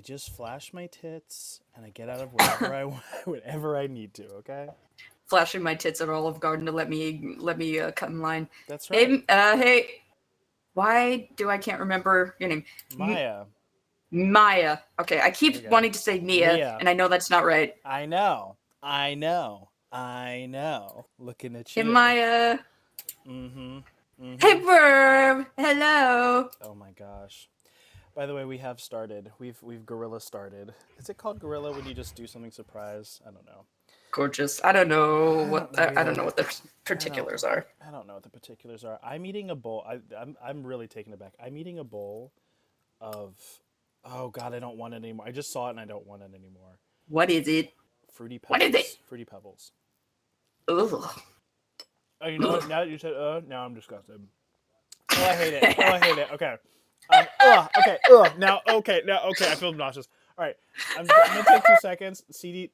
just flash my tits and I get out of wherever whenever I need to. Okay. Flashing my tits at Olive Garden to let me cut in line. That's right. Hey, why do I can't remember your name? Maya. Maya. Okay, I keep wanting to say Mia, and I know that's not right. I know. Looking at you. Hey, Maya. Mm-hmm. Hey, Burb. Hello. Oh my gosh. By the way, we have started. We've gorilla started. Is it called gorilla when you just do something surprise? I don't know. Gorgeous. I don't know what I don't know what the particulars are. I don't know what the particulars are. I'm eating a bowl. I'm really taken aback. I'm eating a bowl of. Oh God, I don't want it anymore. I just saw it and I don't want it anymore. What is it? Fruity Pebbles. What is it? Fruity Pebbles. Ugh. Oh, you know what? Now that you said, now I'm disgusted. Oh, I hate it. Okay. Now, okay. I feel nauseous. All right. I'm gonna take 2 seconds. CD,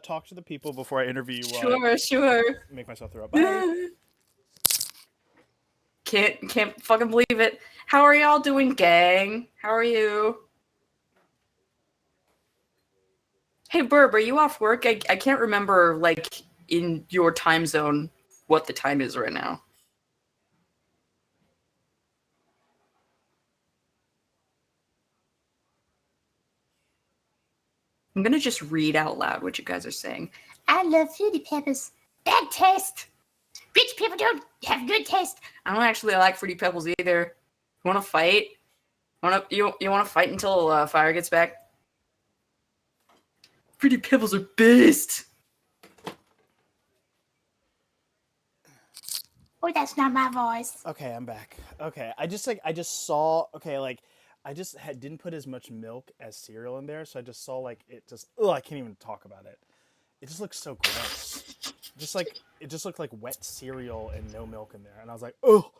talk to the people before I interview you. Sure. Make myself throw up. Bye. Can't fucking believe it. How are y'all doing, gang? How are you? Hey, Burb, are you off work? I can't remember, like, in your time zone, what the time is right now. I'm gonna just read out loud what you guys are saying. I love Fruity Pebbles. Bad taste. Rich people don't have good taste. I don't actually like Fruity Pebbles either. You want to fight? You want to fight until Fire gets back? Fruity Pebbles are best. Oh, that's not my voice. Okay, I'm back. Okay, I just saw. Okay, like I just didn't put as much milk as cereal in there, so I just saw like it just. Oh, I can't even talk about it. It just looks so gross. It just looked like wet cereal and no milk in there, and I was like, oh.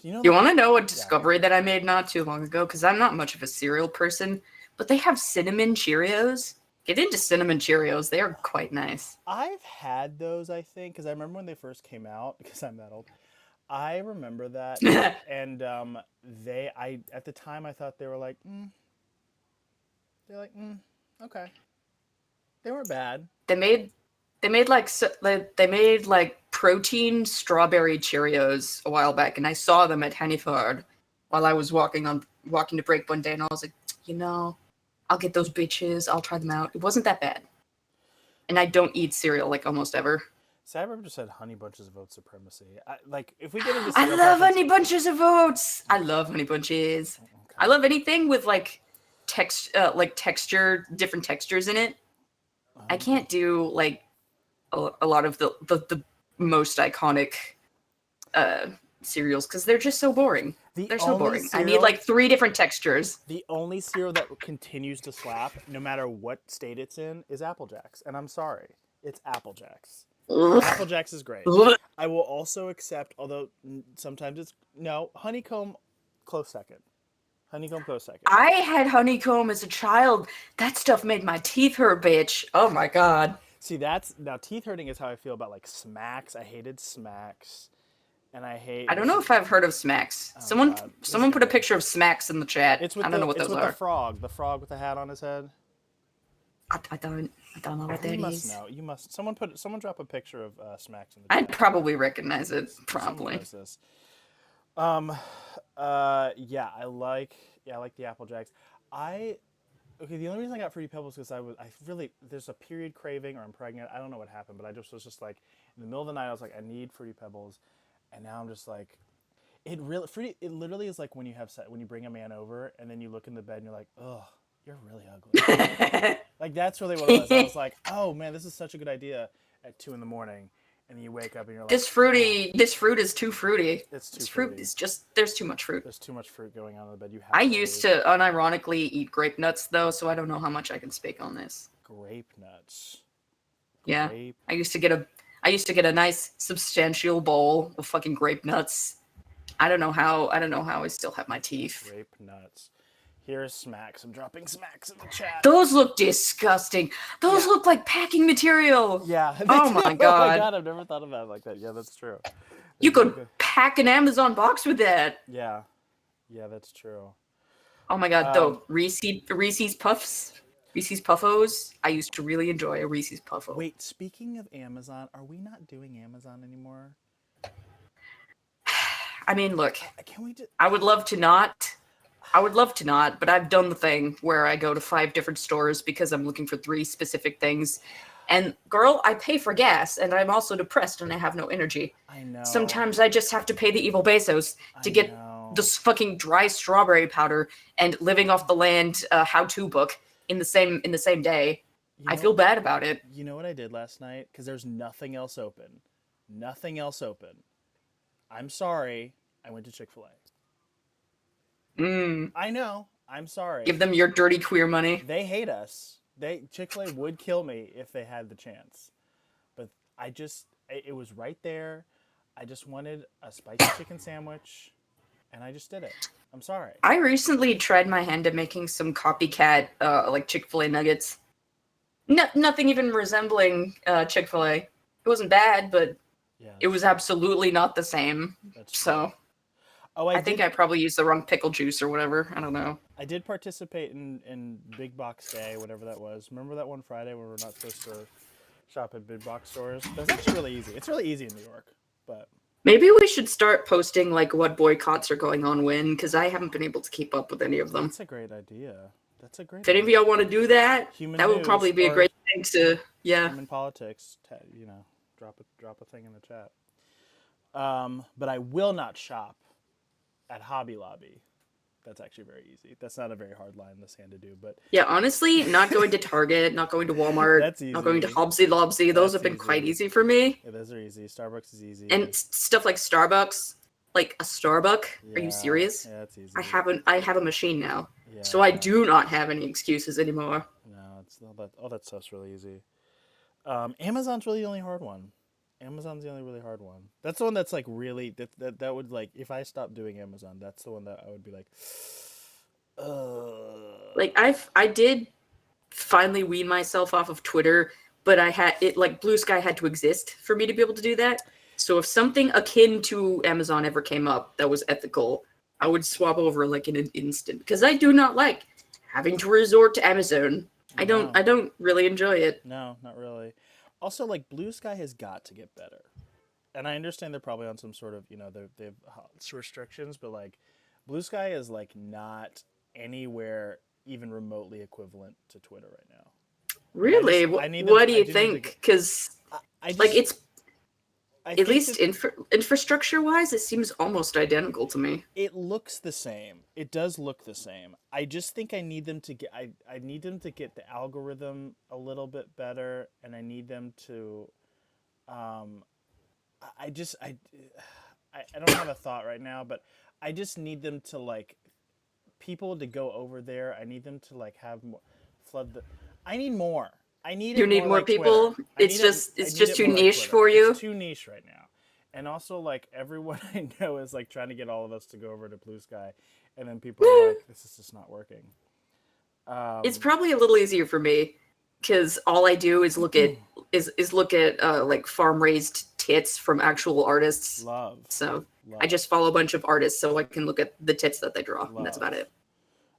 You want to know a discovery that I made not too long ago? Because I'm not much of a cereal person, but they have cinnamon Cheerios. Get into cinnamon Cheerios; they are quite nice. I've had those, I think, because I remember when they first came out. Because I'm that old. I remember that, and at the time I thought they were like, okay. They weren't bad. They made like protein strawberry Cheerios a while back, and I saw them at Hanniford while I was walking to break one day, and I was like, I'll get those bitches. I'll try them out. It wasn't that bad, and I don't eat cereal like almost ever. Cyber just said Honey Bunches of Oats supremacy. If we get into I love Honey Bunches of Oats. I love Honey Bunches. Okay. I love anything with like texture, different textures in it. I can't do like a lot of the most iconic cereals because they're just so boring. They're so boring. I need like 3 different textures. The only cereal that continues to slap, no matter what state it's in, is Apple Jacks. And I'm sorry, it's Apple Jacks. Apple Jacks is great. I will also accept, although sometimes it's Honeycomb close second. I had Honeycomb as a child. That stuff made my teeth hurt, bitch. Oh my god. See, now teeth hurting is how I feel about like Smacks. I hated Smacks, and I don't know if I've heard of Smacks. Oh, someone put a picture of Smacks in the chat. I don't know what those are. The frog with the hat on his head. I don't know what that is. You must. Someone drop a picture of Smacks in the chat. I'd probably recognize it. Probably. This. Yeah, I like the Apple Jacks. The only reason I got Fruity Pebbles is because there's a period craving, or I'm pregnant. I don't know what happened, but I was just like in the middle of the night. I was like, I need Fruity Pebbles, and now I'm just like, it literally is like when you bring a man over and then you look in the bed and you're like, ugh, you're really ugly. Like that's really what it was. I was like, oh man, this is such a good idea at 2 a.m. And then you wake up and you're like, this fruit is too fruity. This fruit is just, there's too much fruit. There's too much fruit going on in the bed. I used to unironically eat grape nuts though, so I don't know how much I can speak on this. Grape nuts. Yeah. I used to get a nice substantial bowl of fucking grape nuts. I don't know how I still have my teeth. Grape nuts. Here's Smacks. I'm dropping Smacks in the chat. Those look disgusting. Those look like packing material. Yeah. Oh my god. Oh my god, I've never thought of that like that. Yeah, that's true. You could pack an Amazon box with that. Yeah. Yeah, that's true. Oh my god, though Reese's Puffs, Reese's Puffos. I used to really enjoy a Reese's Puffo. Wait, speaking of Amazon, are we not doing Amazon anymore? I mean, look, Can we just? I would love to not. I would love to not, but I've done the thing where I go to 5 different stores because I'm looking for 3 specific things. And girl, I pay for gas, and I'm also depressed and I have no energy. I know. Sometimes I just have to pay the evil Bezos to I get know. this fucking dry strawberry powder and living off the land how-to book in the same day. You I know- feel bad about it. You know what I did last night? Because there's nothing else open. Nothing else open. I'm sorry. I went to Chick-fil-A. I know. I'm sorry. Give them your dirty queer money. They hate us. Chick-fil-A would kill me if they had the chance. But it was right there. I just wanted a spicy chicken sandwich, and I just did it. I'm sorry. I recently tried my hand at making some copycat like Chick-fil-A nuggets. Nothing even resembling Chick-fil-A. It wasn't bad, but Yeah, it was absolutely not the same. that's So true. Oh, I think I probably used the wrong pickle juice or whatever. I don't know. I did participate in Big Box Day, whatever that was. Remember that one Friday when we're not supposed to shop at big box stores? That's actually really easy. It's really easy in New York, but Maybe we should start posting like what boycotts are going on when, because I haven't been able to keep up with any of them. that's a great idea. That's a great. If any of idea. y'all want to do that, Human that would news probably be a or great thing to, yeah. Human politics, drop a thing in the chat. But I will not shop at Hobby Lobby. That's actually very easy. That's not a very hard line in the sand to do, but Yeah, honestly, not going to Target, not going to Walmart, That's not going to easy. Hobsy Lobsy. Those That's have been easy. quite easy for me. yeah, those are easy. Starbucks is easy. And stuff like Starbucks, like a Starbuck. Are Yeah, you serious? Yeah, that's easy. I have a machine now, Yeah, so I do not have any excuses anymore. No, it's all that stuff's really easy. Amazon's really the only hard one. Amazon's the only really hard one. That's the one that's like really that would like if I stopped doing Amazon, that's the one that I would be like, Like I did finally wean myself off of Twitter, but I had it like Blue Sky had to exist for me to be able to do that. So if something akin to Amazon ever came up that was ethical, I would swap over like in an instant because I do not like having to resort to Amazon. I No. don't really enjoy it. No, not really. Also, like Blue Sky has got to get better, and I understand they're probably on some sort of they have restrictions, but like Blue Sky is like not anywhere even remotely equivalent to Twitter right now. Really? I need them- What do I you do need to think? get- Because I just, like it's I at think least that infrastructure wise, it seems almost identical to me. it looks the same. It does look the same. I just think I need them to get. I need them to get the algorithm a little bit better, and I need them to. I just I don't have a thought right now, but I just need them to like people to go over there. I need them to like have more flood the. I need more. I need. You it need more like people? Twitter. I It's need just- I it's need just it too more like niche Twitter. for you? It's too niche right now. And also, like everyone I know is like trying to get all of us to go over to Blue Sky, and then people are like, "This is just not working." It's probably a little easier for me because all I do is look at look at like farm raised tits from actual artists. love. So love. I just follow a bunch of artists so I can look at the tits that they draw, and that's Love. about it.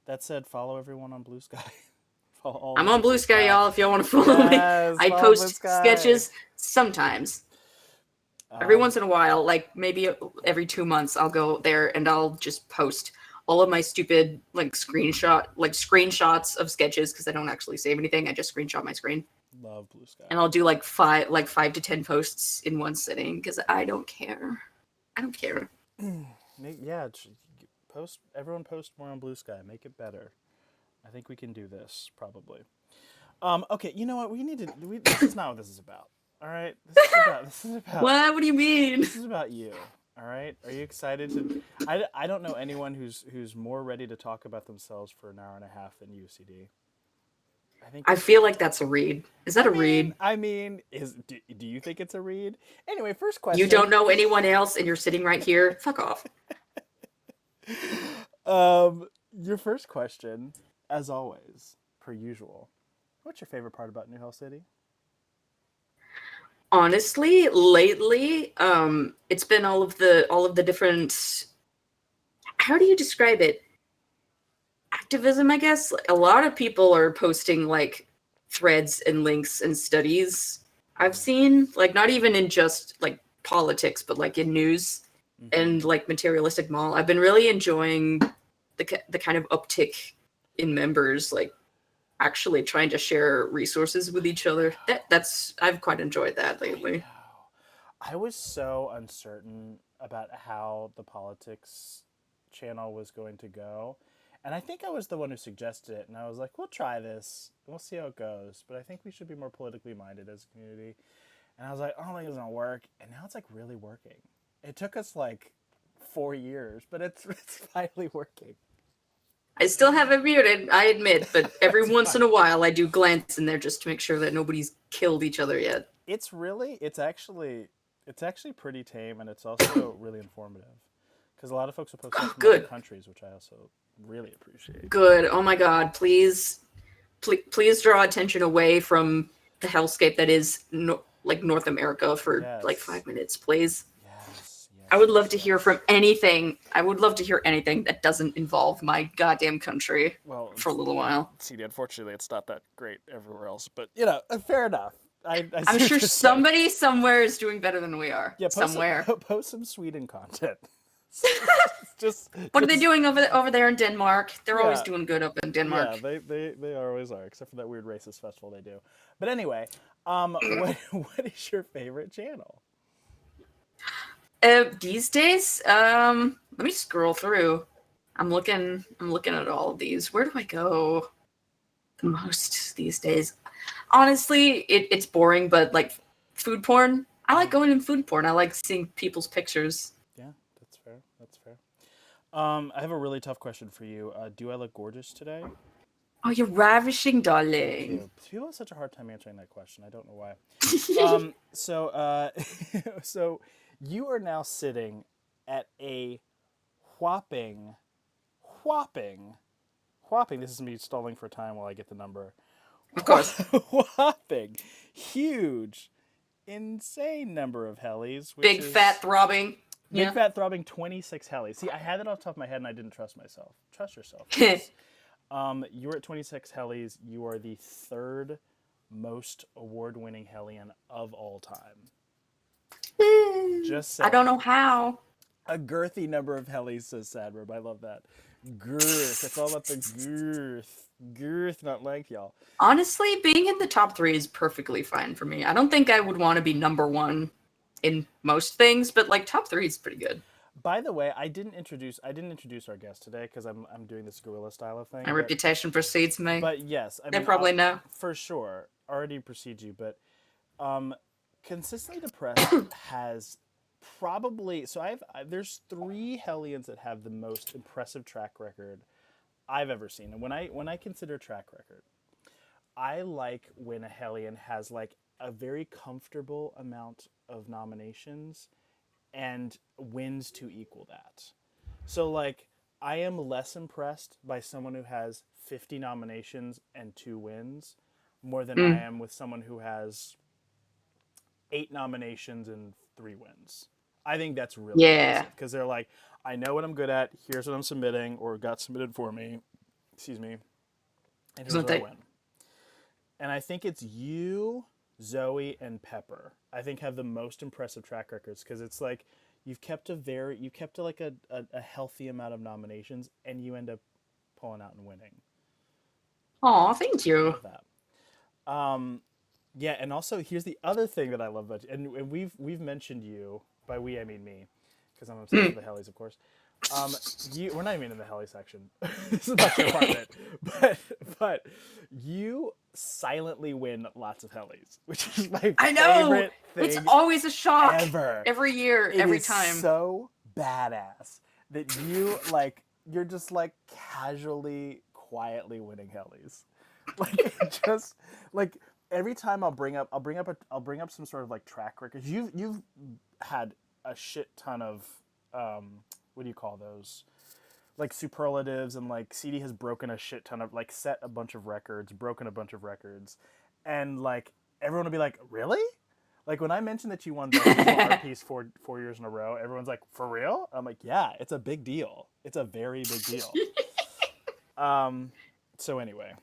That said, follow everyone on Blue Sky. Follow all I'm of on us Blue Sky, y'all. If y'all want to follow Yes, me, I follow Blue post Sky. sketches sometimes. Every Um, once in a while, like maybe every 2 months, I'll go there and I'll just post all of my stupid like screenshots of sketches because I don't actually save anything. I just screenshot my screen, love Blue Sky. and I'll do like 5 to 10 posts in one sitting because I don't care. I don't care. Post. Everyone post more on Blue Sky. Make it better. I think we can do this probably. Okay, you know what? We need to. This is not what this is about. All right. This is about. What? What do you mean? This is about you. All right. Are you excited to? I don't know anyone who's more ready to talk about themselves for an hour and a half than you, CD. I feel like that's a read. Is that a read? I mean, do you think it's a read? Anyway, first question. You don't know anyone else, and you're sitting right here. Fuck off. Your first question, as always, per usual. What's your favorite part about New Hell City? Honestly, lately, it's been all of the different. How do you describe it? activism, I guess. Like, a lot of people are posting like threads and links and studies I've seen, like not even in just like politics, but like in news and like materialistic mall. I've been really enjoying the kind of uptick in members, like actually trying to share resources with each other. That's I've quite enjoyed that lately. I was so uncertain about how the politics channel was going to go. And I think I was the one who suggested it. And I was like, we'll try this. We'll see how it goes. But I think we should be more politically minded as a community. And I was like, I don't think it's going to work. And now it's like really working. It took us like 4 years, but it's finally working. I still have it muted, I admit, but every once in a while I do glance in there just to make sure that nobody's killed each other yet. It's actually pretty tame, and it's also really informative. Because a lot of folks are posting from Good. other countries, which I also really appreciate. Good. Oh my god, please draw attention away from the hellscape that is like North America for like 5 minutes, please. Yes. I would love to hear from anything. I would love to hear anything that doesn't involve my goddamn country for a little while. See, unfortunately, it's not that great everywhere else, but fair enough. I'm sure somebody somewhere is doing better than we are. Yeah, somewhere. Post some Sweden content. What are they doing over there in Denmark? They're always doing good up in Denmark. Yeah, they always are, except for that weird racist festival they do. But anyway, what is your favorite channel? These days, let me scroll through. I'm looking at all of these. Where do I go the most these days? Honestly, it's boring, but like food porn. I like going in food porn. I like seeing people's pictures. Yeah, that's fair. That's fair. I have a really tough question for you. Do I look gorgeous today? Oh, you're ravishing, darling. Yeah, people have such a hard time answering that question. I don't know why. So you are now sitting at a whopping. This is me stalling for time while I get the number. Of course. Whopping, huge, insane number of helis. Big fat throbbing 26 helis. See, I had it off the top of my head and I didn't trust myself. Trust yourself. You were at 26 helis. You are the third most award-winning Hellion of all time. Just saying. I don't know how. A girthy number of helis, says Sadverb. I love that. Girth. It's all about the girth. Girth, not length, y'all. Honestly, being in the top 3 is perfectly fine for me. I don't think I would want to be number 1 in most things, but like top 3 is pretty good. By the way, I didn't introduce our guest today because I'm doing this guerrilla style of thing. My reputation precedes me. But yes, they probably know for sure. Already precedes you, but Consistently Depressed has probably there's 3 Hellions that have the most impressive track record I've ever seen. And when I consider track record, I like when a Hellion has like a very comfortable amount of nominations and wins to equal that. So like I am less impressed by someone who has 50 nominations and 2 wins more than I am with someone who has 8 nominations and 3 wins. I think that's really impressive because they're like, I know what I'm good at. Here's what I'm submitting or got submitted for me. Excuse me. And here's what I win. And I think it's you, Zoe, and Pepper. I think have the most impressive track records because it's like you've kept a healthy amount of nominations and you end up pulling out and winning. Oh, thank you. I love that. Yeah, and also here's the other thing that I love about you, and we've mentioned you. By we, I mean me, because I'm obsessed with the helis, of course. We're not even in the heli section. This is not your department, but you silently win lots of helis, which is my favorite thing. It's always a shock ever. Every year, every time. It's so badass that you're just like casually, quietly winning helis, like just like. Every time I'll bring up some sort of like track record. You've had a shit ton of what do you call those? Like superlatives, and like CD has broken a shit ton of like set a bunch of records, broken a bunch of records, and like everyone will be like, really? Like when I mentioned that you won the RPs 4 years in a row, everyone's like, for real? I'm like, yeah, it's a big deal. It's a very big deal. So anyway,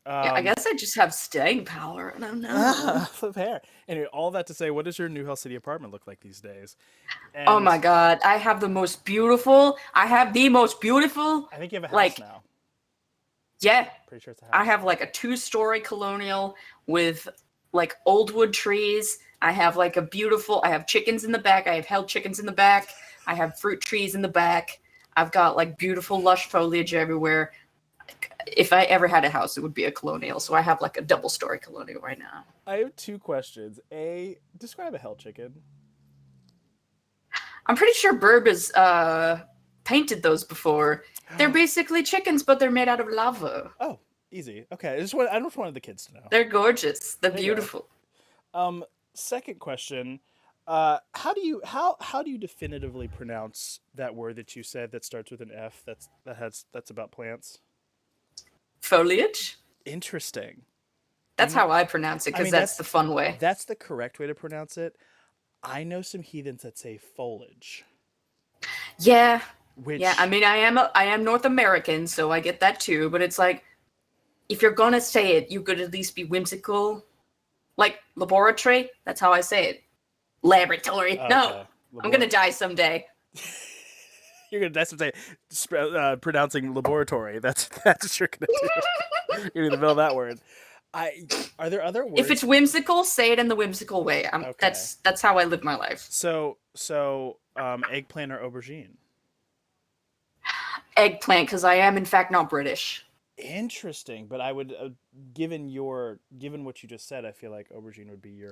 Yeah, I guess I just have staying power. I don't know. flip hair. Anyway, all that to say, what does your New Hell City apartment look like these days? Oh And my god, I have the most beautiful. I have the most beautiful. I think you have a house Like, now. yeah, Pretty sure it's a house. I have like a 2-story colonial with like old wood trees. I have like a beautiful. I have chickens in the back. I have held chickens in the back. I have fruit trees in the back. I've got like beautiful lush foliage everywhere. If I ever had a house, it would be a colonial. So I have like a double-story colonial right now. I have two questions. A, describe a hell chicken. I'm pretty sure Burb has painted those before. They're basically chickens, but they're made out of lava. Oh, easy. Okay, I just wanted the kids to know. They're gorgeous. They're There you go. beautiful. Second question. How do you definitively pronounce that word that you said that starts with an F that's about plants? Foliage? Interesting. That's how I pronounce it, because that's the fun way. That's the correct way to pronounce it. I know some heathens that say foliage. Yeah. Which Yeah, I mean, I am North American, so I get that too, but it's like, if you're gonna say it, you could at least be whimsical. Like, laboratory, that's how I say it. Laboratory. okay. No, I'm gonna die someday. You're gonna that's what say pronouncing laboratory. That's what you're gonna do. You're gonna build that word. Are there other words? If it's whimsical, say it in the whimsical way. Okay. That's how I live my life. So eggplant or aubergine? Eggplant, because I am in fact not British. Interesting, but I would given what you just said, I feel like aubergine would be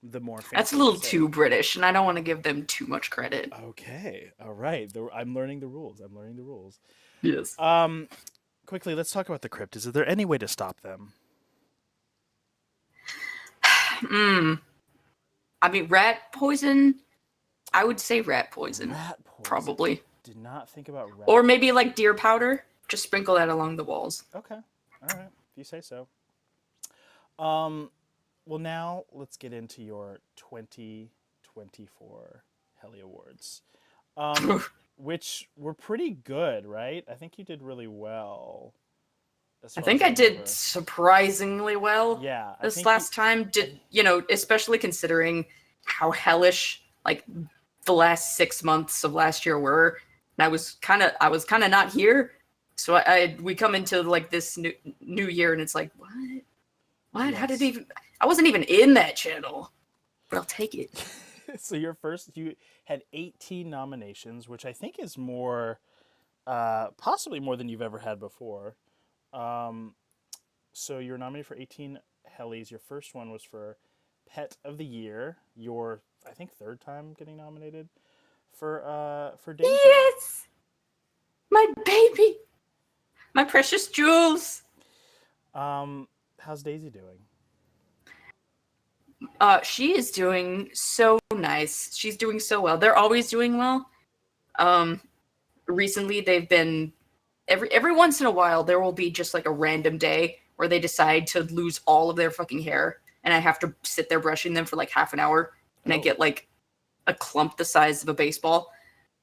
the more fancy. That's a little to say. too British, and I don't want to give them too much credit. Okay, all right. I'm learning the rules. Yes. Quickly, let's talk about the cryptids. Is there any way to stop them? I mean, rat poison. I would say rat poison. Rat poison. Probably. Did not think about rat. Or maybe like deer powder. Just sprinkle that along the walls. Okay. All right. If you say so. Well, now let's get into your 2024 Heli Awards, which were pretty good, right? I think you did really well. I think I did surprisingly well. Yeah. This last time especially considering how hellish like the last 6 months of last year were. And I was kind of not here. So we come into like this new year and it's like, what? Yes. How did I wasn't even in that channel, but I'll take it. So you had 18 nominations, which I think is more, possibly more than you've ever had before. So you're nominated for 18 Helis. Your first one was for Pet of the Year. Your, I think, third time getting nominated for Daisy. Yes, my baby, my precious Jules. How's Daisy doing? She is doing so nice. She's doing so well. They're always doing well. Recently they've been every once in a while there will be just like a random day where they decide to lose all of their fucking hair and I have to sit there brushing them for like half an hour and I get like a clump the size of a baseball.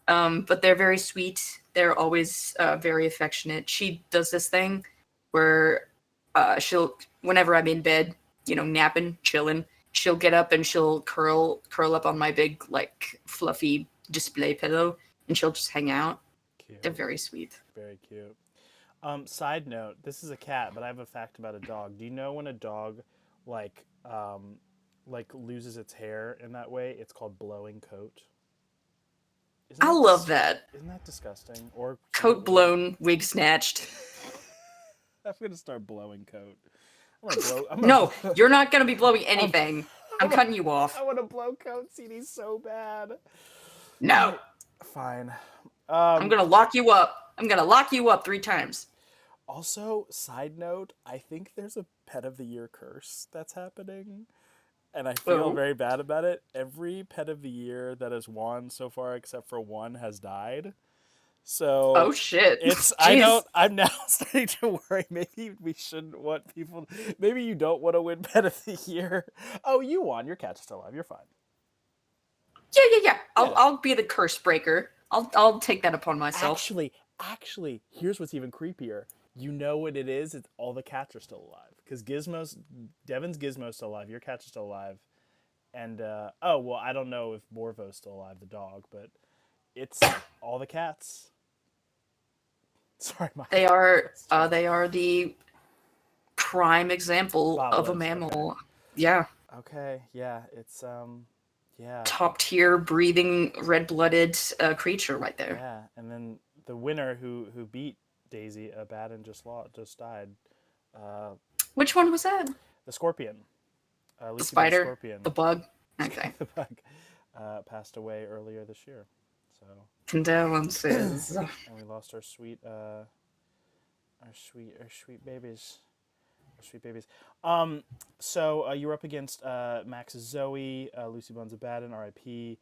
But they're very sweet. They're always very affectionate. She does this thing where she'll, whenever I'm in bed, napping, chilling, she'll get up and she'll curl up on my big, like, fluffy display pillow, and she'll just hang out. Cute. They're very sweet. Very cute. Side note, this is a cat, but I have a fact about a dog. Do you know when a dog, like loses its hair in that way, it's called blowing coat? I love that. Isn't that disgusting? Or coat blown, wig snatched. I'm going to start blowing coat. No, you're not going to be blowing anything. I'm cutting you off. I want to blow coat CD so bad. No. Fine. I'm going to lock you up. I'm going to lock you up 3 times. Also, side note, I think there's a Pet of the Year curse that's happening. And I feel very bad about it. Every Pet of the Year that has won so far, except for one, has died. So oh shit! I'm now starting to worry. Maybe we shouldn't want people. Maybe you don't want to win Pet of the Year. Oh, you won. Your cat's still alive. You're fine. Yeah. I'll be the curse breaker. I'll take that upon myself. Actually, here's what's even creepier. You know what it is? It's all the cats are still alive. Because Devin's Gizmo's still alive. Your cats are still alive. And, oh, well, I don't know if Borvo's still alive, the dog, but it's all the cats. Sorry, my They are the prime example of a Bottles, mammal. Yeah. Okay, yeah, it's, yeah. Top tier breathing red-blooded creature right there. Yeah, and then the winner who beat Daisy, Abaddon just died. Which one was that? The scorpion. The spider? Scorpion. The bug? Okay. The bug passed away earlier this year. So Condolences. and we lost our sweet babies. Our sweet babies. So you were up against Max's Zoe, Lucy Bones Abaddon, R.I.P.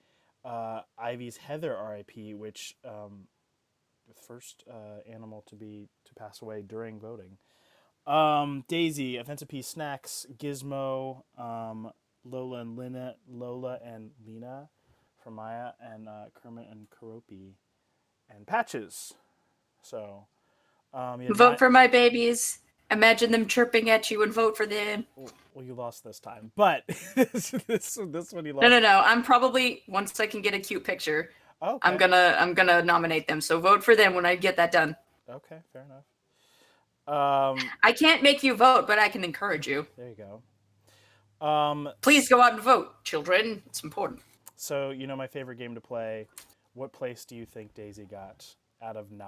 Ivy's Heather, R.I.P., which the first animal to pass away during voting. Daisy, Offensive Piece Snacks, Gizmo, Lola and Lena from Maya, and Kermit and Karopi, and Patches. So, Vote for my babies. Imagine them chirping at you and vote for them. Well, you lost this time, but this one you lost. No. I'm probably, once I can get a cute picture, Okay. I'm gonna nominate them. So vote for them when I get that done. Okay, fair enough. I can't make you vote, but I can encourage you. There you go. Please go out and vote, children. It's important. So, you know my favorite game to play. What place do you think Daisy got out of 9?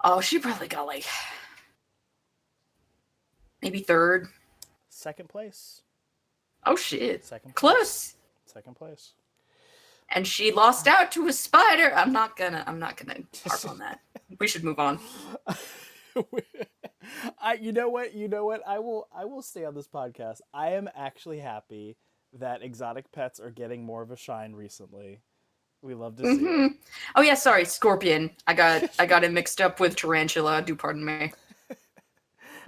Oh, she probably got like maybe 3rd. 2nd place. Oh shit. 2nd. Close. 2nd place. And she lost out to a spider. I'm not gonna harp on that. We should move on. You know what? I will stay on this podcast. I am actually happy that exotic pets are getting more of a shine recently. We love to see it. Oh yeah, sorry, scorpion. I got it mixed up with tarantula. Do pardon me.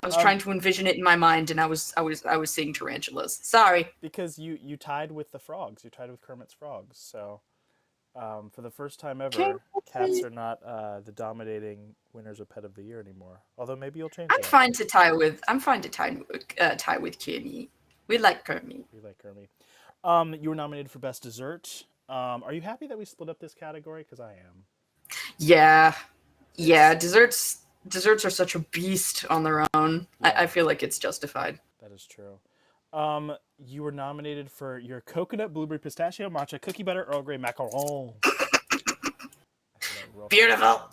I was trying to envision it in my mind, and I was seeing tarantulas. Sorry. Because you tied with the frogs. You tied with Kermit's frogs. So, for the first time ever, cats are not the dominating winners of Pet of the Year anymore. Although maybe you'll change. I'm fine to tie with Kenny. We like Kermit. We like Kermit. You were nominated for Best Dessert. Are you happy that we split up this category? Because I am. Yeah. Desserts are such a beast on their own. Yeah. I feel like it's justified. That is true. You were nominated for your coconut, blueberry, pistachio, matcha, cookie butter, Earl Grey macaron. Beautiful.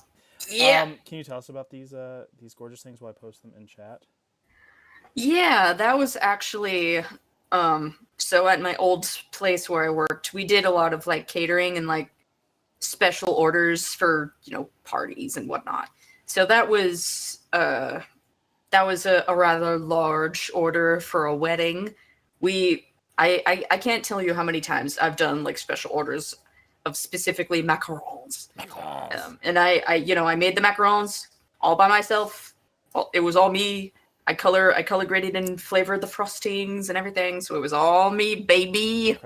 Yeah. Can you tell us about these gorgeous things while I post them in chat? Yeah, that was actually so at my old place where I worked, we did a lot of like catering and like special orders for, parties and whatnot. So that was a rather large order for a wedding. I can't tell you how many times I've done like special orders of specifically macarons. And I made the macarons all by myself. It was all me. I color graded and flavored the frostings and everything, so it was all me, baby.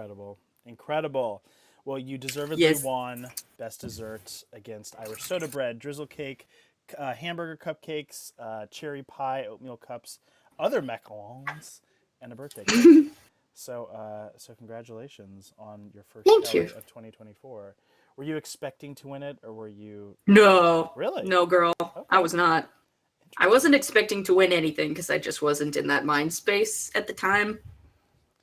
Incredible. Well, you deservedly won Best Dessert against Irish Soda Bread, Drizzle Cake, hamburger cupcakes, cherry pie, oatmeal cups, other macarons, and a birthday cake. So congratulations on your first of 2024. Were you expecting to win it, or were you? No. Really? No, girl. Okay. I was not. I wasn't expecting to win anything because I just wasn't in that mind space at the time.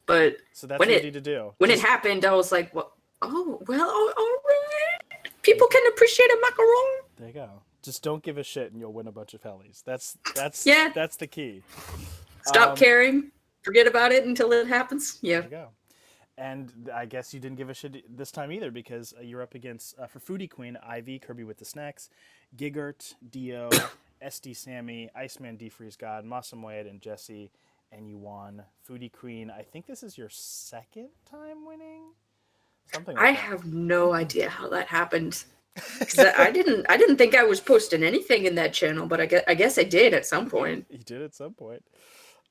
But so that's what you need to do. When it happened, I was like, well, all right. People can appreciate a macaron. There you go. Just don't give a shit and you'll win a bunch of Hellies. That's the key. Stop caring. Forget about it until it happens. Yeah. There you go. And I guess you didn't give a shit this time either because you're up against, for Foodie Queen, Ivy, Kirby with the Snacks, Giggert, Dio, SD Sammy, Iceman, Defreeze God, Masamoyed, and Jesse, and you won. Foodie Queen, I think this is your 2nd time winning? Something like that. I have no idea how that happened. I didn't think I was posting anything in that channel, but I guess I did at some point. You did at some point.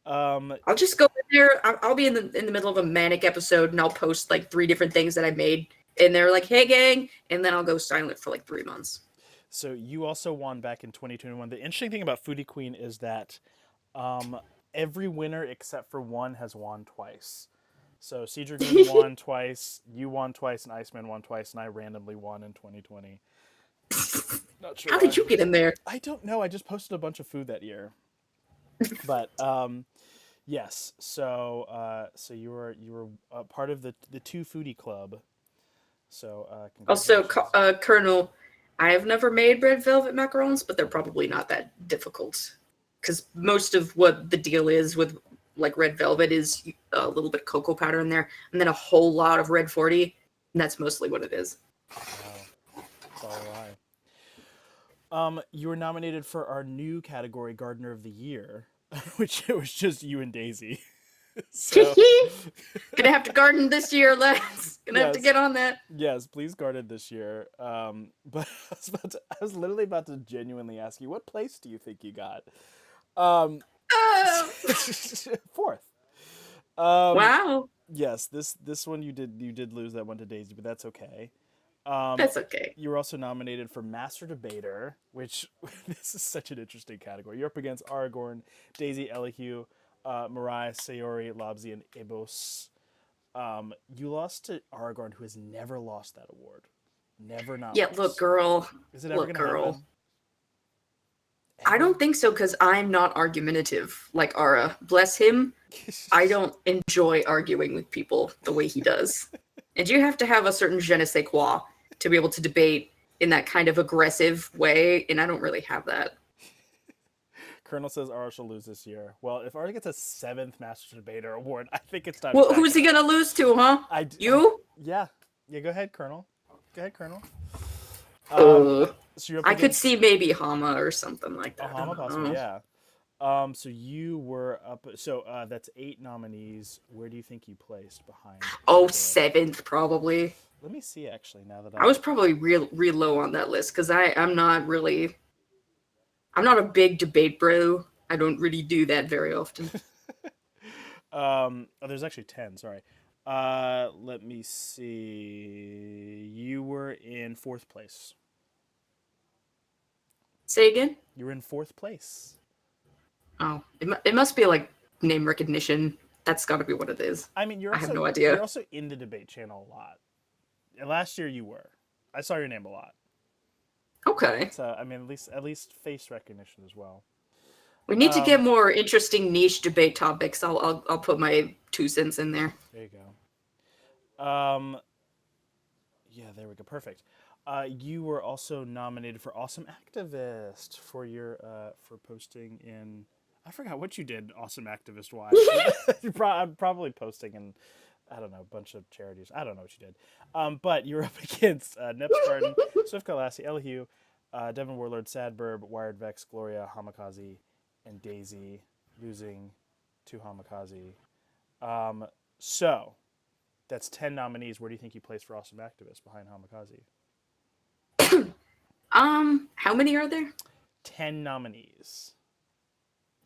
I'll just go in there. I'll be in the middle of a manic episode, and I'll post like 3 different things that I made, and they're like, "Hey, gang," and then I'll go silent for like 3 months. So you also won back in 2021. The interesting thing about Foodie Queen is that um, every winner except for one has won twice. So Sea Dragoon won twice, you won twice, and Iceman won twice, and I randomly won in 2020. Not sure How why. did you get in there? I don't know. I just posted a bunch of food that year. But yes, so you were part of the two foodie club. So Also, congratulations. Colonel, I have never made red velvet macarons, but they're probably not that difficult. Because most of what the deal is with like red velvet is a little bit cocoa powder in there, and then a whole lot of red 40, and that's mostly what it is. Wow, it's all a lie. You were nominated for our new category, Gardener of the Year, which it was just you and Daisy. So Gonna have to garden this year, lads. Gonna have to yes, get on that. yes, please garden this year. But I was literally about to genuinely ask you, what place do you think you got? Um, Oh, fourth. Um, wow, yes, this one you did lose that one to Daisy, but that's okay. Um, that's okay. you were also nominated for Master Debater, which this is such an interesting category. You're up against Aragorn, Daisy, Elihu, Mariah, Sayori, Lobsy, and Ibos. You lost to Aragorn, who has never lost that award. Never, not Yeah, once. Is it ever look, gonna girl. happen? I Ever? don't think so because I'm not argumentative like Ara. Bless him. I don't enjoy arguing with people the way he does. And you have to have a certain je ne sais quoi to be able to debate in that kind of aggressive way, and I don't really have that. Colonel says Ara shall lose this year. Well, if Ara gets a seventh Master Debater award, I think it's time to Well, pack who's it he up. gonna lose to, huh? You? Yeah, yeah. Go ahead, Colonel. Go ahead, Colonel. Um, Uh, so you're up I could against see maybe Hama or something like that. I Ohama, don't possibly, know. yeah. So you were up. So that's eight nominees. Where do you think you placed behind Oh, Angela? seventh probably. Let me see. Actually, now that I was probably real low on that list because I'm not a big debate bro. I don't really do that very often. oh, there's actually 10. Sorry. Let me see. You were in fourth place. Say again? You were in fourth place. Oh, it must be like name recognition. That's got to be what it is. I mean, I have no you're idea. also in the debate channel a lot. Last year you were. I saw your name a lot. Okay. So I mean, at least face recognition as well. We need to get Um, more interesting niche debate topics. I'll put my 2 cents in there. there you go. Yeah, there we go. Perfect. You were also nominated for Awesome Activist for your for posting in. I forgot what you did, Awesome Activist wise. I'm probably posting in, I don't know, a bunch of charities. I don't know what you did. But you were up against Neps Garden, Swift Lassie, Elihu, Devon Warlord, Sadburb, Wired Vex, Gloria, Hamikaze, and Daisy, losing to Hamikaze. So that's 10 nominees. Where do you think you placed for Awesome Activist behind Hamikaze? How many are there? 10 nominees.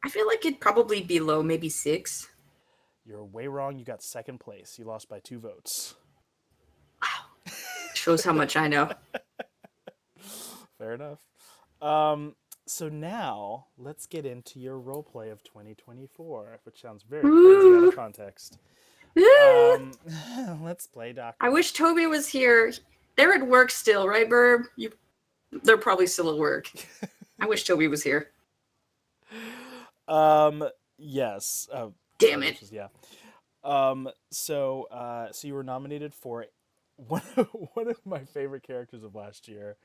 I feel like it'd probably be low, maybe 6. You're way wrong. You got second place. You lost by 2 votes. Shows how much I know. Fair enough. So now let's get into your roleplay of 2024, which sounds very crazy out of context. Let's play Doctor. I wish Toby was here. They're at work still, right, Burb? They're probably still at work. I wish Toby was here. Yes. Damn it. Yeah. So you were nominated for one of my favorite characters of last year,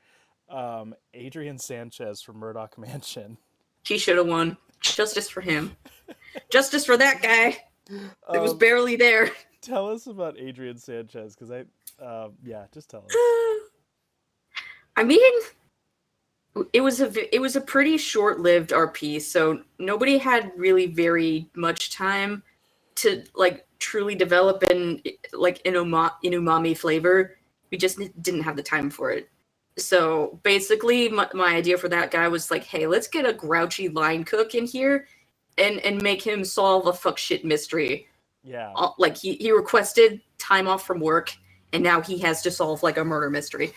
Adrian Sanchez from Murdoch Mansion. He should have won. Justice for him. Justice for that guy. It was barely there. Tell us about Adrian Sanchez, because just tell us. I mean, it was a pretty short-lived RP, so nobody had really very much time to like truly develop an umami flavor. We just didn't have the time for it. So basically, my idea for that guy was like, hey, let's get a grouchy line cook in here and make him solve a fuck shit mystery. Yeah. Like he requested time off from work, and now he has to solve like a murder mystery.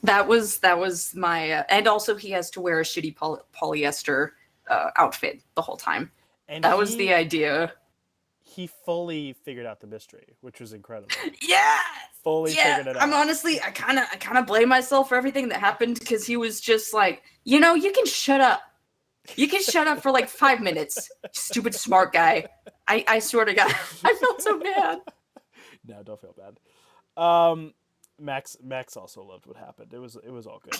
That was my and also he has to wear a shitty polyester outfit the whole time. And That was the idea. he fully figured out the mystery, which was incredible. Yeah. Fully Yeah, figured it out. I'm honestly, I kind of blame myself for everything that happened because he was just like, you know, you can shut up. You can shut up for like 5 minutes, stupid smart guy. I swear to God, I felt so bad. No, don't feel bad. Max also loved what happened. It was all good.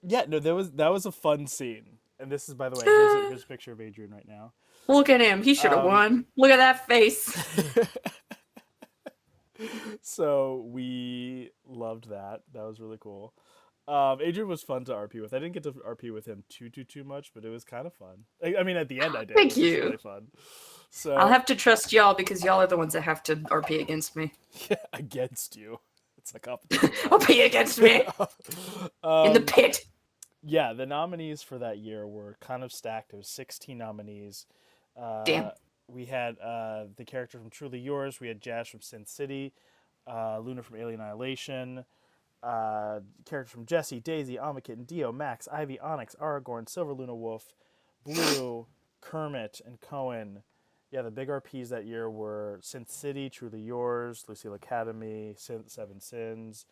Yeah, no, that was a fun scene. And this is, by the way, here's a picture of Adrian right now. Look at him. He should have won. Look at that face. So we loved that. That was really cool. Adrian was fun to RP with. I didn't get to RP with him too much, but it was kind of fun. I mean, at the end I did. Thank it was you. really fun. So I'll have to trust y'all because y'all are the ones that have to RP against me. Yeah, against you. It's a competition. RP against me in the pit. Yeah, the nominees for that year were kind of stacked. It was 16 nominees. Damn. We had the character from Truly Yours. We had Jazz from Sin City, Luna from Alien Annihilation, characters from Jessie, Daisy, Amakit, Dio, Max, Ivy, Onyx, Aragorn, Silver Luna Wolf, Blue, Kermit, and Cohen. Yeah, the big RPs that year were Sin City, Truly Yours, Lucille Academy, Seven Sins,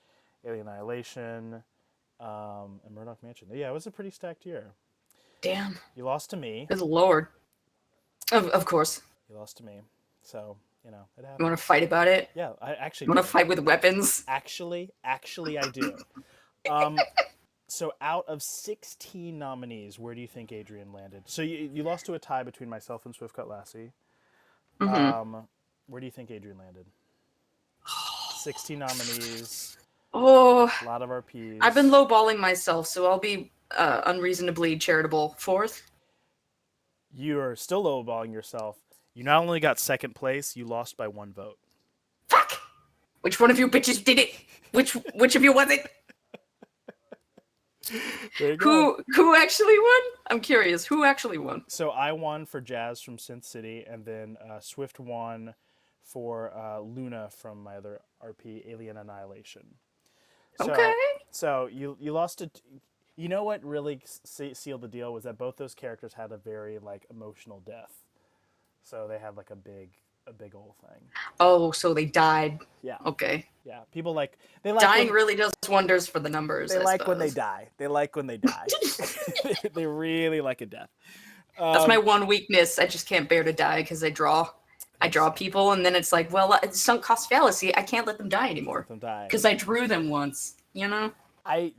Alien Annihilation, and Murdoch Mansion. Yeah, it was a pretty stacked year. Damn. You lost to me. Good lord. Of course. You lost to me. So, it happened. You want to fight about it? Yeah, I actually You want to fight with weapons? Actually, I do. So out of 16 nominees, where do you think Adrian landed? So you lost to a tie between myself and Swift Lassie. Mm-hmm. Where do you think Adrian landed? 16 nominees. Oh, A lot of RPs. I've been lowballing myself, so I'll be unreasonably charitable. 4th? You are still lowballing yourself. You not only got second place, you lost by 1 vote. Fuck! Which one of you bitches did it? Which of you was it? There you go. Who actually won? I'm curious. Who actually won? So I won for Jazz from Synth City, and then Swift won for Luna from my other RP, Alien Annihilation. So, Okay. So you lost to. You know what really sealed the deal was that both those characters had a very emotional death. So they had a big old thing. Oh, so they died. Yeah. Okay. Yeah. People dying really does wonders for the numbers. They I when they suppose. die. They like when they die. They really like a death. That's my one weakness. I just can't bear to die because I draw people, and then it's like, well, it's sunk cost fallacy. I can't let them die anymore Let them die. because I drew them once. I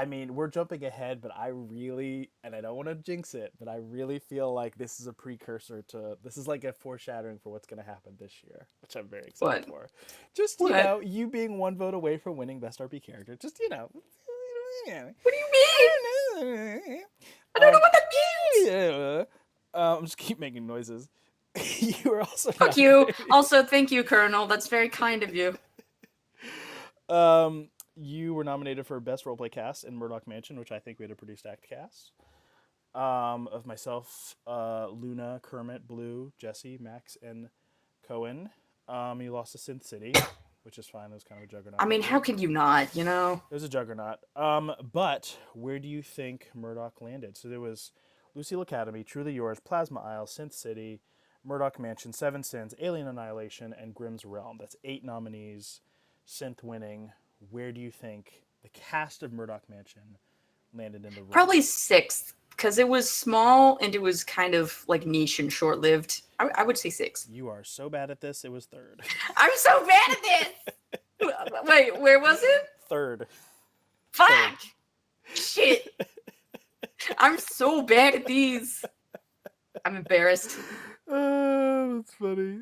mean, we're jumping ahead, but I really, and I don't want to jinx it, but I really feel like this is a precursor to, this is like a foreshadowing for what's going to happen this year, which I'm very excited for. Just, you being 1 vote away from winning Best RP Character. Just, What do you mean? I don't know what that means. Yeah. I'm just keep making noises. You were also Fuck you. Also, thank you, Colonel. That's very kind of you. You were nominated for Best Roleplay Cast in Murdoch Mansion, which I think we had a pretty stacked cast. Of myself, Luna, Kermit, Blue, Jessie, Max, and Cohen. You lost to Synth City, which is fine. It was kind of a juggernaut. I mean, how can you not, It was a juggernaut. But where do you think Murdoch landed? So there was Lucille Academy, Truly Yours, Plasma Isle, Synth City, Murdoch Mansion, Seven Sins, Alien Annihilation, and Grimm's Realm. That's 8 nominees. Synth winning. Where do you think the cast of Murdoch Mansion landed in the room? Probably 6th, because it was small and it was kind of niche and short-lived. I would say 6. You are so bad at this. It was 3rd. I'm so bad at this. Wait, where was it? 3rd. Fuck! 3rd. Shit! I'm so bad at these. I'm embarrassed. That's funny.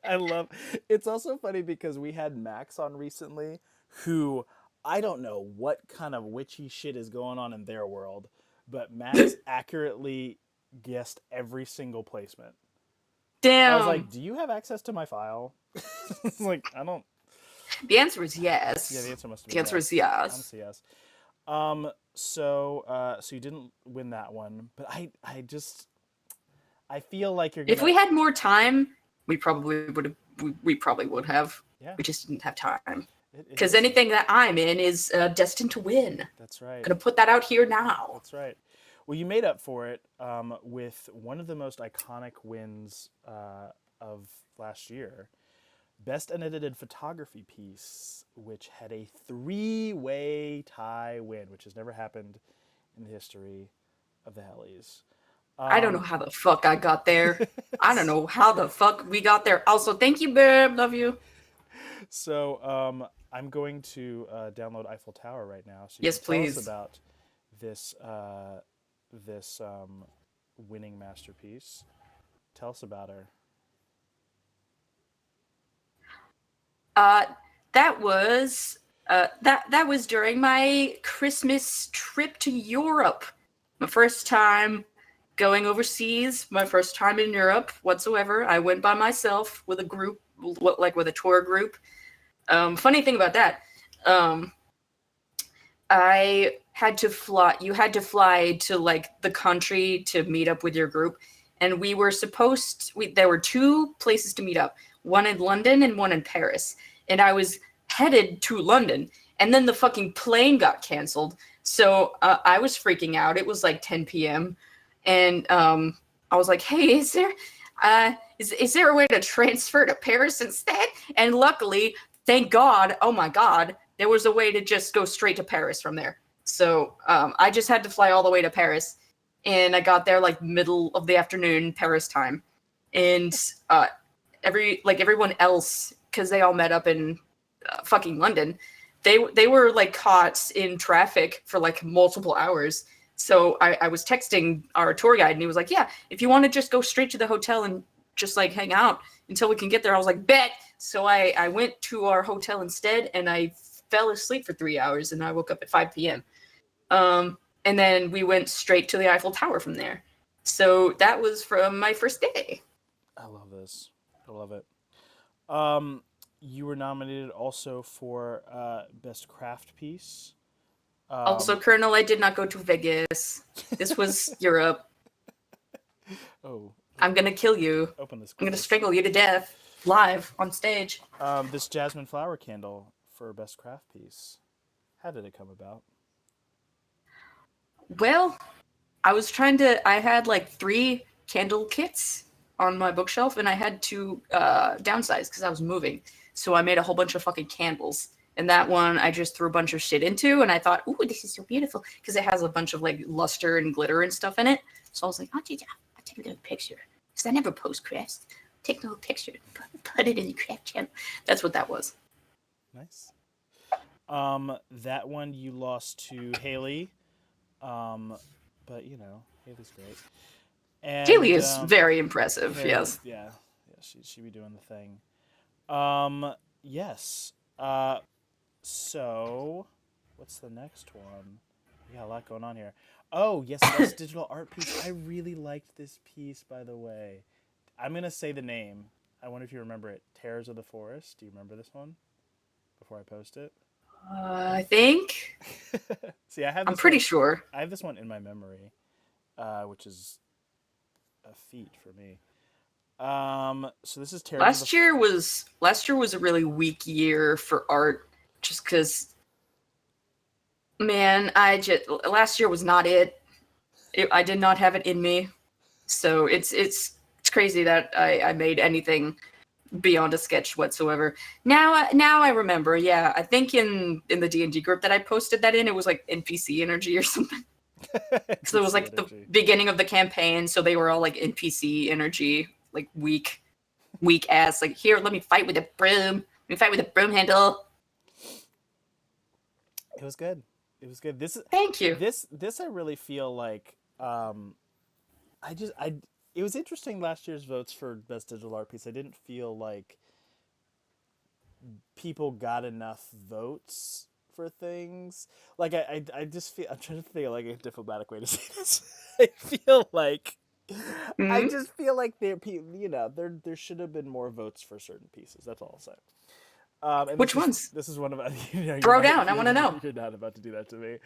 I love. It's also funny because we had Max on recently, who I don't know what kind of witchy shit is going on in their world, but Max accurately guessed every single placement. Damn. I was like, "Do you have access to my file?" It's like, I don't. The answer is yes. Yeah, the answer must be The answer is yes. Honestly, yes. So you didn't win that one, but I feel like you're gonna... If we had more time, we probably would have. We probably would have. Yeah. We just didn't have time. It Because is. anything that I'm in is destined to win. That's right. Gonna put that out here now. That's right. Well, you made up for it with one of the most iconic wins of last year. Best unedited photography piece, which had a three-way tie win, which has never happened in the history of the Hellies. I don't know how the fuck I got there. I don't know how the fuck we got there. Also, thank you, babe. Love you. So I'm going to download Eiffel Tower right now, so you Yes, can tell us please. about this this winning masterpiece. Tell us about her. That was that was during my Christmas trip to Europe. My first time going overseas, my first time in Europe whatsoever. I went by myself with a group, like with a tour group. Funny thing about that, I had to fly. You had to fly to like the country to meet up with your group, and we were there were two places to meet up, one in London and one in Paris. And I was headed to London, and then the fucking plane got canceled. So I was freaking out. It was like 10 p.m. And I was like, "Hey, is there a way to transfer to Paris instead?" And luckily, thank God, oh my God, there was a way to just go straight to Paris from there. So I just had to fly all the way to Paris, and I got there like middle of the afternoon Paris time, and everyone else, because they all met up in fucking London, they were like caught in traffic for like multiple hours. So I was texting our tour guide, and he was like, "Yeah, if you want to just go straight to the hotel and just like hang out until we can get there." I was like, "Bet." So I went to our hotel instead, and I fell asleep for 3 hours, and I woke up at 5 p.m. And then we went straight to the Eiffel Tower from there. So that was from my first day. I love this. I love it. You were nominated also for best craft piece. Also, Colonel, I did not go to Vegas. This was Europe. Oh, I'm gonna kill you. open this. I'm gonna strangle you to death live on stage. This jasmine flower candle for best craft piece. How did it come about? Well, I had like 3 candle kits on my bookshelf, and I had to downsize because I was moving. So I made a whole bunch of fucking candles. And that one I just threw a bunch of shit into, and I thought, "Ooh, this is so beautiful," because it has a bunch of like luster and glitter and stuff in it. So I was like, I'll take a little picture, because I never post crafts. Take a little picture, put it in the craft channel. That's what that was. Nice. That one you lost to Haley. But you know, Haley's great. And Haley is very impressive. Haley, Yes. Yeah. She be doing the thing. Yes. So, what's the next one? We got a lot going on here. Oh, yes, best digital art piece. I really liked this piece, by the way. I'm going to say the name. I wonder if you remember it. Terrors of the Forest. Do you remember this one? Before I post it? I think. See, I'm pretty sure. I have this one in my memory, which is a feat for me. So this is Terrors Last year was a really weak year for art, just because, man, last year was not it. I did not have it in me, so it's crazy that I made anything beyond a sketch whatsoever. Now I remember. Yeah, I think in the D&D group that I posted that in, it was like NPC energy or something. So it was like the beginning of the campaign, so they were all like NPC energy, like weak ass. Like, here, let me fight with a broom. Let me fight with a broom handle. It was good. It was good. Thank you. This I really feel like it was interesting last year's votes for best digital art piece. I didn't feel like people got enough votes for things. Like I just feel, I'm trying to think of like a diplomatic way to say this. I feel like I just feel like there should have been more votes for certain pieces. That's all I'll say. And Which ones? This is one of Throw down. I want to know. You're not about to do that to me.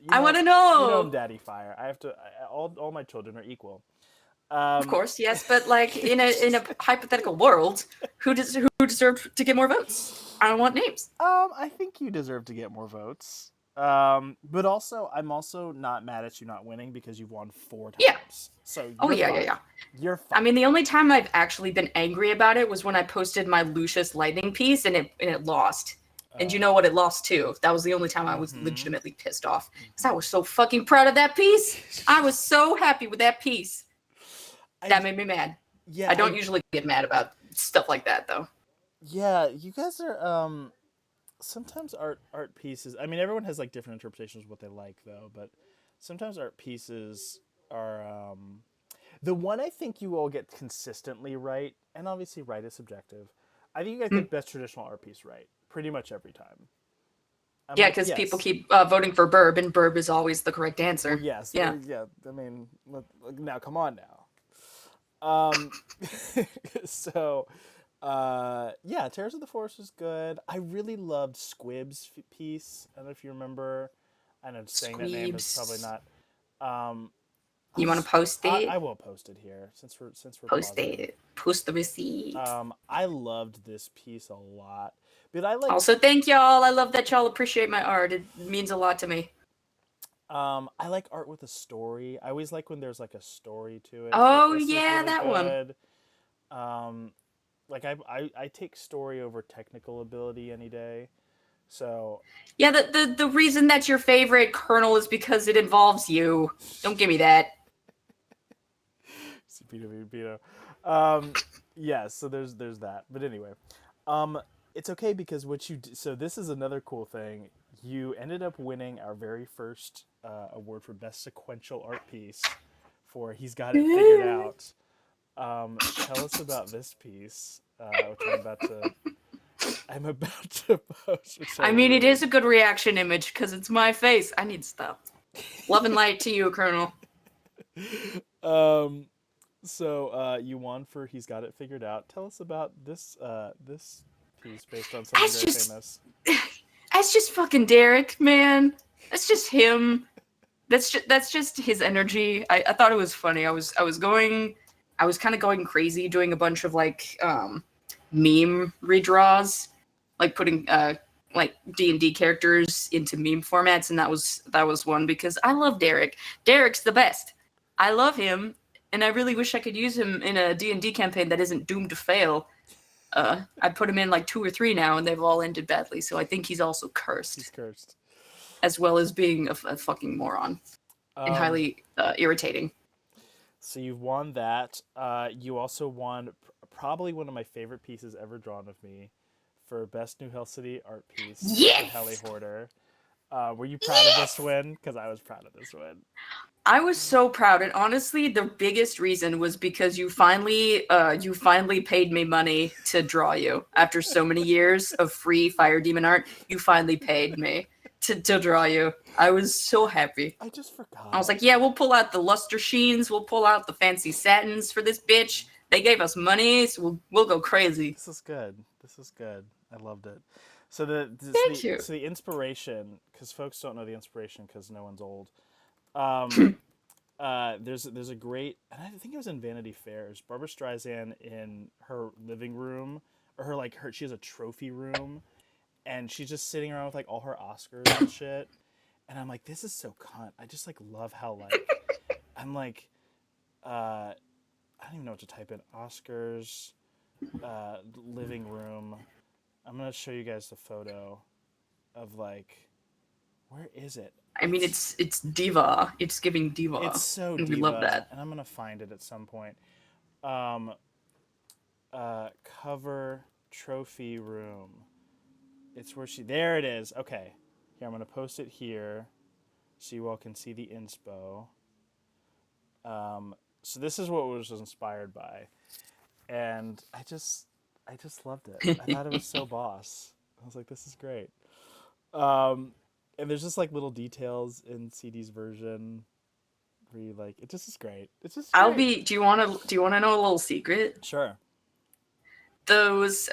I want to know. You know I'm Daddy Fire. I have to. All my children are equal. Of course, yes, but like in a hypothetical world, who deserved to get more votes? I want names. I think you deserve to get more votes. But also, I'm also not mad at you not winning because you've won 4 Yeah. times. So Oh you're yeah, fine. yeah, yeah. You're I fine. mean, the only time I've actually been angry about it was when I posted my Lucius Lightning piece and it lost. And you know what it lost to? That was the only time I was legitimately pissed off. Because I was so fucking proud of that piece. I was so happy with that piece. That made me mad. Yeah, I don't usually get mad about stuff like that, though. Yeah, you guys are sometimes art pieces. I mean, everyone has like different interpretations of what they like, though. But sometimes art pieces are the one I think you all get consistently right, and obviously right is subjective. I think you guys get best traditional art piece right pretty much every time. I'm Yeah, like, because yes. people keep voting for Burb, and Burb is always the correct answer. Well, yes. Yeah. Yeah. I mean, now come on now. So, yeah, Terrors of the Forest was good. I really loved Squib's piece. I don't know if you remember. I know saying that name is Squeebs. probably not. You want to post it? I will post it here since we're Post pausing. it. Post the receipt. I loved this piece a lot, but I like. Also, thank y'all. I love that y'all appreciate my art. It means a lot to me. I like art with a story. I always like when there's like a story to it. Oh, this yeah, really that one. good. Like I take story over technical ability any day. So Yeah, the reason that's your favorite, Colonel, is because it involves you. Don't give me that. Pito. Yeah, so there's that. But anyway, it's okay because what you so this is another cool thing. You ended up winning our very first award for best sequential art piece for He's Got It Figured Out. Tell us about this piece, which I'm about to post. I mean, it is a good reaction image because it's my face. I need stuff. Love and light to you, Colonel. So you won for He's Got It Figured Out. Tell us about this this piece based on something very famous. That's just fucking Derek, man. That's just him. That's just his energy. I thought it was funny. I was kind of going crazy doing a bunch of like meme redraws, like putting like D&D characters into meme formats, and that was one because I love Derek. Derek's the best. I love him, and I really wish I could use him in a D&D campaign that isn't doomed to fail. I put him in like 2 or 3 now, and they've all ended badly. So I think he's also cursed. He's cursed, as well as being a fucking moron and highly irritating. So you've won that. You also won probably one of my favorite pieces ever drawn of me for best New Hell City art piece. Yes! Heli Hoarder. Were you proud of this win? Because I was proud of this win. I was so proud, and honestly, the biggest reason was because you finally paid me money to draw you after so many years of free Fire Demon art. You finally paid me to draw you. I was so happy. I just forgot. I was like, yeah, we'll pull out the luster sheens, we'll pull out the fancy satins for this bitch. They gave us money, so we'll go crazy. This is good. I loved it. So Thank you. So the inspiration, because folks don't know the inspiration because no one's old. There's a great, and I think it was in Vanity Fairs. Barbara Streisand in her living room, or she has a trophy room, and she's just sitting around with like all her Oscars and shit. And I'm like, this is so cunt. I just like love how like I'm like, I don't even know what to type in. Oscars, living room. I'm gonna show you guys the photo of like, where is it? I mean, it's diva. It's giving diva. It's so diva. We love that. And I'm gonna find it at some point. Cover trophy room. It's where there it is. Okay. Here, I'm gonna post it here so you all can see the inspo. So this is what it was inspired by. And I just loved it. I thought it was so boss. I was like, this is great. And there's just like little details in CD's version where you like it just is great. It's just great. Do you want to know a little secret? Sure. Those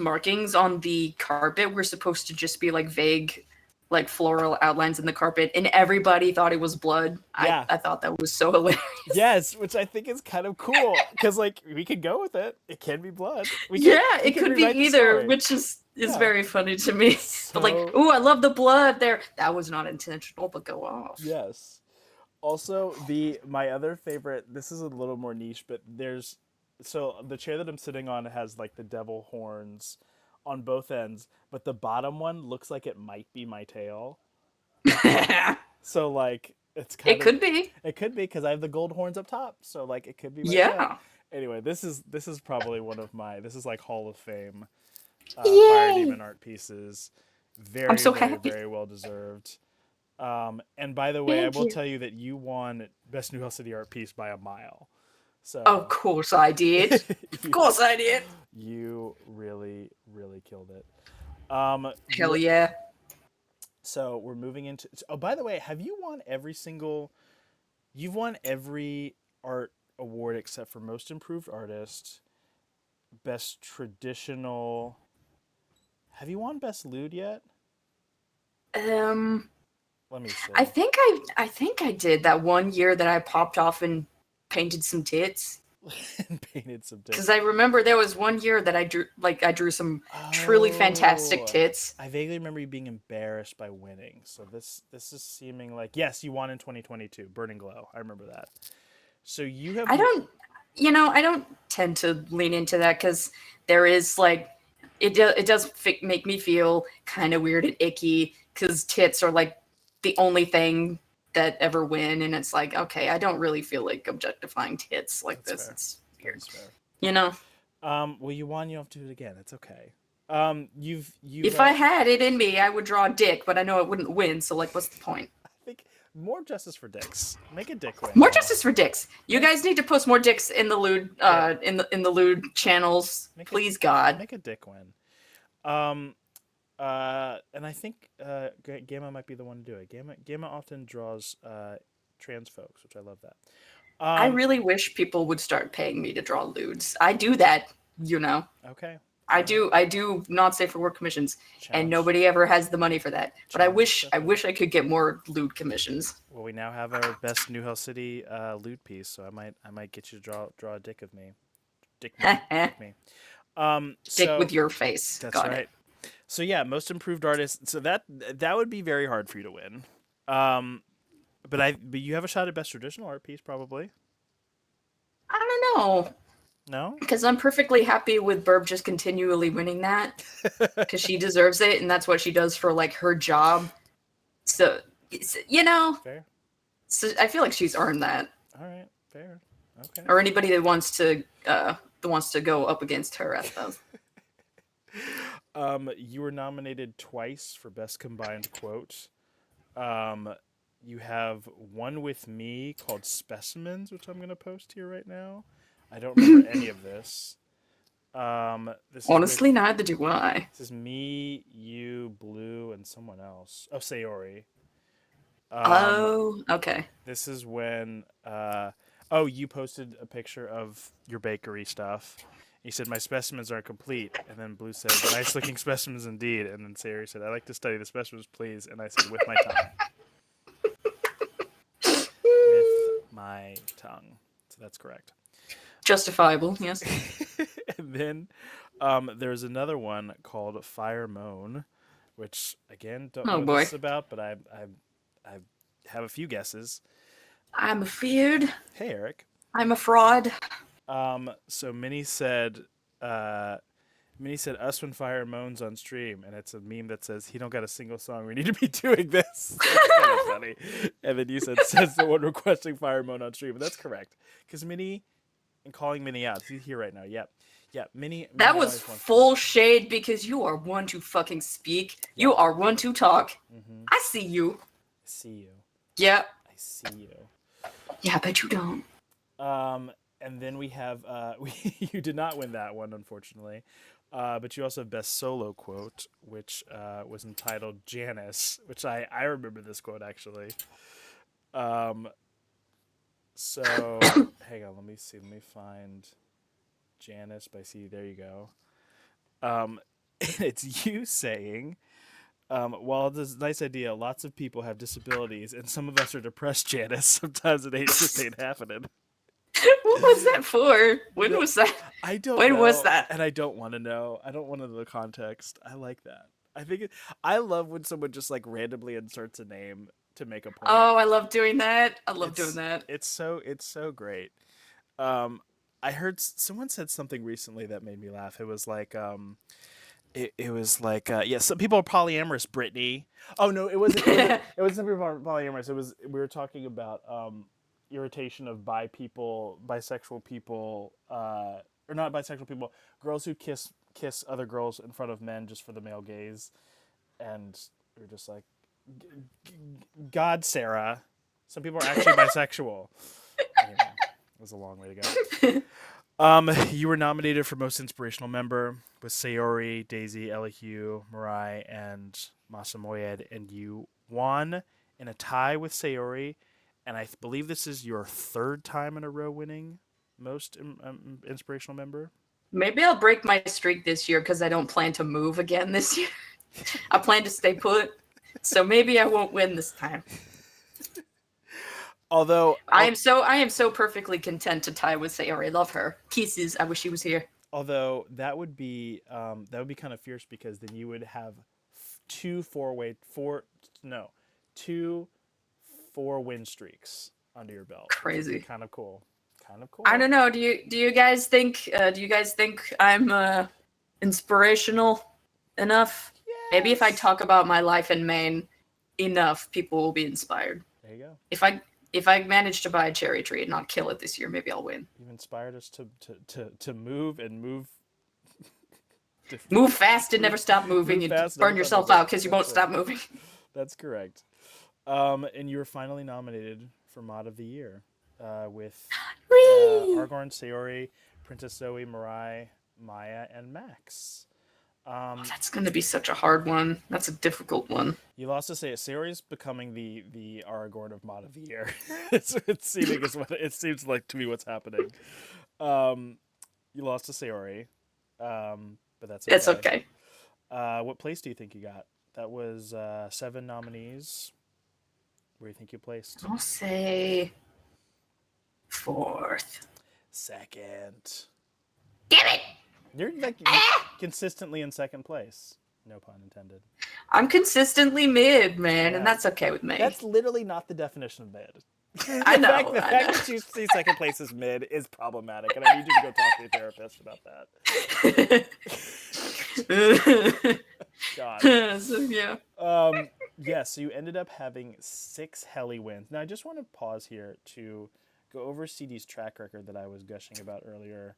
markings on the carpet were supposed to just be like vague, like floral outlines in the carpet, and everybody thought it was blood. Yeah. I thought that was so hilarious. Yes, which I think is kind of cool because like we could go with it. It can be blood. It could be either, which is is Yeah. very funny to me. But like, So ooh, I love the blood there. That was not intentional, but go off. yes. Also, my other favorite. This is a little more niche, but there's so the chair that I'm sitting on has like the devil horns on both ends, but the bottom one looks like it might be my tail. So like it's It kind of could be. it could be because I have the gold horns up top, so like it could be my tail. Yeah. Anyway, this is probably one of my this is like Hall of Fame Fire Yay! Demon art pieces. I'm Very so very happy. very well deserved. And by the way, I Thank will you. tell you that you won Best New Hell City art piece by a mile. Of So course I did. Of you, course I did. you really really killed it. Hell yeah. So we're moving into. Oh, by the way, have you won every single? You've won every art award except for most improved artist, best traditional. Have you won best lewd yet? Um, Let me see. I think I did that one year that I popped off and painted some tits. And painted some Because dicks. I remember there was one year that I drew some truly fantastic Oh, tits. I vaguely remember you being embarrassed by winning. So this is seeming like yes, you won in 2022, Burning Glow. I remember that. So you have I don't, I don't tend to lean into that because there is like, it does make me feel kind of weird and icky because tits are like the only thing that ever win, and it's like, okay, I don't really feel like objectifying tits like that's this. fair. It's That weird, is fair. you know. Well, you won. You don't have to do it again. It's okay. You've If I had it in me, I would draw a dick, but I know it wouldn't win. So like, what's the point? I think more justice for dicks. Make a dick win. More justice for dicks. You guys need to post more dicks in the lewd, Yeah. in the lewd channels, Make please, God. Make a dick win. Um, and I think Gamma might be the one to do it. Gamma often draws trans folks, which I love that. I really wish people would start paying me to draw lewds. I do that, you know. Okay. I do not safe for work commissions, and Challenge. nobody ever has the money for that. But I Challenge wish accepted. I could get more lewd commissions. Well, we now have our best New Hell City lewd piece, so I might get you to draw a dick of me. Dick me. Dick me. Dick So with your face. that's Got right. it. So yeah, most improved artist. So that would be very hard for you to win. But you have a shot at best traditional art piece probably. I don't know. No. Because I'm perfectly happy with Burb just continually winning that. Because she deserves it, and that's what she does for like her job. So Fair. so I feel like she's earned that. All right. Fair. Okay. Or anybody that wants to go up against her at those. You were nominated twice for best combined quote. You have one with me called Specimens, which I'm gonna post here right now. I don't remember any of this. This is Honestly, neither do I. this is me, you, Blue, and someone else. Oh, Sayori. Oh, okay. This is when you posted a picture of your bakery stuff. You said my specimens are complete, and then Blue said, "Nice looking specimens indeed." And then Sayori said, "I'd like to study the specimens, please." And I said, "With my tongue." With my tongue. So that's correct. Justifiable, yes. And then there's another one called Fire Moan, which again don't know Oh what boy. this is about, but I have a few guesses. I'm feared. Hey Eric. I'm a fraud. So Minnie said us when fire moans on stream, and it's a meme that says he don't got a single song. We need to be doing this. That's kind of funny. And then you says the one requesting fire moan on stream, but that's correct because Minnie and calling Minnie out. He's here right now. Yep. Yeah, Minnie. That Minnie was always wants full shade because you are one to fucking speak. You are one to talk. Mm-hmm. I see you. I see you. Yeah. I see you. Yeah, I bet you don't. And then we have you did not win that one, unfortunately. But you also have best solo quote, which was entitled Janice, which I remember this quote actually. So hang on, let me see. Let me find Janice by C. There you go. It's you saying, while this is a nice idea, lots of people have disabilities, and some of us are depressed, Janice. Sometimes it ain't just ain't happening. What was that for? When No, was that? I don't When know, was that? and I don't want to know. I don't want to know the context. I like that. I love when someone just like randomly inserts a name to make a point. Oh, I love doing that. I love doing It's that. it's so great. Um, I heard someone said something recently that made me laugh. It was like it was like yeah, some people are polyamorous, Brittany. Oh no, it wasn't some people are polyamorous. It was we were talking about irritation of bisexual people, or not bisexual people, girls who kiss other girls in front of men just for the male gaze, and we were just like, God, Sarah, some people are actually bisexual. Anyway, it was a long way to go. You were nominated for Most Inspirational Member with Sayori, Daisy, Elihu, Mirai, and Masamoyed, and you won in a tie with Sayori, and I believe this is your third time in a row winning Most Inspirational Member. Maybe I'll break my streak this year because I don't plan to move again this year. I plan to stay put, so maybe I won't win this time. Although I am so perfectly content to tie with Sayori. Love her. Kisses. I wish she was here. although that would be kind of fierce because then you would have two four-way four no two four win streaks under your belt, which would be Crazy. kind of cool. Kind of cool. I don't know. Do you guys think I'm inspirational enough? Maybe if I Yes. talk about my life in Maine enough, people will be inspired. There you go. If I manage to buy a cherry tree and not kill it this year, maybe I'll win. You've inspired us to move and move. Move fast and never stop moving, Move and fast, burn never stop yourself moving. out because you won't That's stop right. moving. That's correct. And you were finally nominated for Mod of the Year with Whee! Aragorn, Sayori, Princess Zoe, Mirai, Maya, and Max. That's gonna be such a hard one. That's a difficult one. You lost to say Sayori's becoming the Aragorn of Mod of the Year. It seems like to me what's happening. Um, you lost to Sayori, but that's okay. It's okay. What place do you think you got? That was 7 nominees. Where do you think you placed? I'll say fourth. Second. Damn it! You're like consistently in second place. No pun intended. I'm consistently mid, man, Yeah. and that's okay with me. That's literally not the definition of mid. I know, The I fact know. that you see second place as mid is problematic, and I need you to go talk to your therapist about that. God. So, yeah. Yeah, so you ended up having 6 heli wins. Now, I just want to pause here to go over CD's track record that I was gushing about earlier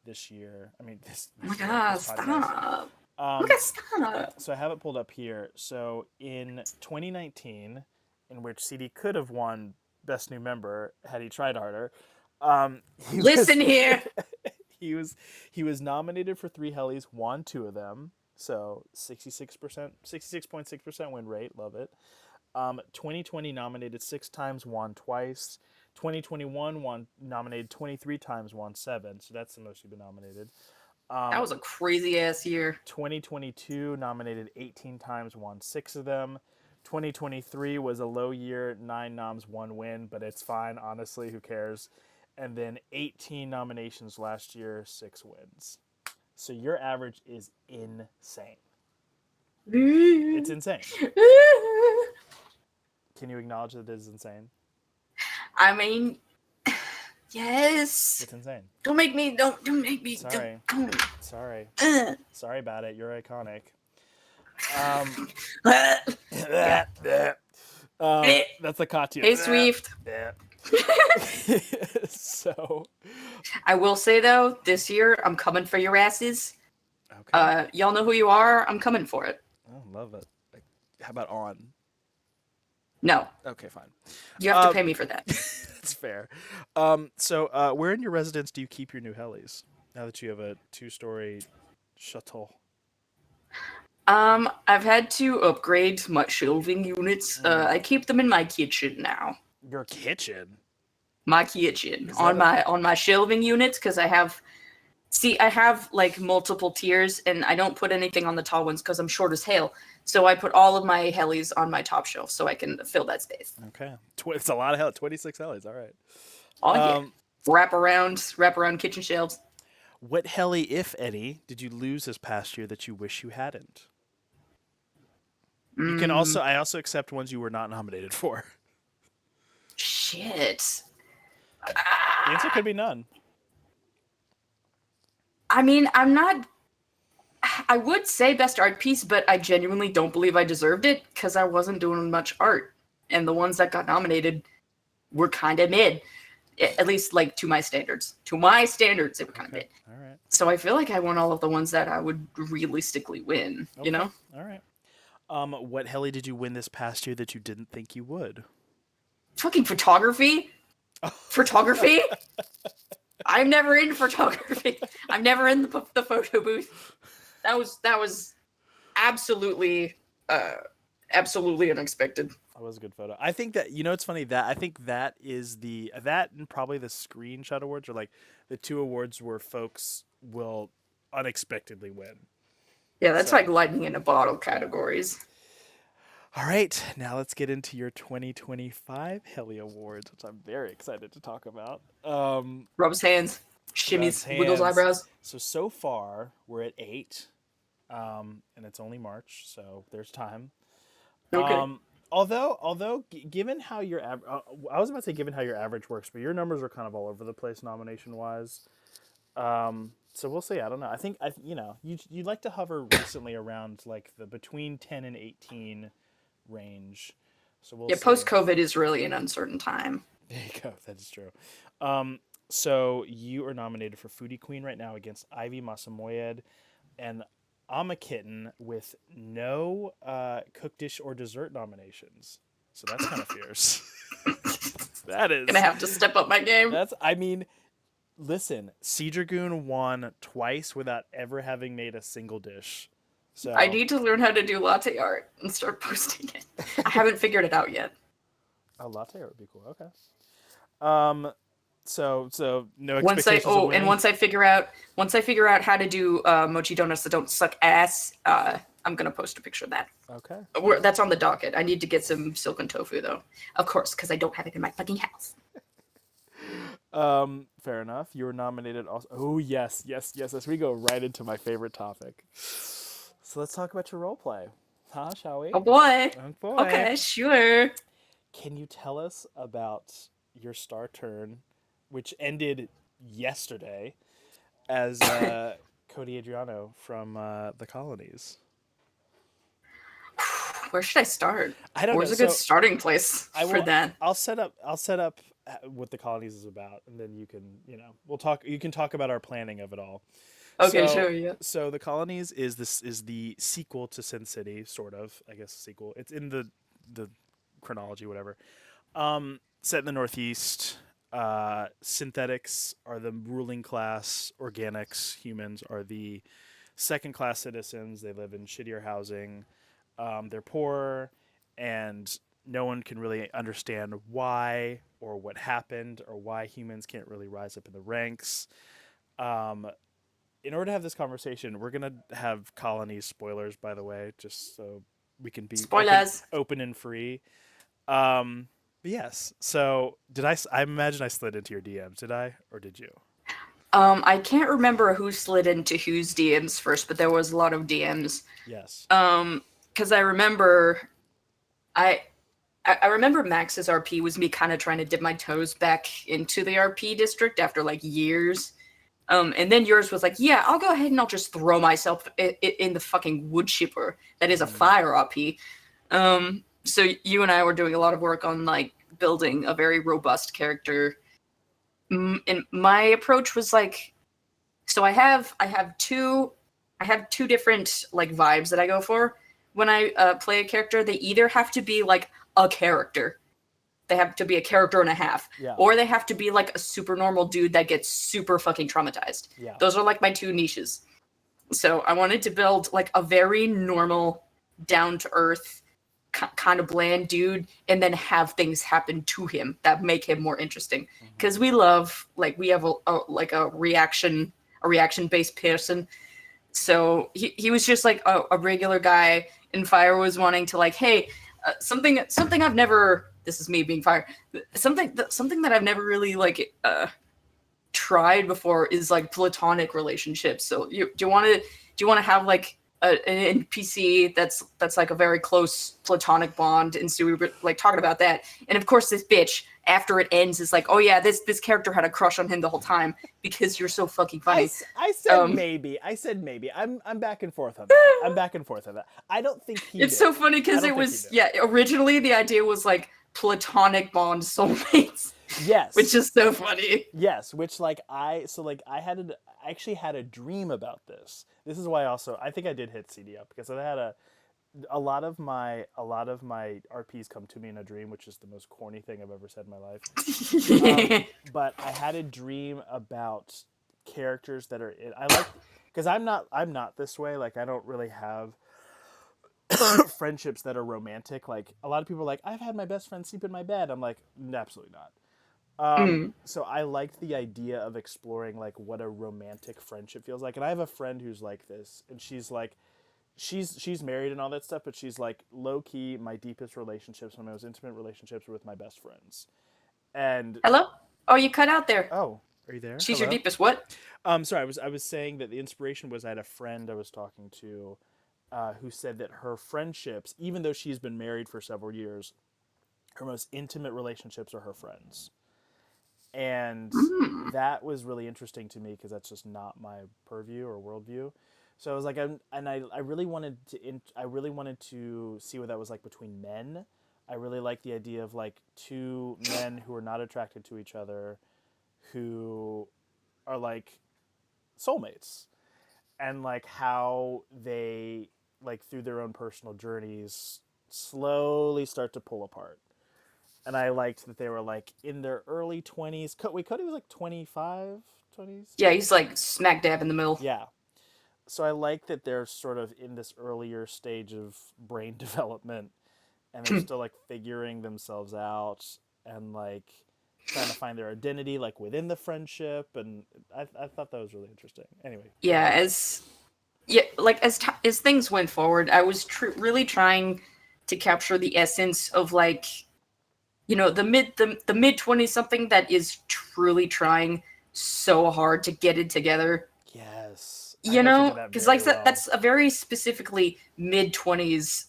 this year. I mean, Oh my god, this podcast. stop. Um, Look at stop. so I have it pulled up here. So in 2019, in which CD could have won Best New Member had he tried harder, he Listen was, here. he was nominated for 3 helis, won 2 of them. So 66.6% win rate, love it. 2020 nominated 6 times, won twice. 2021 nominated 23 times, won 7. So that's the most you've been nominated. That was a crazy ass year. 2022 nominated 18 times, won 6 of them. 2023 was a low year, 9 noms, 1 win, but it's fine, honestly, who cares? And then 18 nominations last year, 6 wins. So your average is insane. It's insane. Can you acknowledge that it is insane? I mean, yes. It's insane. Don't make me. Don't make me. Sorry. Don't. Sorry. Uh. Sorry about it. You're iconic. That's a Katya. Hey, Swift. So, I will say though, this year I'm coming for your asses. okay. Y'all know who you are. I'm coming for it. Oh, love it. How about on? No, Okay, fine. you have to pay me for that. That's fair. So, where in your residence do you keep your new helis? Now that you have a 2-story chateau. I've had to upgrade my shelving units. I keep them in my kitchen now. Your kitchen. My kitchen Is on that my shelving units because I have like multiple tiers and I don't put anything on the tall ones because I'm short as hell. So I put all of my helis on my top shelf so I can fill that space. Okay. It's a lot of hell. 26 helis. All right. Oh yeah. wrap around kitchen shelves. What heli, if any, did you lose this past year that you wish you hadn't? You can Mm, also I also accept ones you were not nominated for. shit. The answer Ah, could be none. I mean, I would say best art piece, but I genuinely don't believe I deserved it because I wasn't doing much art, and the ones that got nominated were kind of mid, at least like to my standards. To my standards, they were kind of Okay. mid. All right. So I feel like I won all of the ones that I would realistically win. You Okay. know, All right. What heli did you win this past year that you didn't think you would? fucking photography. Photography. I'm never in photography. I'm never in the photo booth. That was absolutely absolutely unexpected. That was a good photo. I think that it's funny that I think that is that and probably the screenshot awards are like the two awards where folks will unexpectedly win. Yeah, that's So like lightning in a bottle yeah. categories. All right, now let's get into your 2025 Heli Awards, which I'm very excited to talk about. Rubs hands, Rubs shimmies, wiggles hands. eyebrows. So far we're at 8, and it's only March, so there's time. Okay. Given how I was about to say given how your average works, but your numbers are kind of all over the place nomination wise. So we'll see. I don't know. You like to hover recently around like the between 10 and 18 range. So we'll Yeah, see. post COVID is really an uncertain time. There you go. That is true. So you are nominated for Foodie Queen right now against Ivy Masamoyed and I'm a Kitten with no cook dish or dessert nominations. So that's kind of fierce. that Gonna is. have to step up my game. That's. I mean, listen. Sea Dragoon won twice without ever having made a single dish. I So need to learn how to do latte art and start posting it. I haven't figured it out yet. a latte art would be cool. Okay. Um. So no Once I expectations of and winning. once I figure out how to do mochi donuts that don't suck ass, I'm gonna post a picture of that. Okay. That's on the docket. I need to get some silken tofu though, of course, because I don't have it in my fucking house. Fair enough. You were nominated also. Oh yes. As we go right into my favorite topic. So let's talk about your role play, huh? Shall we? Oh boy. Oh boy. Okay, sure. Can you tell us about your star turn, which ended yesterday, as Cody Adriano from the Colonies? Where should I start? I don't know. Where's a good So starting place I for will. that? I'll set up. What the Colonies is about, and then you can, we'll talk. You can talk about our planning of it all. Okay, So, sure, yeah. so the Colonies is the sequel to Sin City, sort of. I guess sequel. It's in the chronology, whatever. Set in the Northeast. Synthetics are the ruling class. Organics, humans, are the second class citizens. They live in shittier housing. They're poorer, and no one can really understand why or what happened or why humans can't really rise up in the ranks. Um, in order to have this conversation, we're gonna have colony spoilers, by the way, just so we can be Spoilers. open and free. But yes. So did I? I imagine I slid into your DMs. Did I, or did you? I can't remember who slid into whose DMs first, but there was a lot of DMs. Yes. Because I remember, I remember Max's RP was me kind of trying to dip my toes back into the RP district after like years. And then yours was like, yeah, I'll go ahead and I'll just throw myself in the fucking wood chipper that is a fire RP. So you and I were doing a lot of work on like building a very robust character. And my approach was like, so I have two different like vibes that I go for when I play a character. They either have to be like a character, they have to be a character and a half, Yeah. or they have to be like a super normal dude that gets super fucking traumatized. Yeah. Those are like my two niches. So I wanted to build like a very normal, down to earth, kind of bland dude, and then have things happen to him that make him more interesting. Because we love, like, we have a reaction based person. So he was just like a regular guy, and Fire was wanting to like, hey, something I've never. This is me being Fire. Something that I've never really like tried before is like platonic relationships. So do you want to have like an NPC that's like a very close platonic bond? And so we were like talking about that, and of course this bitch after it ends is like, oh yeah, this character had a crush on him the whole time because you're so fucking funny. I said maybe. I said maybe. I'm back and forth on that. I'm back and forth on that. I don't think he It's did. so funny because I it don't think he was did. originally the idea was like platonic bond soulmates, Yes. which is so funny. Yes, which like I actually had a dream about this. This is why also I think I did hit CD up because I had a lot of my RPs come to me in a dream, which is the most corny thing I've ever said in my life. But I had a dream about characters that are in. I like because I'm not this way. Like I don't really have friendships that are romantic. Like a lot of people are like, I've had my best friend sleep in my bed. I'm like, absolutely not. So I liked the idea of exploring like what a romantic friendship feels like. And I have a friend who's like this, and she's like, she's married and all that stuff, but she's like low key. My deepest relationships, my most intimate relationships, were with my best friends. And Hello? Oh, you cut out there. oh, are you there? She's your Hello? deepest what? Sorry, I was saying that the inspiration was I had a friend I was talking to, who said that her friendships, even though she's been married for several years, her most intimate relationships are her friends. And Mm. that was really interesting to me because that's just not my purview or worldview. So I was like, I really wanted I really wanted to see what that was like between men. I really like the idea of like two men who are not attracted to each other, who are like soulmates, and like how they like through their own personal journeys slowly start to pull apart. And I liked that they were like in their early 20s. Wait, Cody was like 25, 20s? Yeah, he's like smack dab in the middle. Yeah. So I like that they're sort of in this earlier stage of brain development and they're still like figuring themselves out and like trying to find their identity like within the friendship. And I thought that was really interesting. Anyway. Yeah, as things went forward, I was really trying to capture the essence of like, the mid 20s, something that is truly trying so hard to get it together. Yes. Because like that's a very specifically mid 20s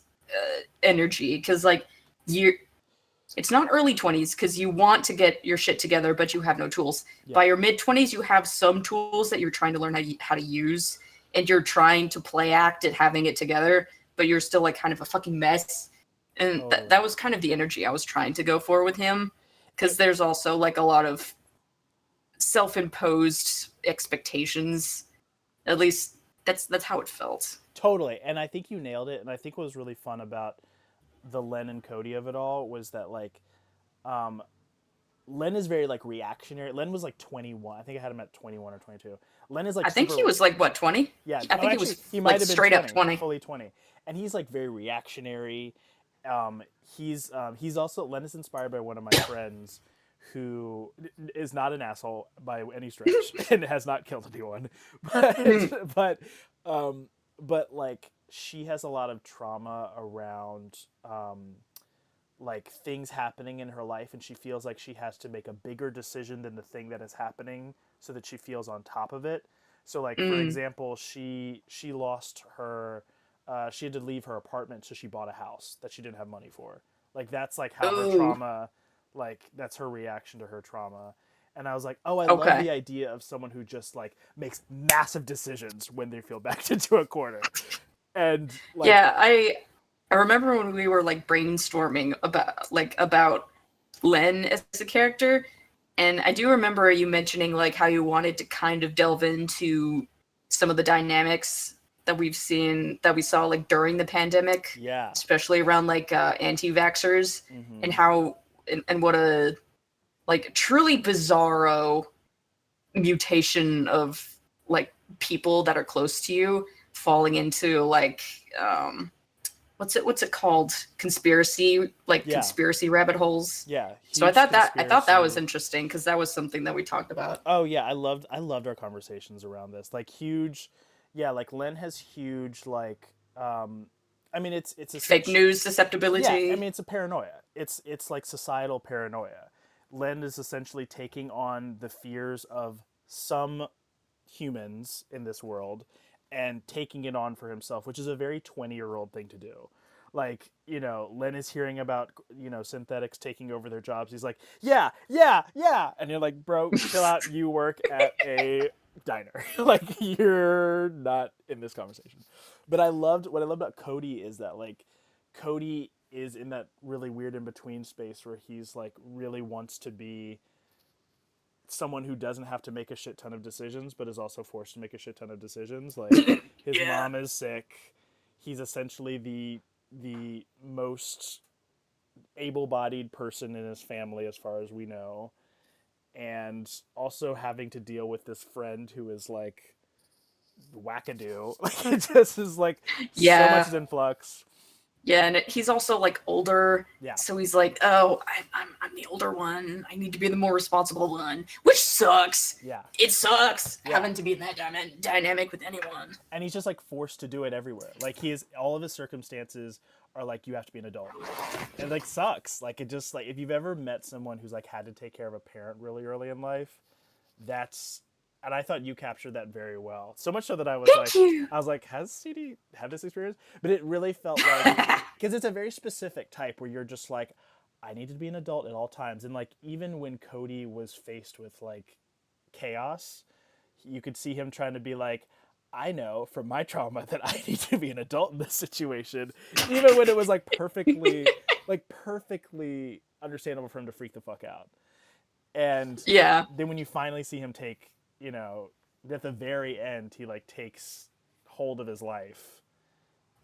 energy. Because like it's not early 20s because you want to get your shit together, but you have no tools. Yeah. By your mid 20s, you have some tools that you're trying to learn how to use, and you're trying to play act at having it together, but you're still like kind of a fucking mess. And that was kind of the energy I was trying to go for with him, because there's also like a lot of self-imposed expectations. At least that's how it felt. Totally. And I think you nailed it. And I think what was really fun about the Len and Cody of it all was that like Len is very like reactionary. Len was like 21. I think I had him at 21 or 22. Len is like I think he was like what, 20? Yeah, I think he might like have been straight 20, up 20. fully 20. And he's like very reactionary. He's also Len is inspired by one of my friends who is not an asshole by any stretch and has not killed anyone, but like she has a lot of trauma around like things happening in her life, and she feels like she has to make a bigger decision than the thing that is happening so that she feels on top of it. So like for example, she lost her she had to leave her apartment, so she bought a house that she didn't have money for. Like that's like how her trauma, like that's her reaction to her trauma. And I was like, oh, I love the idea of someone who just like makes massive decisions when they feel backed into a corner. And like, yeah, I remember when we were like brainstorming about Len as a character, and I do remember you mentioning like how you wanted to kind of delve into some of the dynamics that we saw like during the pandemic, yeah, especially around like anti-vaxxers and how and what a like truly bizarro mutation of like people that are close to you falling into like what's it called, conspiracy rabbit holes. Yeah. So I thought that was interesting because that was something that we talked about. Oh yeah, I loved our conversations around this. Like huge, yeah. Like Len has huge like, I mean it's a fake news susceptibility. Yeah, I mean it's a paranoia. It's like societal paranoia. Len is essentially taking on the fears of some humans in this world and taking it on for himself, which is a very 20-year-old thing to do. Like, Len is hearing about, synthetics taking over their jobs. He's like, yeah, yeah, yeah. And you're like, bro, chill out. You work at a diner. Like, you're not in this conversation. But what I loved about Cody is that, like, Cody is in that really weird in between space where he's like really wants to be someone who doesn't have to make a shit ton of decisions, but is also forced to make a shit ton of decisions. Like, his Yeah. mom is sick. He's essentially the most able-bodied person in his family, as far as we know, and also having to deal with this friend who is like wackadoo. Like, it just is like so Yeah. much is in flux. Yeah, and he's also like older, Yeah. so he's like, oh, I'm the older one. I need to be the more responsible one, which sucks. Yeah. It sucks Yeah. having to be in that dynamic with anyone. And he's just like forced to do it everywhere. Like, all of his circumstances are like, you have to be an adult. And like sucks. Like, it just like, if you've ever met someone who's like had to take care of a parent really early in life, and I thought you captured that very well. So much so that I was Thank like, you. has CD had this experience? But it really felt like, because it's a very specific type where you're just like, I need to be an adult at all times. And like, even when Cody was faced with like chaos, you could see him trying to be like, I know from my trauma that I need to be an adult in this situation, even when it was like perfectly understandable for him to freak the fuck out. And Yeah. then when you finally see him take, at the very end, he like takes hold of his life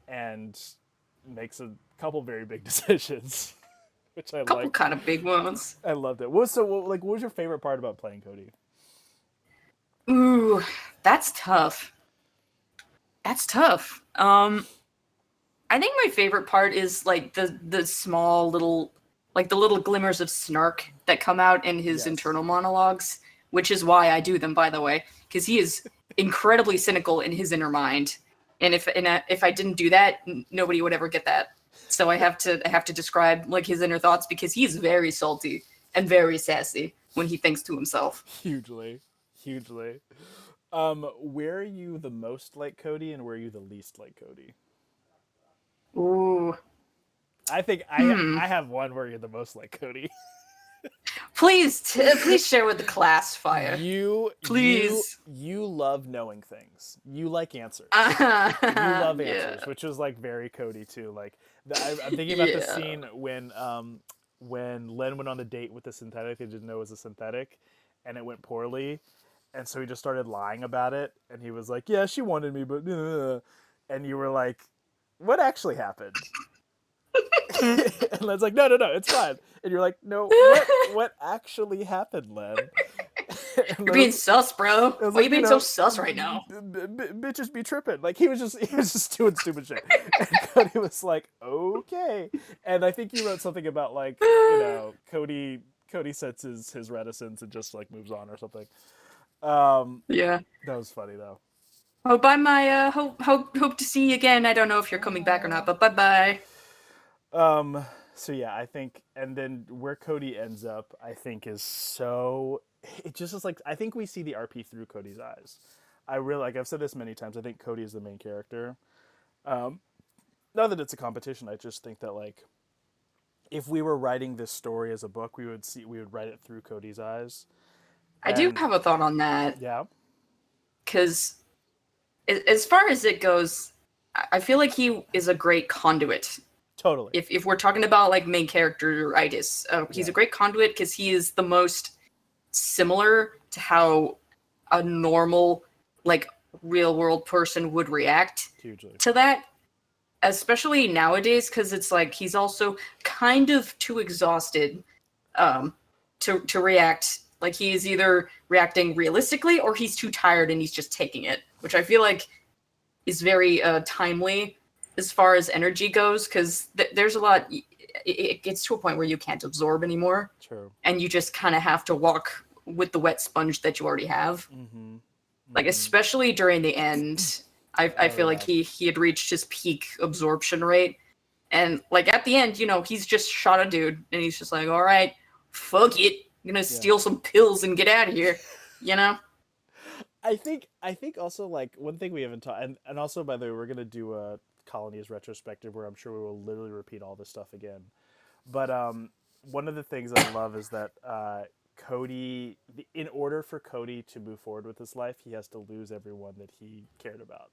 and makes a couple very big decisions, which I Couple like. kind of big ones. I loved it. What was your favorite part about playing Cody? Ooh, that's tough. That's tough. I think my favorite part is like the small little, like the little glimmers of snark that come out in his Yes. internal monologues, which is why I do them, by the way, because he is incredibly cynical in his inner mind, and if I didn't do that, nobody would ever get that. So I have to describe like his inner thoughts, because he's very salty and very sassy when he thinks to himself. Hugely. Where are you the most like Cody, and where are you the least like Cody? Ooh. I think I have one where you're the most like Cody. Please share with the class, Fire. Please. You love knowing things. You like answers. You love answers, Yeah. which was like very Cody too. Like, I'm thinking about the Yeah. scene when Len went on the date with the synthetic. They didn't know it was a synthetic, and it went poorly, and so he just started lying about it. And he was like, "Yeah, she wanted me, but," and you were like, "What actually happened?" And Len's like, no, it's fine. And you're like, no, what actually happened, Len? You're being sus, bro. Why was are you like, being so sus right now? Bitches be tripping. Like, he was just doing stupid shit. And Cody was like, okay. And I think you wrote something about like, Cody sets his reticence and just like moves on or something. Yeah. That was funny though. Oh, bye, Maya. Hope to see you again. I don't know if you're coming back or not, but bye. So yeah, I think, and then where Cody ends up, I think is so, it just is like, I think we see the RP through Cody's eyes. I really, like, I've said this many times, I think Cody is the main character. Not that it's a competition, I just think that like, if we were writing this story as a book, we would write it through Cody's eyes. I do And- have a thought on that, Yeah. because as far as it goes, I feel like he is a great conduit. Totally. If we're talking about like main character-itis, he's Yeah. a great conduit because he is the most similar to how a normal, like, real-world person would react Hugely. to that, especially nowadays, because it's like he's also kind of too exhausted to react. Like, he's either reacting realistically or he's too tired and he's just taking it, which I feel like is very timely as far as energy goes, because there's a lot. It gets to a point where you can't absorb anymore, True. and you just kind of have to walk with the wet sponge that you already have. Mm-hmm. Like, especially during the end, I feel like yeah. he had reached his peak absorption rate, and like at the end, he's just shot a dude, and he's just like, all right, fuck it, I'm gonna steal some pills and get out of here, I think also like one thing we haven't taught, and also by the way, we're gonna do a colonies retrospective where I'm sure we will literally repeat all this stuff again. But one of the things that I love is that Cody, in order for Cody to move forward with his life, he has to lose everyone that he cared about.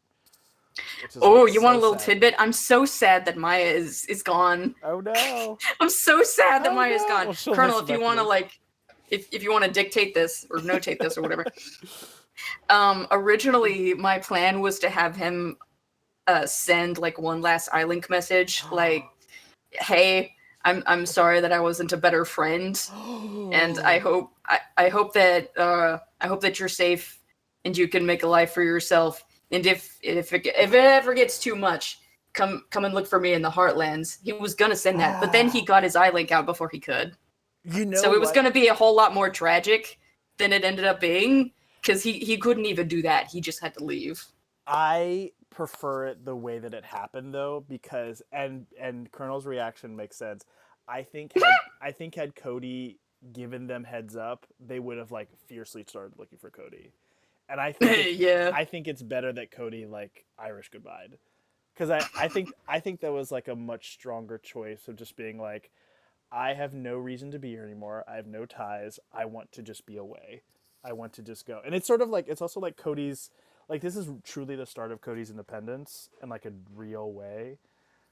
Which is Oh, like you want a so little sad. tidbit? I'm so sad that Maya is gone. Oh no! I'm so sad that Oh Maya's no! gone. Well, she'll Colonel, listen if you back to want to this. like, if you want to dictate this or notate this or whatever. Originally my plan was to have him send like one last iLink message, like, "Hey, I'm sorry that I wasn't a better friend, and I hope that you're safe and you can make a life for yourself. And if it ever gets too much, come and look for me in the Heartlands." He was gonna send that, but then he got his iLink out before he could. You know So it was what? going to be a whole lot more tragic than it ended up being, because he couldn't even do that. He just had to leave. I prefer it the way that it happened though, because and Colonel's reaction makes sense. I think had Cody given them heads up, they would have like fiercely started looking for Cody. And Yeah. I think it's better that Cody like Irish goodbye. Because I think that was like a much stronger choice of just being like, I have no reason to be here anymore. I have no ties. I want to just be away. I want to just go. And it's sort of like it's also like Cody's like this is truly the start of Cody's independence in like a real way.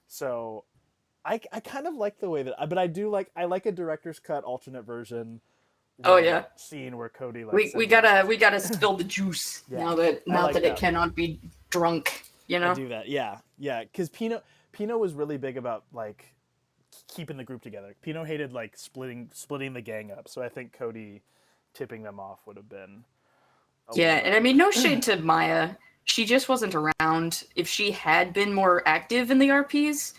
So I kind of like the way that but I like a director's cut alternate version Oh where yeah. scene where Cody like We sends a gotta message. we gotta spill the juice Yeah. now that I like it that. cannot be drunk. You I know. do that. Yeah. Yeah, cuz Pino was really big about like keeping the group together. Pino hated like splitting the gang up. So I think Cody tipping them off would have been a Yeah, little and I better. mean, no shade to Maya. She just wasn't around. If she had been more active in the RPs,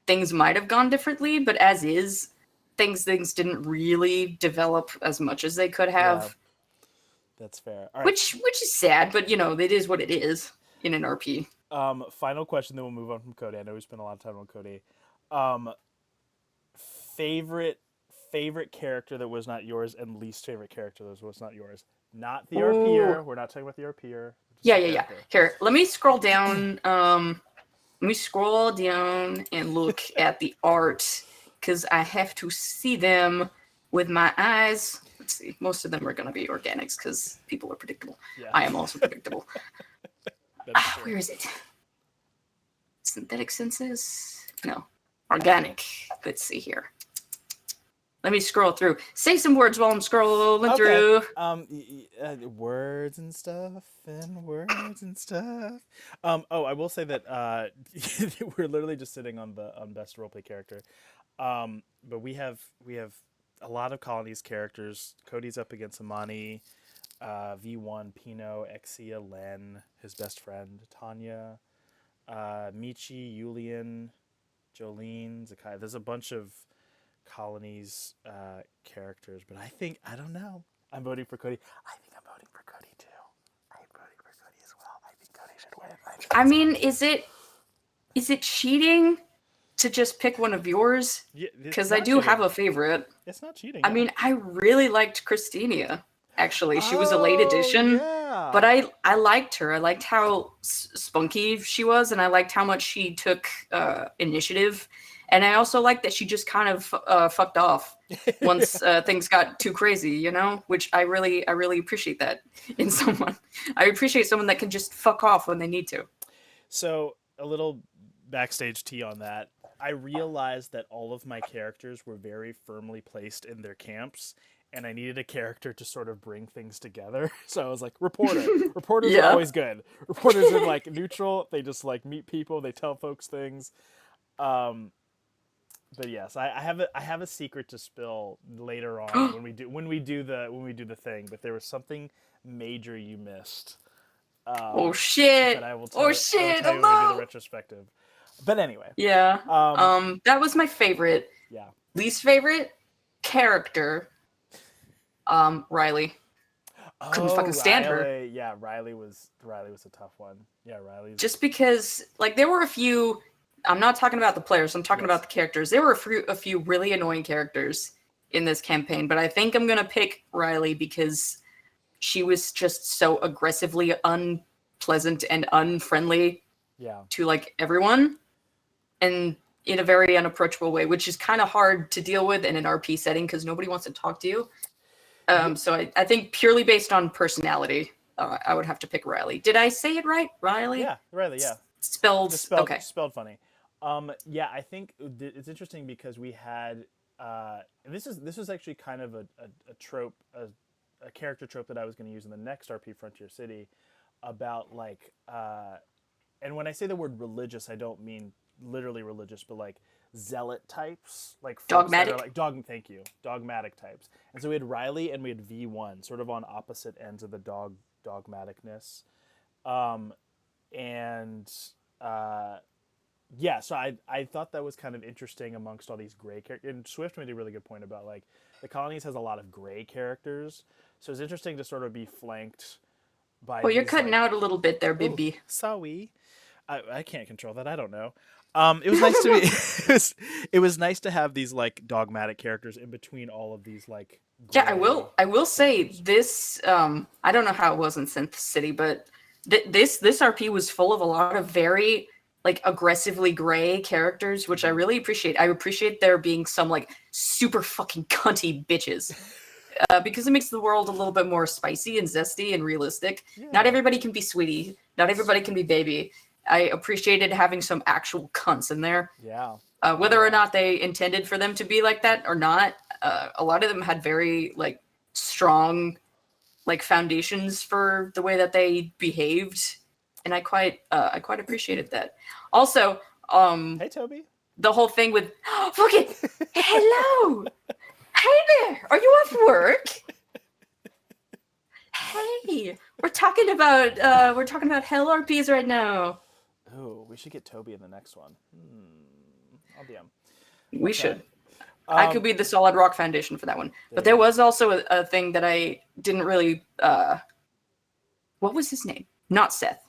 things might have gone differently. But as is, things didn't really develop as much as they could Yeah, have. that's fair. All right. Which is sad, but you know, it is what it is in an RP. Final question, then we'll move on from Cody. I know we spent a lot of time on Cody. Um, favorite favorite character that was not yours, and least favorite character that was not yours. Not the Ooh. RPer. We're not talking about the RPer. Just Yeah, the yeah, yeah. character. Here, let me scroll down. Let me scroll down and look at the art because I have to see them with my eyes. Let's see. Most of them are going to be organics because people are predictable. Yeah. I am also predictable. That's true. Where is it? Synthetic senses? No. Organic. Let's see here. Let me scroll through. Say some words while I'm scrolling through. Words and stuff and words and stuff. I will say that we're literally just sitting on the best roleplay character. But we have a lot of colonies characters. Cody's up against Amani, V1, Pino, Exia, Len, his best friend Tanya, Michi, Yulian, Jolene, Zakai. There's a bunch of colonies characters, but I don't know. I'm voting for Cody. I think I'm voting for Cody too. I'm voting for Cody as well. I think Cody should win. I mean, is it cheating to just pick one of yours? Yeah, Because I do have a favorite. It's not cheating. I mean, I really liked Christina. Actually, she was a late Oh, addition, yeah. but I liked her. I liked how spunky she was, and I liked how much she took initiative. And I also liked that she just kind of fucked off once things got too crazy, you know. Which I really appreciate that in someone. I appreciate someone that can just fuck off when they need to. So a little backstage tea on that. I realized that all of my characters were very firmly placed in their camps, and I needed a character to sort of bring things together. So I was like, reporter. Reporters are Yeah. always good. Reporters are like neutral. They just like meet people. They tell folks things. But yes, I have a secret to spill later on when we do the thing. But there was something major you missed. Oh shit! That I will tell, Oh I will shit! tell Oh you when we do the no! retrospective. But anyway, Yeah. um, That was my favorite. yeah. Least favorite character. Riley. Couldn't fucking stand her. Riley. Yeah, Riley was a tough one. Yeah, Riley's Just because, like, there were a few. I'm not talking about the players. I'm talking Yes. about the characters. There were a few really annoying characters in this campaign, but I think I'm gonna pick Riley because she was just so aggressively unpleasant and unfriendly Yeah. to like everyone, and in a very unapproachable way, which is kind of hard to deal with in an RP setting because nobody wants to talk to you. So I think purely based on personality, I would have to pick Riley. Did I say it right? Riley? Yeah, Riley, yeah. Spelled, okay. Spelled funny. Yeah, I think it's interesting because we had and this was actually kind of a trope, a character trope that I was going to use in the next RP Frontier City about like and when I say the word religious, I don't mean literally religious, but like zealot types, like folks that Dogmatic? are like thank you, dogmatic types. And so we had Riley and we had V1, sort of on opposite ends of the dogmaticness. And yeah, so I thought that was kind of interesting amongst all these gray characters. And Swift made a really good point about like the Colonies has a lot of gray characters, so it's interesting to sort of be flanked by. Well, you're these, cutting like, out a little bit there, Bibby. Sorry, I can't control that. I don't know. It was nice to be. It was nice to have these like dogmatic characters in between all of these like. Yeah, I will say this. I don't know how it was in Synth City, but this RP was full of a lot of very like aggressively gray characters, which I really appreciate. I appreciate there being some like super fucking cunty bitches. Because it makes the world a little bit more spicy and zesty and realistic. Yeah. Not everybody can be sweetie. Not everybody can be baby. I appreciated having some actual cunts in there. Yeah. Whether or not they intended for them to be like that or not, a lot of them had very like strong like foundations for the way that they behaved, and I quite appreciated that. Also, Hey, Toby. the whole thing with fucking hello. Hey there, are you off work? Hey, we're talking about hell RPs right now. Oh, we should get Toby in the next one. I'll DM. We should. I could be the Solid Rock Foundation for that one. But there was also a thing that I didn't really. What was his name? Not Seth.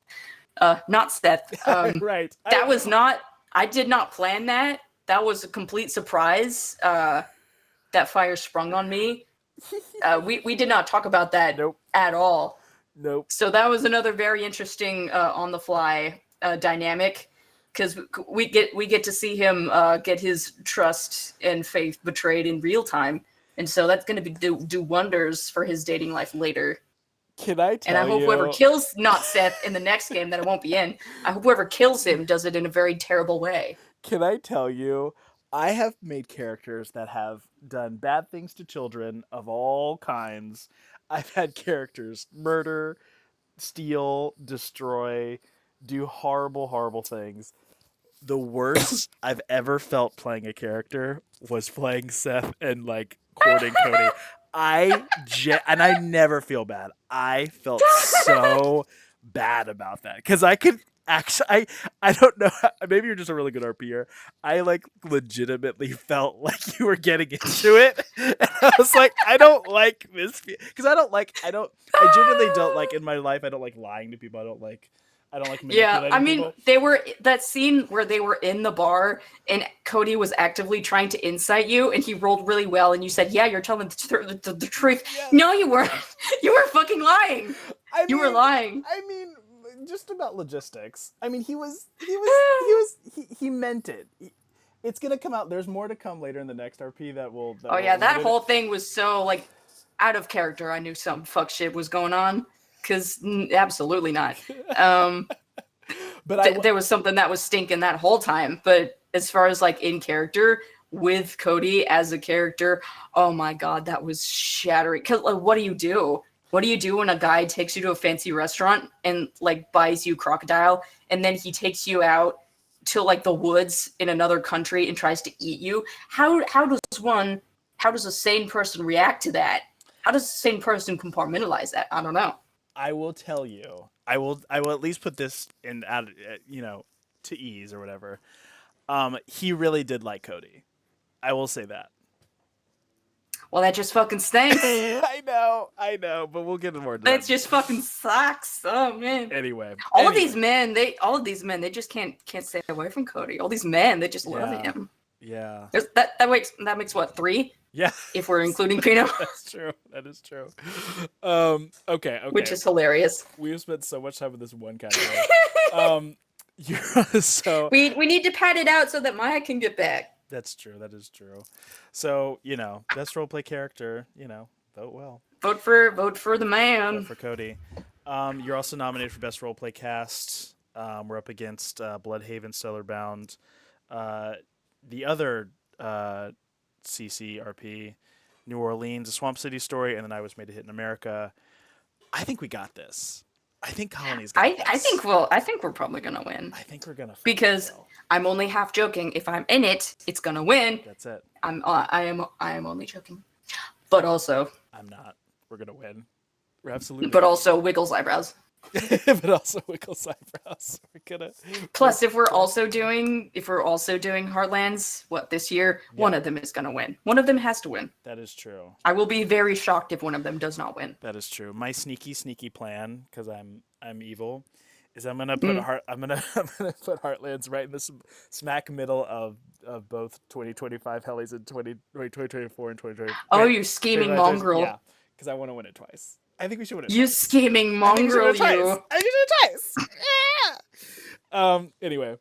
Not Seth. Right. That was not. I did not plan that. That was a complete surprise. That fire sprung on me. We did not talk about that at all. Nope. So that was another very interesting on the fly dynamic, because we get to see him get his trust and faith betrayed in real time, and so that's going to do wonders for his dating life later. Can I tell you? And I hope whoever kills not Seth in the next game that it won't be in, I hope whoever kills him does it in a very terrible way. Can I tell you? I have made characters that have done bad things to children of all kinds. I've had characters murder, steal, destroy, do horrible, horrible things. The worst I've ever felt playing a character was playing Seth and like courting Cody. And I never feel bad. I felt so bad about that because I could actually, I don't know. Maybe you're just a really good RPer. I like legitimately felt like you were getting into it, and I was like, I don't like this because I genuinely don't like in my life. I don't like lying to people. I don't like Yeah, I mean, people. they were that scene where they were in the bar and Cody was actively trying to incite you, and he rolled really well, and you said, "Yeah, you're telling the truth." Yes. No, you weren't. You were fucking lying. You were lying. I mean, just about logistics. I mean, he meant it. It's gonna come out. There's more to come later in the next RP that will. That whole thing was so like out of character. I knew some fuck shit was going on. Because absolutely not. But there was something that was stinking that whole time. But as far as like in character with Cody as a character, oh my god, that was shattering. Because like, what do you do? What do you do when a guy takes you to a fancy restaurant and like buys you crocodile, and then he takes you out to like the woods in another country and tries to eat you? How does a sane person react to that? How does a sane person compartmentalize that? I don't know. I will tell you. I will at least put this in, to ease or whatever. He really did like Cody. I will say that. Well, that just fucking stinks. I know, but we'll get more. That just fucking sucks. Oh man. Anyway, all of these men, they just can't stay away from Cody. All these men, they just love him. Yeah. That makes what, 3 Yeah. if we're including Pino, That's true. That is true. Okay. which Okay. is hilarious. We have spent so much time with this one category. You're so We need to pad it out so that Maya can get back. that's true. That is true. So best roleplay character. Vote well. Vote for the Vote man. for Cody. You're also nominated for best roleplay cast. We're up against Bloodhaven, Stellarbound, the other CCRP, New Orleans, A Swamp City Story, and then I Was Made to Hit in America. I think we got this. I think Colony's got this. I think we're probably gonna win. I think we're gonna Because well. I'm only half joking. If I'm in it, it's gonna win. That's it. I am only joking. But also I'm not. We're gonna win. We're absolutely. but also Wiggles eyebrows. but also Wiggles eyebrows. We're gonna. Plus, if we're also doing Heartlands, this year, one of them is gonna win. One of them has to win. That is true. I will be very shocked if one of them does not win. That is true. My sneaky plan, because I'm evil, is I'm gonna put I'm gonna put Heartlands right in the smack middle of both 2025 Hellies and 2024 and 2020. Oh, you scheming mongrel! Yeah, because I want to win it twice. I think we should win it. You twice. scheming mongrel! I think we should win it twice. Yeah. Anyway.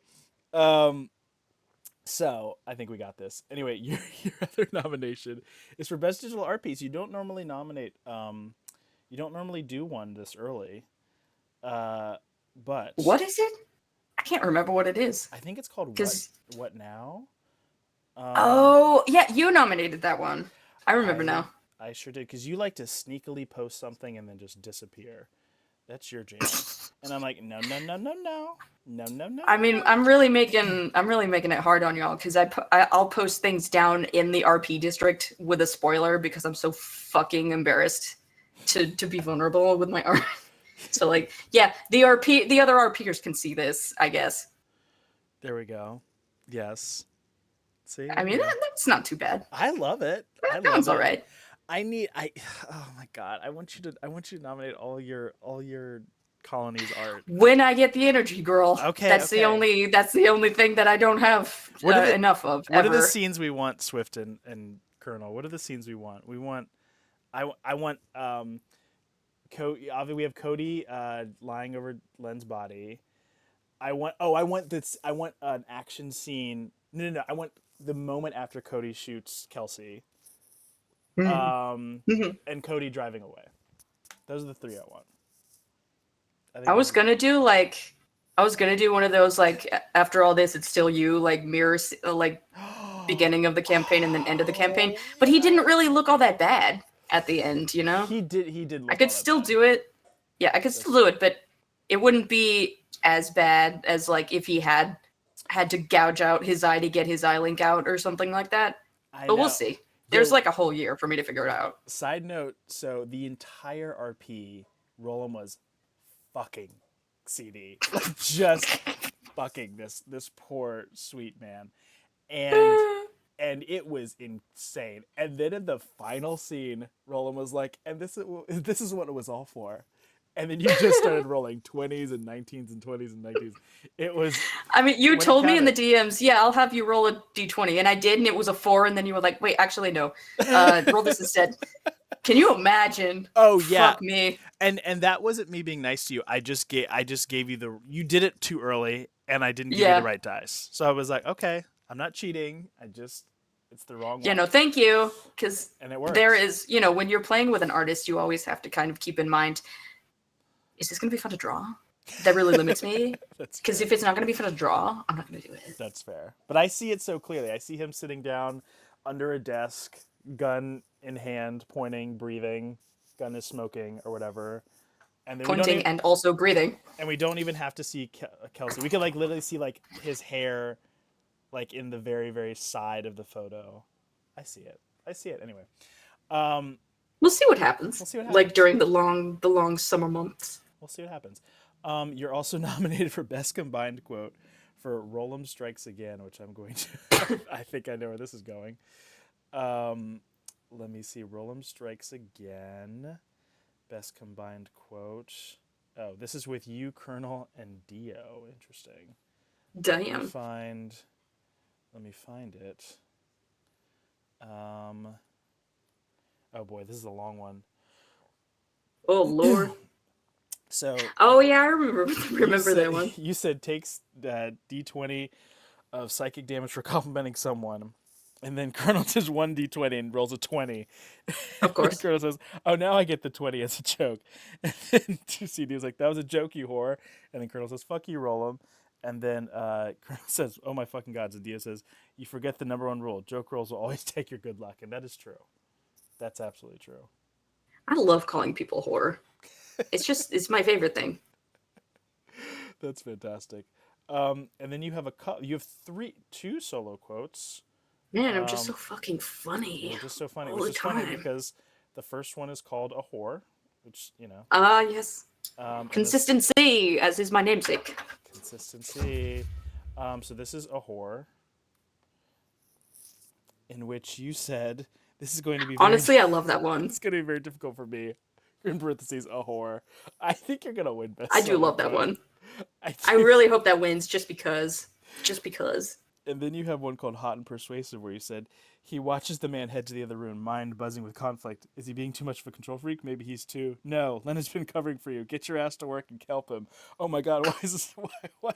So I think we got this. Anyway, your other nomination is for best digital art piece. You don't normally nominate. You don't normally do one this early. But What is it? I can't remember what it is. I think it's called What Now. Oh yeah, you nominated that one. I remember now. I sure did, because you like to sneakily post something and then just disappear. That's your jam. And I'm like, no. I mean, I'm really making it hard on y'all because I'll post things down in the RP district with a spoiler because I'm so fucking embarrassed to be vulnerable with my art. So like, yeah, the other RPers can see this, I guess. There we go. Yes. See? I mean, that's not too bad. I love it. That sounds all right. Oh my god, I want you to nominate all your Colony's art when I get the energy, girl. Okay, that's the only thing that I don't have enough of. What are the scenes we want, Swift and Colonel? What are the scenes we want? I want we have Cody lying over Len's body. I want an action scene. No. I want the moment after Cody shoots Kelsey. And Cody driving away. Those are the 3 I want. I was gonna do one of those like after all this it's still you like mirrors like beginning of the campaign and then end of the campaign, but he didn't really look all that bad at the end, you know. He did. I could still do it. Yeah, I could still do it, but it wouldn't be as bad as like if he had to gouge out his eye to get his eye link out or something like that. But we'll see. There's like a whole year for me to figure it out. Side note, so the entire RP, Roland was fucking CD. Just fucking this poor sweet man. And it was insane. And then in the final scene, Roland was like, and this is what it was all for. And then you just started rolling 20s and 19s and 20s and 19s. It was... I mean, you told me in the DMs, yeah, I'll have you roll a d20. And I did, and it was a 4. And then you were like, wait, actually, no. Roll this instead. Can you imagine? Oh, yeah. Fuck me. And that wasn't me being nice to you. I just gave you you did it too early, and I didn't give you the right dice. So I was like, okay, I'm not cheating. It's the wrong one. Yeah, no, thank you. Because there is, when you're playing with an artist, you always have to kind of keep in mind, is this going to be fun to draw? That really limits me. Because if it's not going to be fun to draw, I'm not going to do it. That's fair. But I see it so clearly. I see him sitting down under a desk, gun in hand, pointing, breathing. Gun is smoking or whatever. And then pointing and also breathing. And we don't even have to see Kelsey. We could like literally see like his hair like in the very, very side of the photo. I see it. Anyway. We'll see what happens. Like during the long summer months. We'll see what happens. You're also nominated for Best Combined Quote for Roland Strikes Again, which I'm going to... I think I know where this is going. Let me see. Roland Strikes Again. Best Combined Quote. Oh, this is with you, Colonel, and Dio. Interesting. Damn. Find Let me find it. Um, oh boy, this is a long one. Oh Lord. So Oh yeah, I remember you remember said that one. you said takes d20 of psychic damage for complimenting someone, and then Colonel says 1d20 and rolls a 20. Of And course. Colonel says, "Oh, now I get the 20 as a joke." And then CD was like, "That was a joke, you whore." And then Colonel says, "Fuck you, roll them." And then Colonel says, "Oh my fucking god!" Zadia says, "You forget the number one rule: joke rolls will always take your good luck," and that is true. That's absolutely true. I love calling people horror. It's my favorite thing. That's fantastic. And then you have you have two solo quotes. Man, I'm just so Um, fucking funny you're just so funny, all which the is funny time. because the first one is called a whore, which Ah, yes. and this Consistency, as is my namesake. consistency. So this is a whore in which you said this is going to be very. Honestly, I love that one. It's going to be very difficult for me. In parentheses, a whore. I think you're gonna win best I do solo love that quote. one. I I think. really hope that wins just because. Just because. And then you have one called Hot and Persuasive where you said, he watches the man head to the other room, mind buzzing with conflict. Is he being too much of a control freak? Maybe he's too. No, Leonard's been covering for you. Get your ass to work and kelp him. Oh my god, why is this?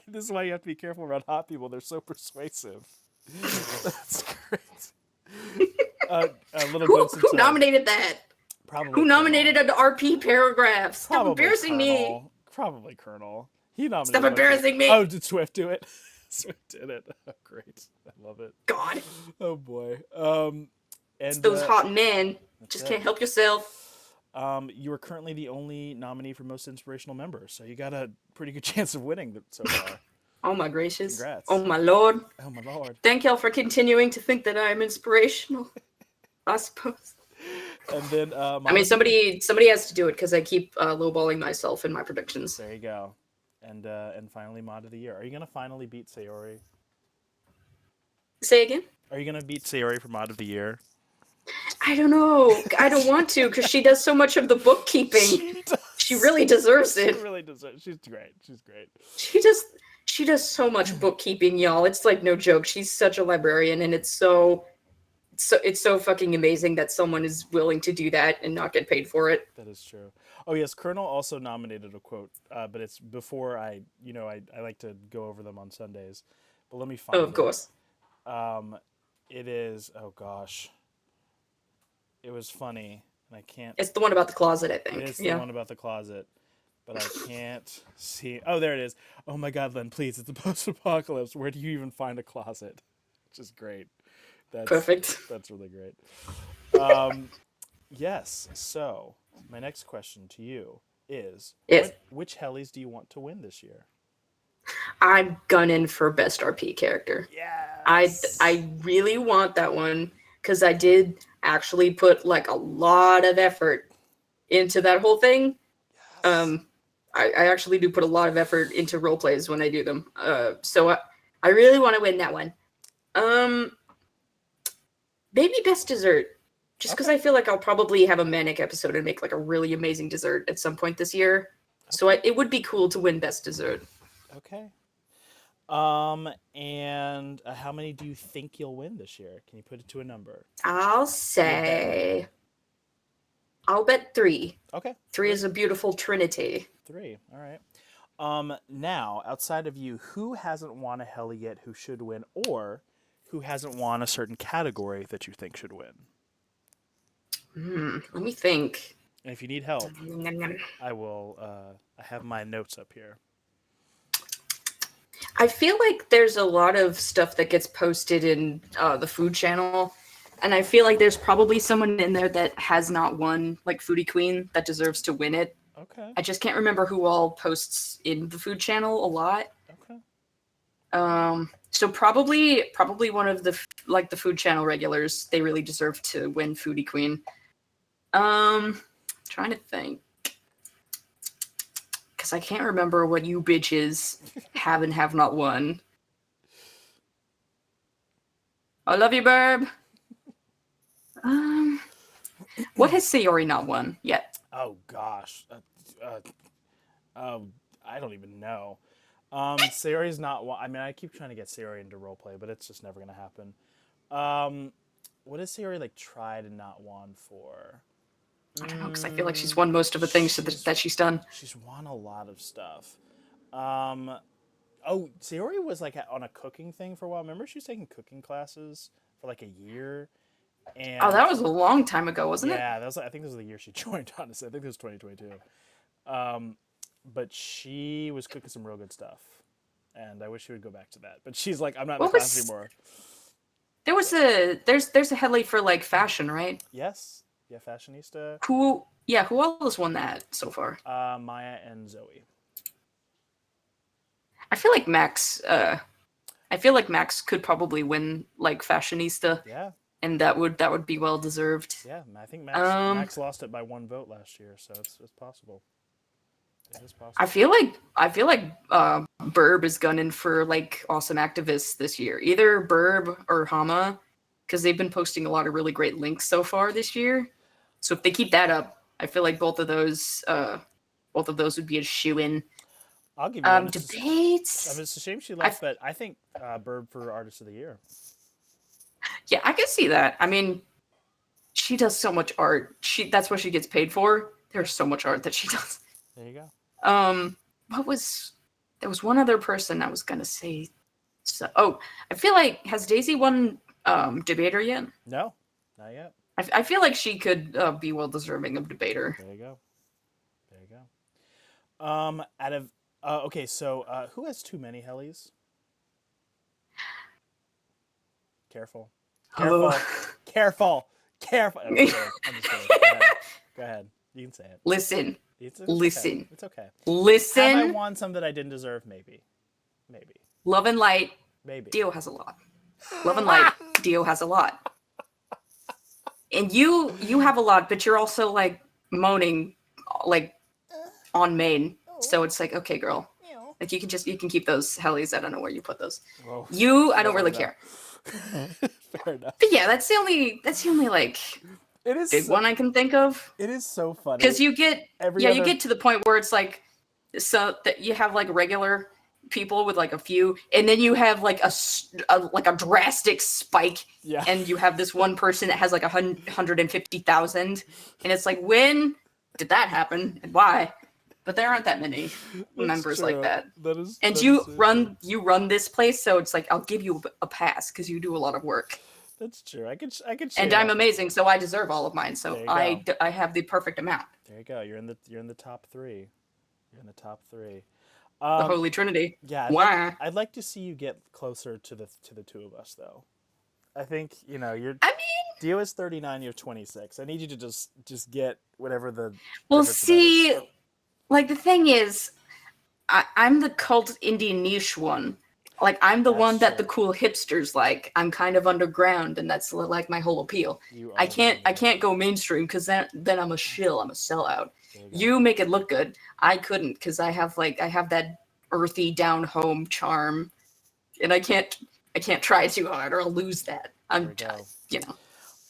This is why you have to be careful around hot people. They're so persuasive. That's great. A little Who, glimpse who into nominated that? probably Who Colonel. nominated an RP paragraph? Stop Probably embarrassing me. Colonel. Probably Colonel. He nominated. Stop a bunch of- embarrassing me. Oh, did Swift do it? Swift did it. Oh, great. I love it. God. Oh boy. It's And those hot men. Just it. can't help yourself. You are currently the only nominee for most inspirational member, so you got a pretty good chance of winning so far. Oh my gracious. Congrats. Oh my lord. Oh my lord. Thank y'all for continuing to think that I'm inspirational. I suppose. And then I mean, somebody has to do it because I keep lowballing myself in my predictions. There you go. And finally, mod of the year. Are you gonna finally beat Sayori? Say again? Are you gonna beat Sayori for mod of the year? I don't know. I don't want to because she does so much of the bookkeeping. She really deserves it. She really deserves. She's great. She's great. She does so much bookkeeping, y'all. It's like no joke. She's such a librarian, and it's so fucking amazing that someone is willing to do that and not get paid for it. That is true. Oh yes, Colonel also nominated a quote, but it's before I like to go over them on Sundays. But let me find Oh, of course. It is. Oh gosh. It was funny, and I can't. It's the one about the closet, I think. It's the one about the closet, but I can't see. Oh, there it is. Oh my God, Len, please! It's a post-apocalypse. Where do you even find a closet? Which is great. That's perfect. That's really great. Yes. So my next question to you is: Yes. which Hellies do you want to win this year? I'm gunning for best RP character. Yes. I really want that one because I did actually put like a lot of effort into that whole thing. Yes. I actually do put a lot of effort into role plays when I do them. So I really want to win that one. Maybe best dessert. Just because I feel like I'll probably have a manic episode and make like a really amazing dessert at some point this year. So it would be cool to win best dessert. Okay. And how many do you think you'll win this year? Can you put it to a number? I'll say I'll bet 3. Okay. 3 is a beautiful trinity. 3. All right. Now, outside of you, who hasn't won a Helly yet who should win, or who hasn't won a certain category that you think should win? Let me think. And if you need help, I will. I have my notes up here. I feel like there's a lot of stuff that gets posted in the food channel, and I feel like there's probably someone in there that has not won, like Foodie Queen, that deserves to win it. Okay. I just can't remember who all posts in the food channel a lot. Okay. So probably one of the food channel regulars. They really deserve to win Foodie Queen. Trying to think. Because I can't remember what you bitches have and have not won. I love you, Burb. What has Sayori not won yet? Oh gosh. I don't even know. Sayori's not one. I mean, I keep trying to get Sayori into roleplay, but it's just never gonna happen. Um, what is Sayori like tried and not won for? I don't know, because I feel like she's won most of the things that she's done. She's won a lot of stuff. Um, oh, Sayori was like on a cooking thing for a while. Remember, she was taking cooking classes for like a year. And Oh, that was a long time ago, wasn't it? yeah, that was. I think this was the year she joined. Honestly, I think it was 2022. But she was cooking some real good stuff, and I wish she would go back to that. But she's like, I'm not in the What class was anymore. there's a headley for like fashion, right? Yes, yeah, fashionista. Who else won that so far? Maya and Zoe. I feel like Max could probably win like fashionista, Yeah, and that would be well deserved. yeah. I think Max lost it by 1 vote last year, so it's possible. It is possible. I feel like Burb is gunning for like awesome activists this year. Either Burb or Hama, because they've been posting a lot of really great links so far this year. So if they keep that up, I feel like both of those would be a shoe-in. I'll give you one. Debates. I mean, it's a shame she left, but I think Bird for Artist of the Year. Yeah, I can see that. I mean, she does so much art. That's what she gets paid for. There's so much art that she does. There you go. There was one other person I was gonna say. So, I feel like, has Daisy won debater yet? No, not yet. I feel like she could be well deserving of debater. There you go. There you go. Out of okay, so who has too many Hellies? Careful. Careful. I'm just kidding. Go ahead. You can say it. Listen. Okay. It's okay. Listen. Have I won some that I didn't deserve? Maybe. Love and Light. Maybe. Dio has a lot. Love and Light. Dio has a lot. And you have a lot, but you're also like moaning like on main. So it's like, okay, girl. Like you can keep those Hellies. I don't know where you put those. Whoa. I don't really care. Fair enough. But yeah, that's the only like it is big one I can think of. It is so funny. Because you get you get to the point where it's like so that you have like regular people with like a few, and then you have like a drastic spike, and you have this one person that has like 150,000, and it's like, when did that happen and why? But there aren't that many members like that. And you run this place, so it's like, I'll give you a pass because you do a lot of work. That's true. I could. And I'm amazing, so I deserve all of mine. So I have the perfect amount. There you go. You're in the top 3. You're in the top 3. The Holy Trinity. Yeah. I'd like to see you get closer to the two of us, though. I think Dio is 39. You're 26. I need you to just get whatever the. Well, see, like the thing is, I'm the cult indie niche one. Like, I'm the one that the cool hipsters like. I'm kind of underground, and that's like my whole appeal. I can't go mainstream because then I'm a shill. I'm a sellout. You make it look good. I couldn't because I have that earthy down home charm, and I can't try too hard or I'll lose that. And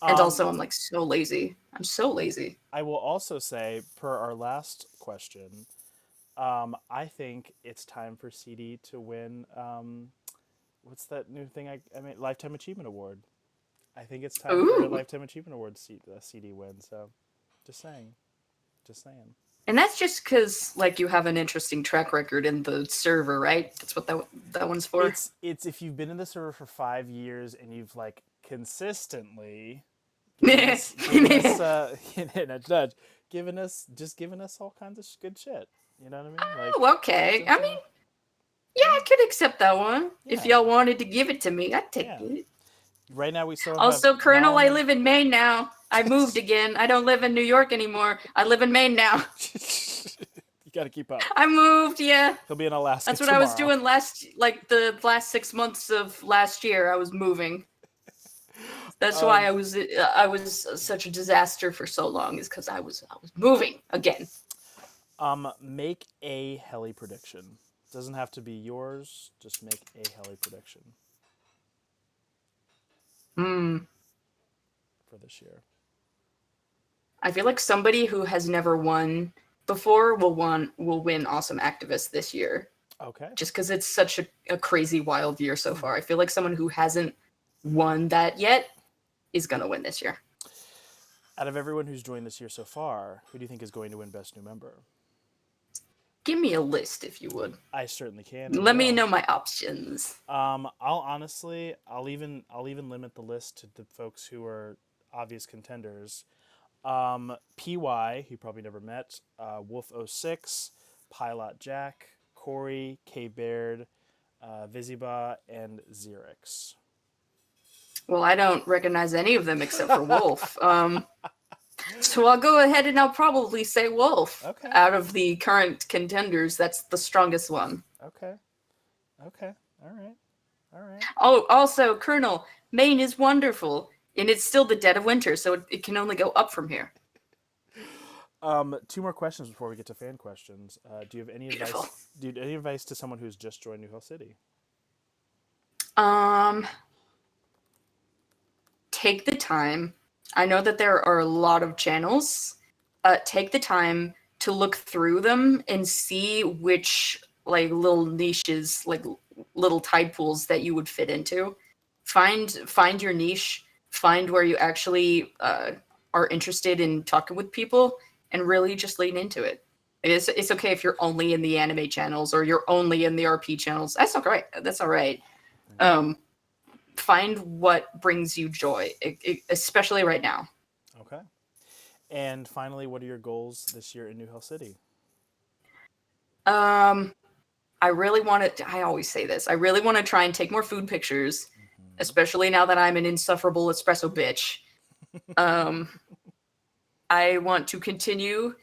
also I'm like so lazy. I'm so lazy. I will also say, per our last question, I think it's time for CD to win. What's that new thing? I mean, Lifetime Achievement Award. I think it's time for a Lifetime Achievement Award CD win. So, just saying. And that's just because like you have an interesting track record in the server, right? That's what that one's for. It's if you've been in the server for 5 years and you've like consistently giving us all kinds of good shit. You know what I mean? Like, okay. I mean, yeah, I could accept that one. Yeah. If y'all wanted to give it to me, I'd take it. Right now we still also, Colonel, I live in Maine now. I moved again. I don't live in New York anymore. I live in Maine now. You got to keep up. I moved, yeah. He'll be in Alaska That's what tomorrow. I was doing the last 6 months of last year. I was moving. That's why I was such a disaster for so long, is because I was moving again. Make a Helly prediction. Doesn't have to be yours. Just make a Helly prediction. For this year. I feel like somebody who has never won before will win Awesome Activist this year. Okay. just because it's such a crazy wild year so far. I feel like someone who hasn't won that yet is gonna win this year. Out of everyone who's joined this year so far, who do you think is going to win Best New Member? Give me a list if you would. I certainly can and Let me will. know my options. I'll even limit the list to the folks who are obvious contenders. PY, who you probably never met, Wolf06, Pilot Jack, Corey, K Baird, Viziba, and Xerix. Well, I don't recognize any of them except for Wolf. So I'll go ahead and I'll probably say Wolf. Okay. Out of the current contenders, that's the strongest one. Okay. Okay. All right. All right. Oh, also, Colonel, Maine is wonderful. And it's still the dead of winter, so it can only go up from here. Two more questions before we get to fan questions. Do you have any Beautiful. advice? Do you have any advice to someone who's just joined New Hill City? Take the time. I know that there are a lot of channels. Take the time to look through them and see which like little niches, like little tide pools that you would fit into. Find your niche. Find where you actually are interested in talking with people, and really just lean into it. It's okay if you're only in the anime channels or you're only in the RP channels. That's all right. That's all right. Find what brings you joy, especially right now. Okay. And finally, what are your goals this year in New Hill City? I really want to. I always say this. I really want to try and take more food pictures, especially now that I'm an insufferable espresso bitch. I want to continue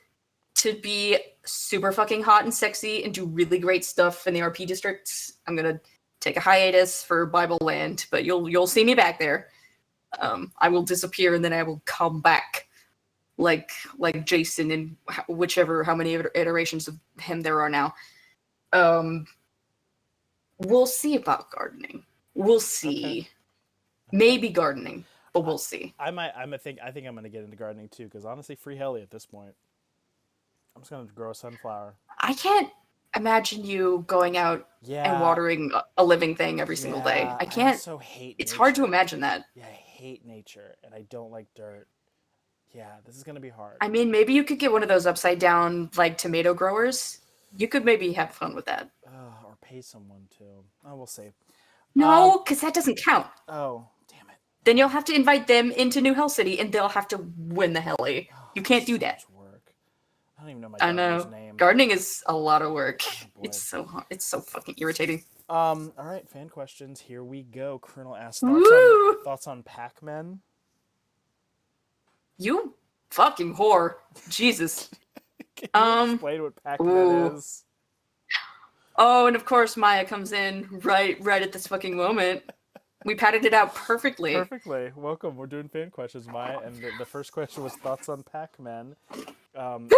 to be super fucking hot and sexy and do really great stuff in the RP districts. I'm gonna take a hiatus for Bible Land, but you'll see me back there. I will disappear and then I will come back, like Jason in how many iterations of him there are now. We'll see about gardening. We'll see. Okay. Maybe gardening, but we'll see. I think I'm gonna get into gardening too, because honestly, free helly at this point. I'm just gonna grow a sunflower. I can't imagine you going out Yeah. and watering a living thing every single day. I can't. also hate. It's nature. hard to imagine that. Yeah, I hate nature, and I don't like dirt. Yeah, this is gonna be hard. I mean, maybe you could get one of those upside down like tomato growers. You could maybe have fun with that. Or pay someone to. Oh, we'll see. No, because that doesn't count. Oh, damn it. Then you'll have to invite them into New Hell City, and they'll have to win the heli. You can't do that. So much work. I don't even know my I gardener's know. name. Gardening is a lot of work. boy. It's so fucking irritating. All right, fan questions. Here we go. Colonel asks Woo! thoughts on Pac-Man. You fucking whore. Jesus. Can you explain what Pac-Man is? Oh, and of course Maya comes in right at this fucking moment. We padded it out perfectly. Perfectly. Welcome. We're doing fan questions, Maya, and the first question was thoughts on Pac-Man. Do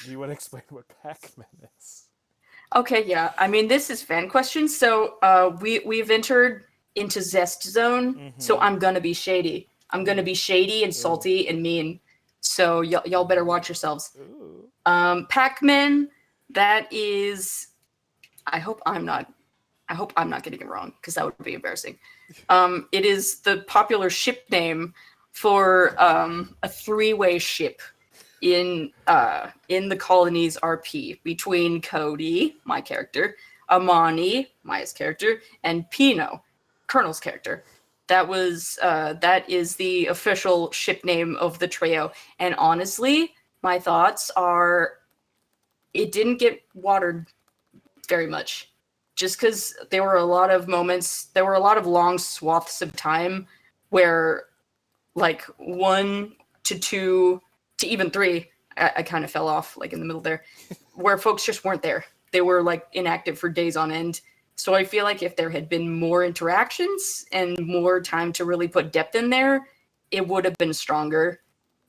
you want to explain what Pac-Man is? Okay, yeah. I mean, this is fan questions, so we've entered into Zest Zone, so I'm gonna be shady. I'm gonna be shady and salty and mean. So y'all better watch yourselves. Ooh. Pac-Man, that is. I hope I'm not getting it wrong, because that would be embarrassing. It is the popular ship name for a three-way ship in the colonies RP between Cody, my character, Amani, Maya's character, and Pino, Colonel's character. That is the official ship name of the trio. And honestly, my thoughts are, it didn't get watered very much, just because there were a lot of long swaths of time where like 1 to 2 to even 3, I kind of fell off like in the middle there, where folks just weren't there. They were like inactive for days on end. So I feel like if there had been more interactions and more time to really put depth in there, it would have been stronger.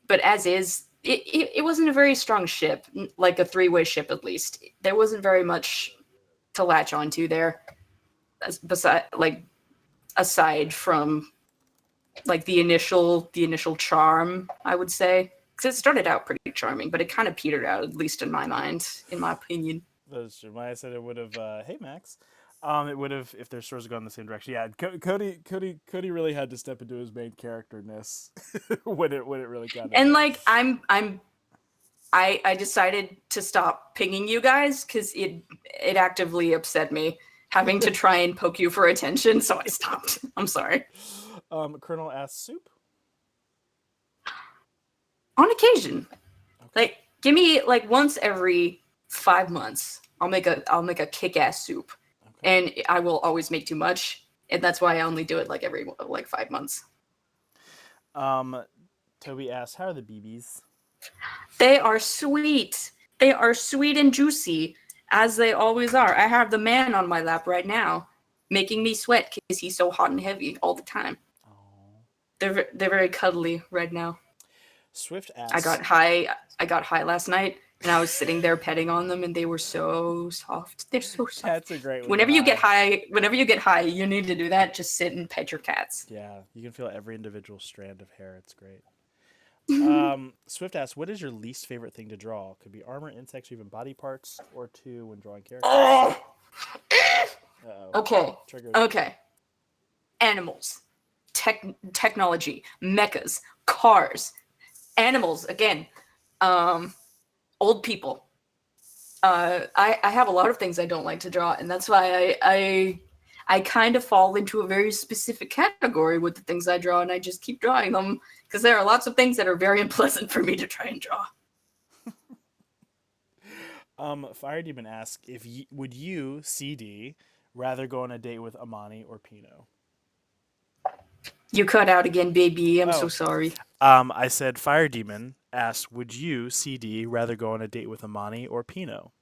But as is, it wasn't a very strong ship, like a three-way ship at least. There wasn't very much to latch onto there, aside from like the initial charm, I would say, because it started out pretty charming, but it kind of petered out, at least in my mind, in my opinion. That's true. Maya said it would have. Hey, Max. It would have if their stories had gone in the same direction. Yeah, Cody really had to step into his main characterness when it really got. And like I decided to stop pinging you guys because it actively upset me having to try and poke you for attention, so I stopped. I'm sorry. Colonel asks soup. On occasion, like give me like once every 5 months, I'll make a kick-ass soup, and I will always make too much, and that's why I only do it like every like 5 months. Toby asks, "How are the BBs?" They are sweet. They are sweet and juicy, as they always are. I have the man on my lap right now, making me sweat because he's so hot and heavy all the time. They're very cuddly right now. Swift asks, I got high last night, and I was sitting there petting on them, and they were so soft. They're so soft. That's a great one. Whenever you get high, you need to do that. Just sit and pet your cats. Yeah, you can feel every individual strand of hair. It's great. Swift asks, "What is your least favorite thing to draw? Could be armor, insects, or even body parts, or two when drawing characters." Okay. Triggered. Okay. Animals, technology, mechas, cars, animals again, old people. I have a lot of things I don't like to draw, and that's why I kind of fall into a very specific category with the things I draw, and I just keep drawing them because there are lots of things that are very unpleasant for me to try and draw. Fire Demon asks, would you, CD, rather go on a date with Amani or Pino? You cut out again, baby. I'm so sorry. I said Fire Demon asked, would you, CD, rather go on a date with Amani or Pino?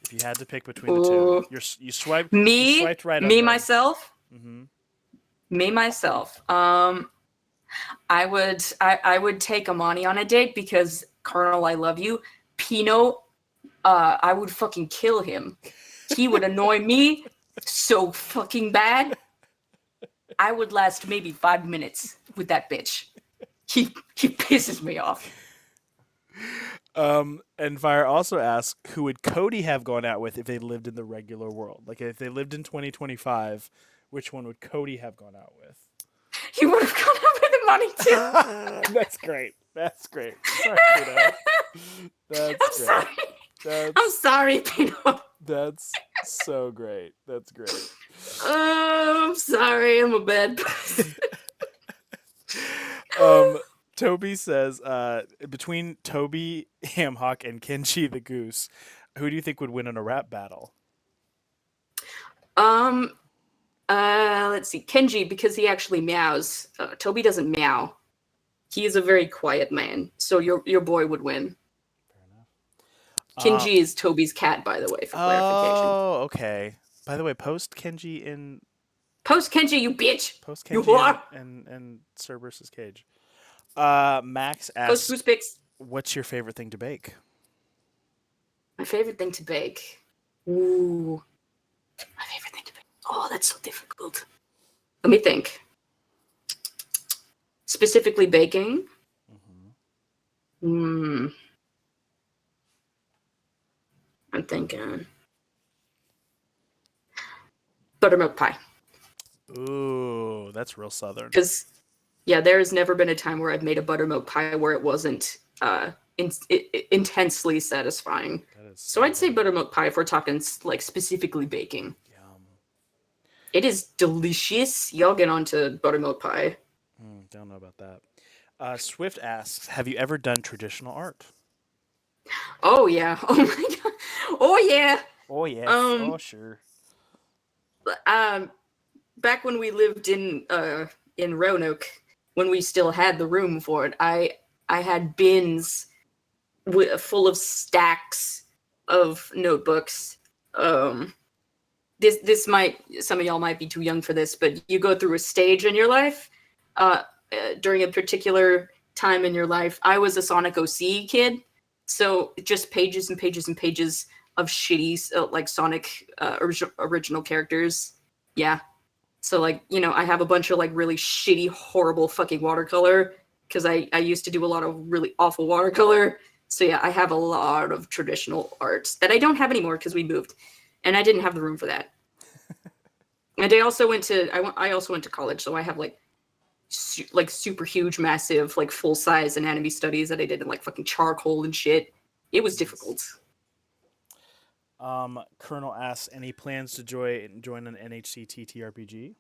If you had to pick between the two, you swiped right. Me myself. Mm-hmm. Me myself. I would take Amani on a date because Colonel, I love you. Pino, I would fucking kill him. He would annoy me so fucking bad. I would last maybe 5 minutes with that bitch. He pisses me off. And Fire also asks, who would Cody have gone out with if they lived in the regular world? Like if they lived in 2025, which one would Cody have gone out with? He would have gone out with Amani too. That's great. That's great. Sorry, Pino. That's great. Sorry. I'm sorry, Pino. That's so great. That's great. I'm sorry. I'm a bad person. Toby says, between Toby Hamhawk and Kenji the Goose, who do you think would win in a rap battle? Let's see. Kenji, because he actually meows. Toby doesn't meow. He is a very quiet man, so your boy would win. Fair enough. Kenji is Toby's cat, by the way, for clarification. Oh, okay. By the way, post Kenji, you bitch! Post Kenji and Sir versus Cage. Max asks, what's your favorite thing to bake? My favorite thing to bake? Ooh. My favorite thing to bake. Oh, that's so difficult. Let me think. Specifically baking? I'm thinking. Buttermilk pie. Ooh, that's real Southern. Because, yeah, there has never been a time where I've made a buttermilk pie where it wasn't intensely satisfying. So I'd say buttermilk pie if we're talking like specifically baking. Yum. It is delicious. Y'all get on to buttermilk pie. Don't know about that. Swift asks, have you ever done traditional art? Oh, yeah. Oh, my God. Oh, yeah. Oh, yes. Oh, sure. Back when we lived in Roanoke, when we still had the room for it, I had bins full of stacks of notebooks. This might, some of y'all might be too young for this, but you go through a stage in your life during a particular time in your life. I was a Sonic OC kid, so just pages and pages and pages of shitty like Sonic original characters. Yeah. So like, you know, I have a bunch of like really shitty, horrible fucking watercolor because I used to do a lot of really awful watercolor. So yeah, I have a lot of traditional arts that I don't have anymore because we moved, and I didn't have the room for that. And I also went to I also went to college, so I have like like super huge, massive, like full size anatomy studies that I did in like fucking charcoal and shit. It was difficult. Colonel asks, any plans to join an NHC TTRPG?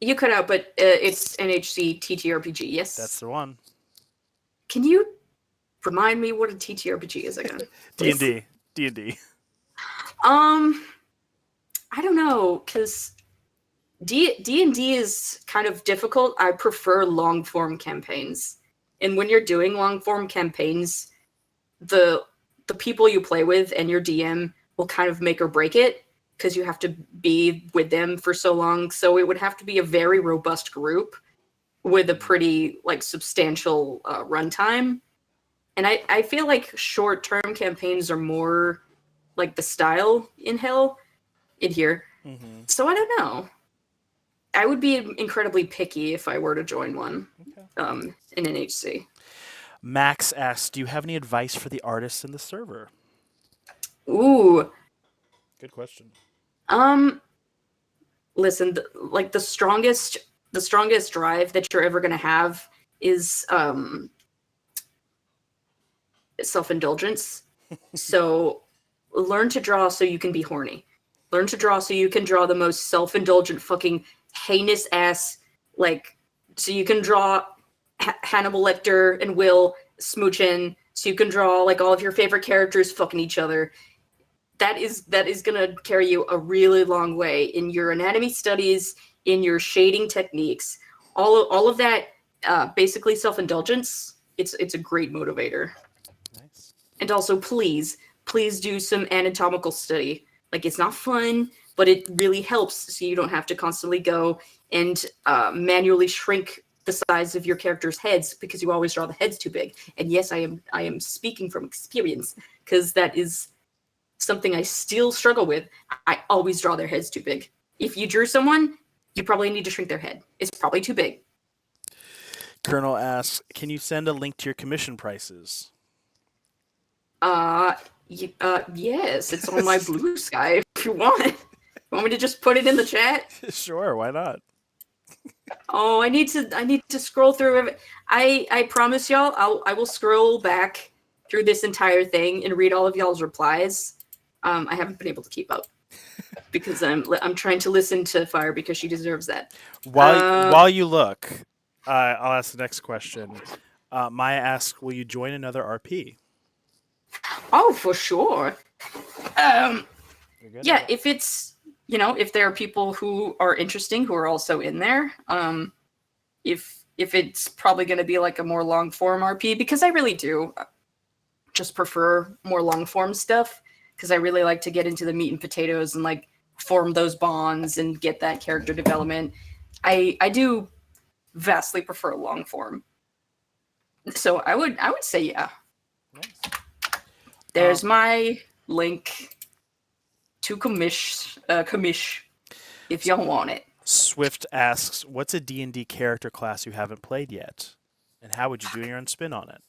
You cut out, but it's NHC TTRPG. Yes. That's the one. Can you remind me what a TTRPG is again? D&D. D&D. I don't know, because D&D is kind of difficult. I prefer long form campaigns, and when you're doing long form campaigns, the people you play with and your DM will kind of make or break it, because you have to be with them for so long. So it would have to be a very robust group with a pretty like substantial runtime. And I feel like short term campaigns are more like the style in here. Mm-hmm. So I don't know. I would be incredibly picky if I were to join one. Okay. In NHC. Max asks, do you have any advice for the artists in the server? Ooh. Good question. Listen, like the strongest drive that you're ever gonna have is self-indulgence. So learn to draw so you can be horny. Learn to draw so you can draw the most self-indulgent, fucking heinous ass, like, so you can draw Hannibal Lecter and Will smooching, so you can draw like all of your favorite characters fucking each other. That is gonna carry you a really long way in your anatomy studies, in your shading techniques, all of that. Basically, self-indulgence. It's a great motivator. Nice. And also, please do some anatomical study. Like, it's not fun, but it really helps, so you don't have to constantly go and manually shrink the size of your characters' heads, because you always draw the heads too big. And yes, I am speaking from experience, because that is something I still struggle with. I always draw their heads too big. If you drew someone, you probably need to shrink their head. It's probably too big. Colonel asks, can you send a link to your commission prices? Yes, it's on my Blue Sky if you want. Want me to just put it in the chat? Sure, why not? Oh, I need to scroll through it. I promise y'all, I will scroll back through this entire thing and read all of y'all's replies. I haven't been able to keep up because I'm trying to listen to Fire because she deserves that. While you look, I'll ask the next question. Maya asks, will you join another RP? Oh, for sure. Yeah, if it's, if there are people who are interesting who are also in there, if it's probably going to be like a more long form RP, because I really do just prefer more long form stuff, because I really like to get into the meat and potatoes and like form those bonds and get that character development. I do vastly prefer long form. So I would say yeah. Nice. There's my link to commish if y'all want it. Swift asks, what's a D&D character class you haven't played yet? And how would you do your own spin on it?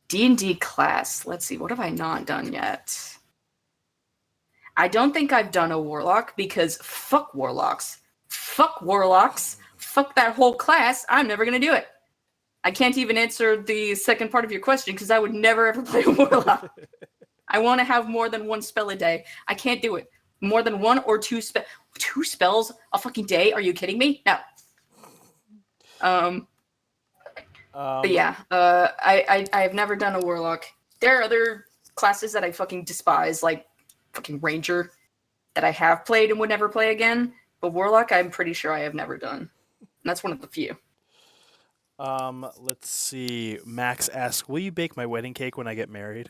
D&D class. Let's see, what have I not done yet? I don't think I've done a warlock, because fuck warlocks. Fuck warlocks. Fuck that whole class. I'm never going to do it. I can't even answer the second part of your question, because I would never ever play a warlock. I want to have more than one spell a day. I can't do it. More than one or two spells a fucking day? Are you kidding me? No. But yeah, I have never done a warlock. There are other classes that I fucking despise, like fucking ranger, that I have played and would never play again. But warlock, I'm pretty sure I have never done. And that's one of the few. Let's see. Max asks, will you bake my wedding cake when I get married?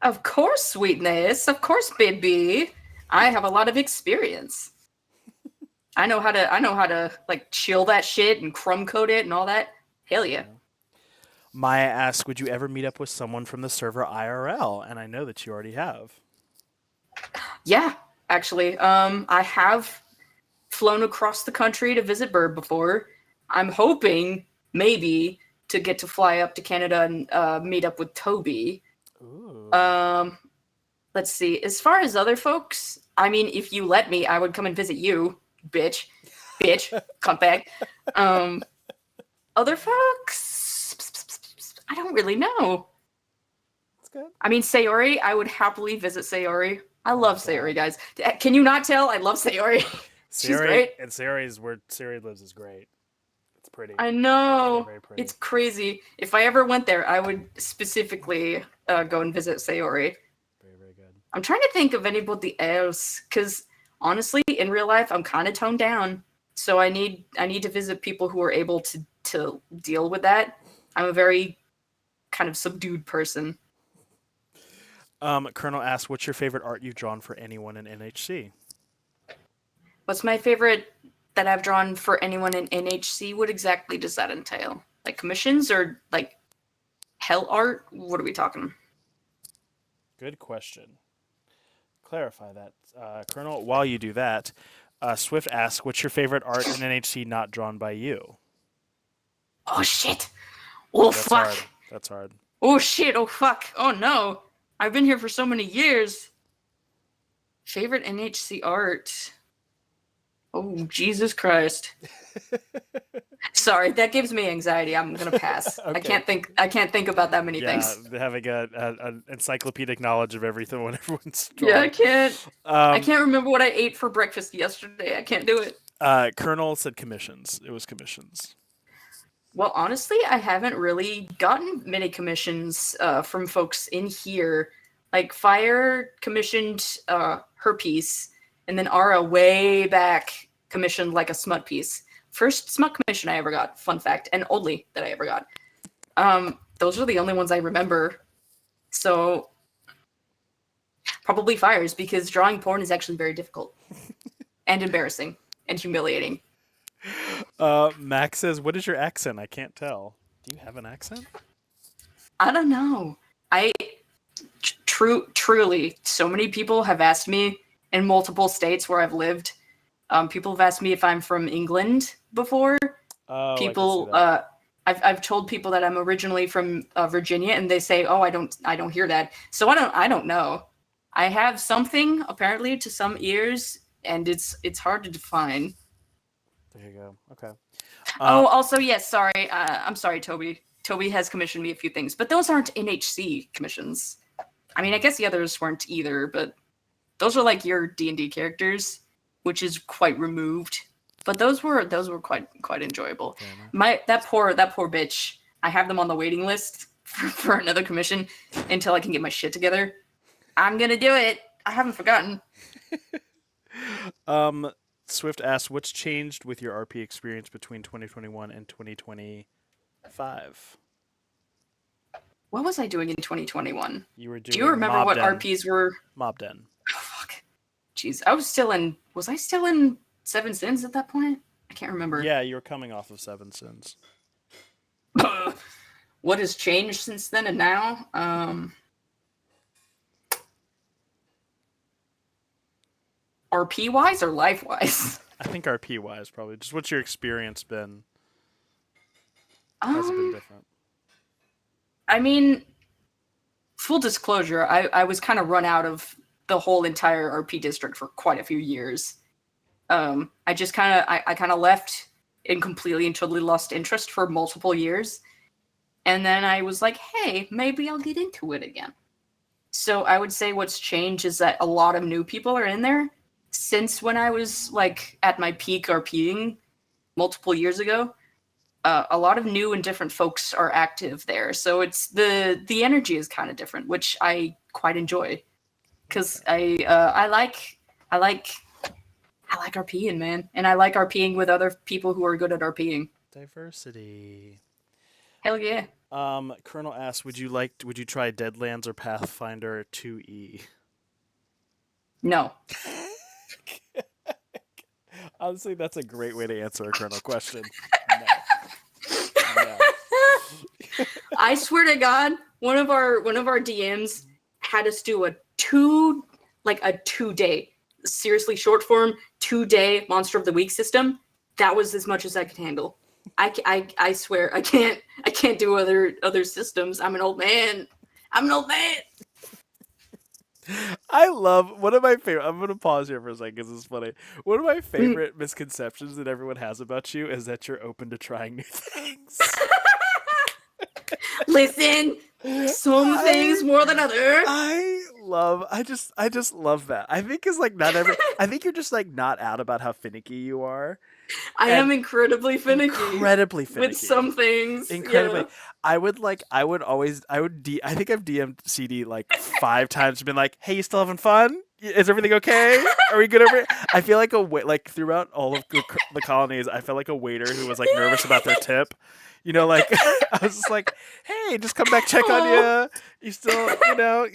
Of course, sweetness. Of course, baby. I have a lot of experience. I know how to like chill that shit and crumb coat it and all that. Hell yeah. Maya asks, would you ever meet up with someone from the server IRL? And I know that you already have. Yeah, actually. I have flown across the country to visit Bird before. I'm hoping maybe to get to fly up to Canada and meet up with Toby. Ooh. Let's see. As far as other folks, I mean, if you let me, I would come and visit you, bitch, come back. Other folks, I don't really know. That's good. I mean, Sayori, I would happily visit Sayori. I love God. Sayori, guys. Can you not tell? I love Sayori. She's great. And Sayori's where Sayori lives is great. It's pretty. I know. Very pretty. It's crazy. If I ever went there, I would specifically go and visit Sayori. Very, very good. I'm trying to think of anybody else, because honestly, in real life, I'm kind of toned down. So I need to visit people who are able to deal with that. I'm a very kind of subdued person. Colonel asks, what's your favorite art you've drawn for anyone in NHC? What's my favorite that I've drawn for anyone in NHC? What exactly does that entail? Like commissions or like hell art? What are we talking? Good question. Clarify that. Colonel, while you do that, Swift asks, what's your favorite art in NHC not drawn by you? Oh, shit. Oh, That's fuck. hard. That's hard. Oh, shit. Oh, fuck. Oh, no. I've been here for so many years. Favorite NHC art? Oh, Jesus Christ. Sorry, that gives me anxiety. I'm gonna pass. Okay. I can't think about that many Yeah, things. having an encyclopedic knowledge of everything when everyone's drawing. Yeah, I can't. I Um, can't remember what I ate for breakfast yesterday. I can't do it. Colonel said commissions. It was commissions. Well, honestly, I haven't really gotten many commissions from folks in here. Like Fire commissioned her piece, and then Ara way back commissioned like a smut piece. First smut commission I ever got, fun fact, and only that I ever got. Those are the only ones I remember. So probably Fires, because drawing porn is actually very difficult and embarrassing and humiliating. Max says, what is your accent? I can't tell. Do you have an accent? I don't know. Truly, so many people have asked me in multiple states where I've lived. People have asked me if I'm from England before. Oh, People, I can see that. I've told people that I'm originally from Virginia, and they say, "Oh, I don't hear that." So I don't know. I have something apparently to some ears, and it's hard to define. There you go. Okay. Oh, also, yes, sorry. I'm sorry, Toby. Toby has commissioned me a few things, but those aren't NHC commissions. I mean, I guess the others weren't either, but those are like your D&D characters, which is quite removed. But those were quite enjoyable. That poor bitch. I have them on the waiting list for another commission until I can get my shit together. I'm gonna do it. I haven't forgotten. Swift asks, what's changed with your RP experience between 2021 and 2025? What was I doing in 2021? You were doing. Do you remember what Mob Den. RPs were? Mob Den. Oh, fuck. Jeez, I was still in. Was I still in Seven Sins at that point? I can't remember. Yeah, you were coming off of Seven Sins. What has changed since then and now? RP wise or life wise? I think RP wise, probably. Just what's your experience been? Has it been different? I mean, full disclosure, I was kind of run out of the whole entire RP district for quite a few years. I kind of left and completely and totally lost interest for multiple years. And then I was like, hey, maybe I'll get into it again. So I would say what's changed is that a lot of new people are in there. Since when I was like at my peak RPing multiple years ago, a lot of new and different folks are active there. So it's the energy is kind of different, which I quite enjoy. Because I like RPing, man, and I like RPing with other people who are good at RPing. Diversity. Hell yeah. Colonel asks, would you try Deadlands or Pathfinder 2E? No. Honestly, that's a great way to answer a Colonel question. No. I swear to God, one of our DMs had us do a 2-day, seriously short form 2-day Monster of the Week system. That was as much as I could handle. I swear I can't do other systems. I'm an old man. I'm an old man. I love one of my favorite. I'm gonna pause here for a second because it's funny. One of my Mm. favorite misconceptions that everyone has about you is that you're open to trying new things. Listen, some things more than other. I just love that. I think it's like not every. I think you're just like not out about how finicky you are. I And am incredibly finicky incredibly finicky. with some things. Incredibly. Yeah. I would always, I think I've DM'd CD like 5 times, been like, "Hey, you still having fun? Is everything okay? Are we good over?" I feel like like throughout all of the colonies, I felt like a waiter who was like nervous about their tip. You know, like I was just like, "Hey, just come back, check on Aw. you. You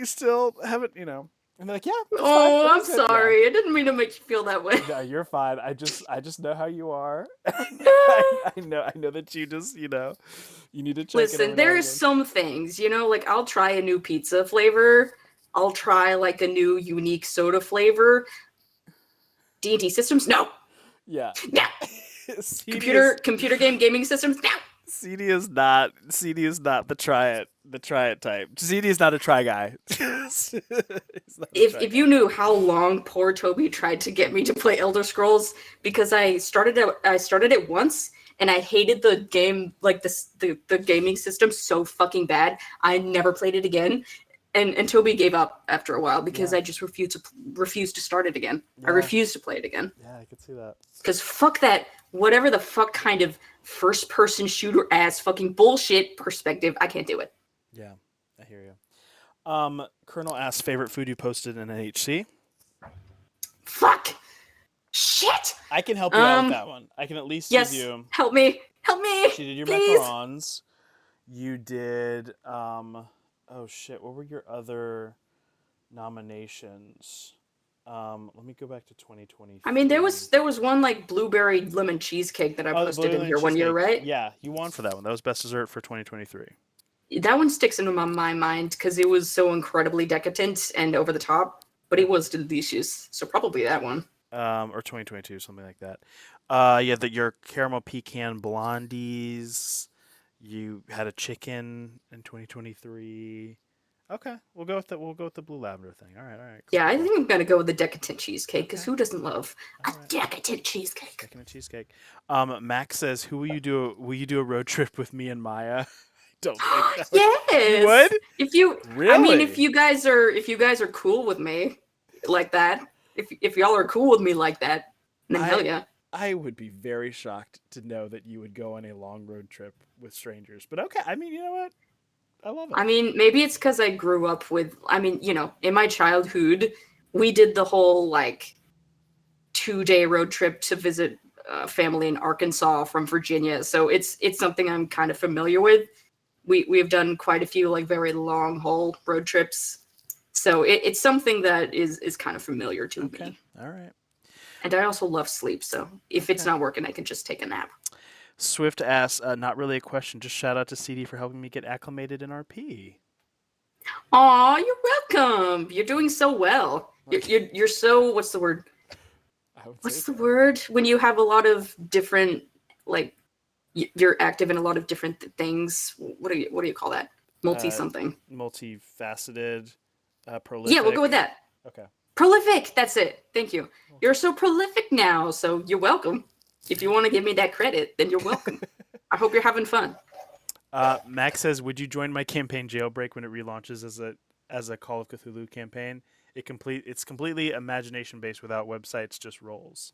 still haven't, And they're like, "Yeah, it's fine. Oh, I'm Everything's good." sorry. I didn't mean to make you feel that way. No, you're fine. I just know how you are. I know that you just, you need to check it Listen, every now and there's again. some things, like I'll try a new pizza flavor. I'll try like a new unique soda flavor. D&D systems? No. Yeah. No. Computer game gaming systems? No. CD is not the try it type. CD is not a try guy. He's not a If try if guy. you knew how long poor Toby tried to get me to play Elder Scrolls, because I started it once and I hated the game, like the gaming system so fucking bad. I never played it again. And Toby gave up after a while because Yeah. I just refused to start it again. I Yeah. refused to play it again. Yeah, I could see that. Because fuck that, whatever the fuck kind of first person shooter ass fucking bullshit perspective, I can't do it. Yeah, I hear you. Colonel asks favorite food you posted in NHC. Fuck. Shit. I can help you out with that one. I can at least Yes. give you. Help me. Help me. She did your please. macarons. You did. Oh shit! What were your other nominations? Let me go back to 2020. I mean, there was one like blueberry lemon cheesecake that I posted in here one year, right? Yeah, you won for that one. That was best dessert for 2023. That one sticks into my mind because it was so incredibly decadent and over the top, but it was delicious. So probably that one. Or 2022, something like that. Yeah, your caramel pecan blondies. You had a chicken in 2023. Okay, we'll go with the blue lavender thing. All right. Cool, Yeah, I cool. think I'm gonna go with the decadent cheesecake because Okay. who doesn't love a All right. decadent cheesecake? Chicken and cheesecake. Max says, "Who will you do? Will you do a road trip with me and Maya?" Don't think that. Yes. You would? If you, Really? I mean, if you guys are cool with me like that, if y'all are cool with me like that, then hell yeah. I would be very shocked to know that you would go on a long road trip with strangers. But okay, I mean, you know what? I love it. I mean, maybe it's because I grew up with. I mean, in my childhood, we did the whole like 2-day road trip to visit family in Arkansas from Virginia. So it's something I'm kind of familiar with. We've done quite a few like very long haul road trips, so it's something that is kind of familiar to me. All right. And I also love sleep, so if it's Okay. not working, I can just take a nap. Swift asks, not really a question, just shout out to CD for helping me get acclimated in RP. Aw, you're welcome. You're doing so well. You're so, what's the word? What's the word? When you have a lot of different, like, you're active in a lot of different things. What do you call that? Multi something. Multifaceted, prolific. Yeah, we'll go with that. Okay. Prolific. That's it. Thank you. You're so prolific now, so you're welcome. If you want to give me that credit, then you're welcome. I hope you're having fun. Max says, "Would you join my campaign Jailbreak when it relaunches as a Call of Cthulhu campaign? It's completely imagination based without websites, just rolls."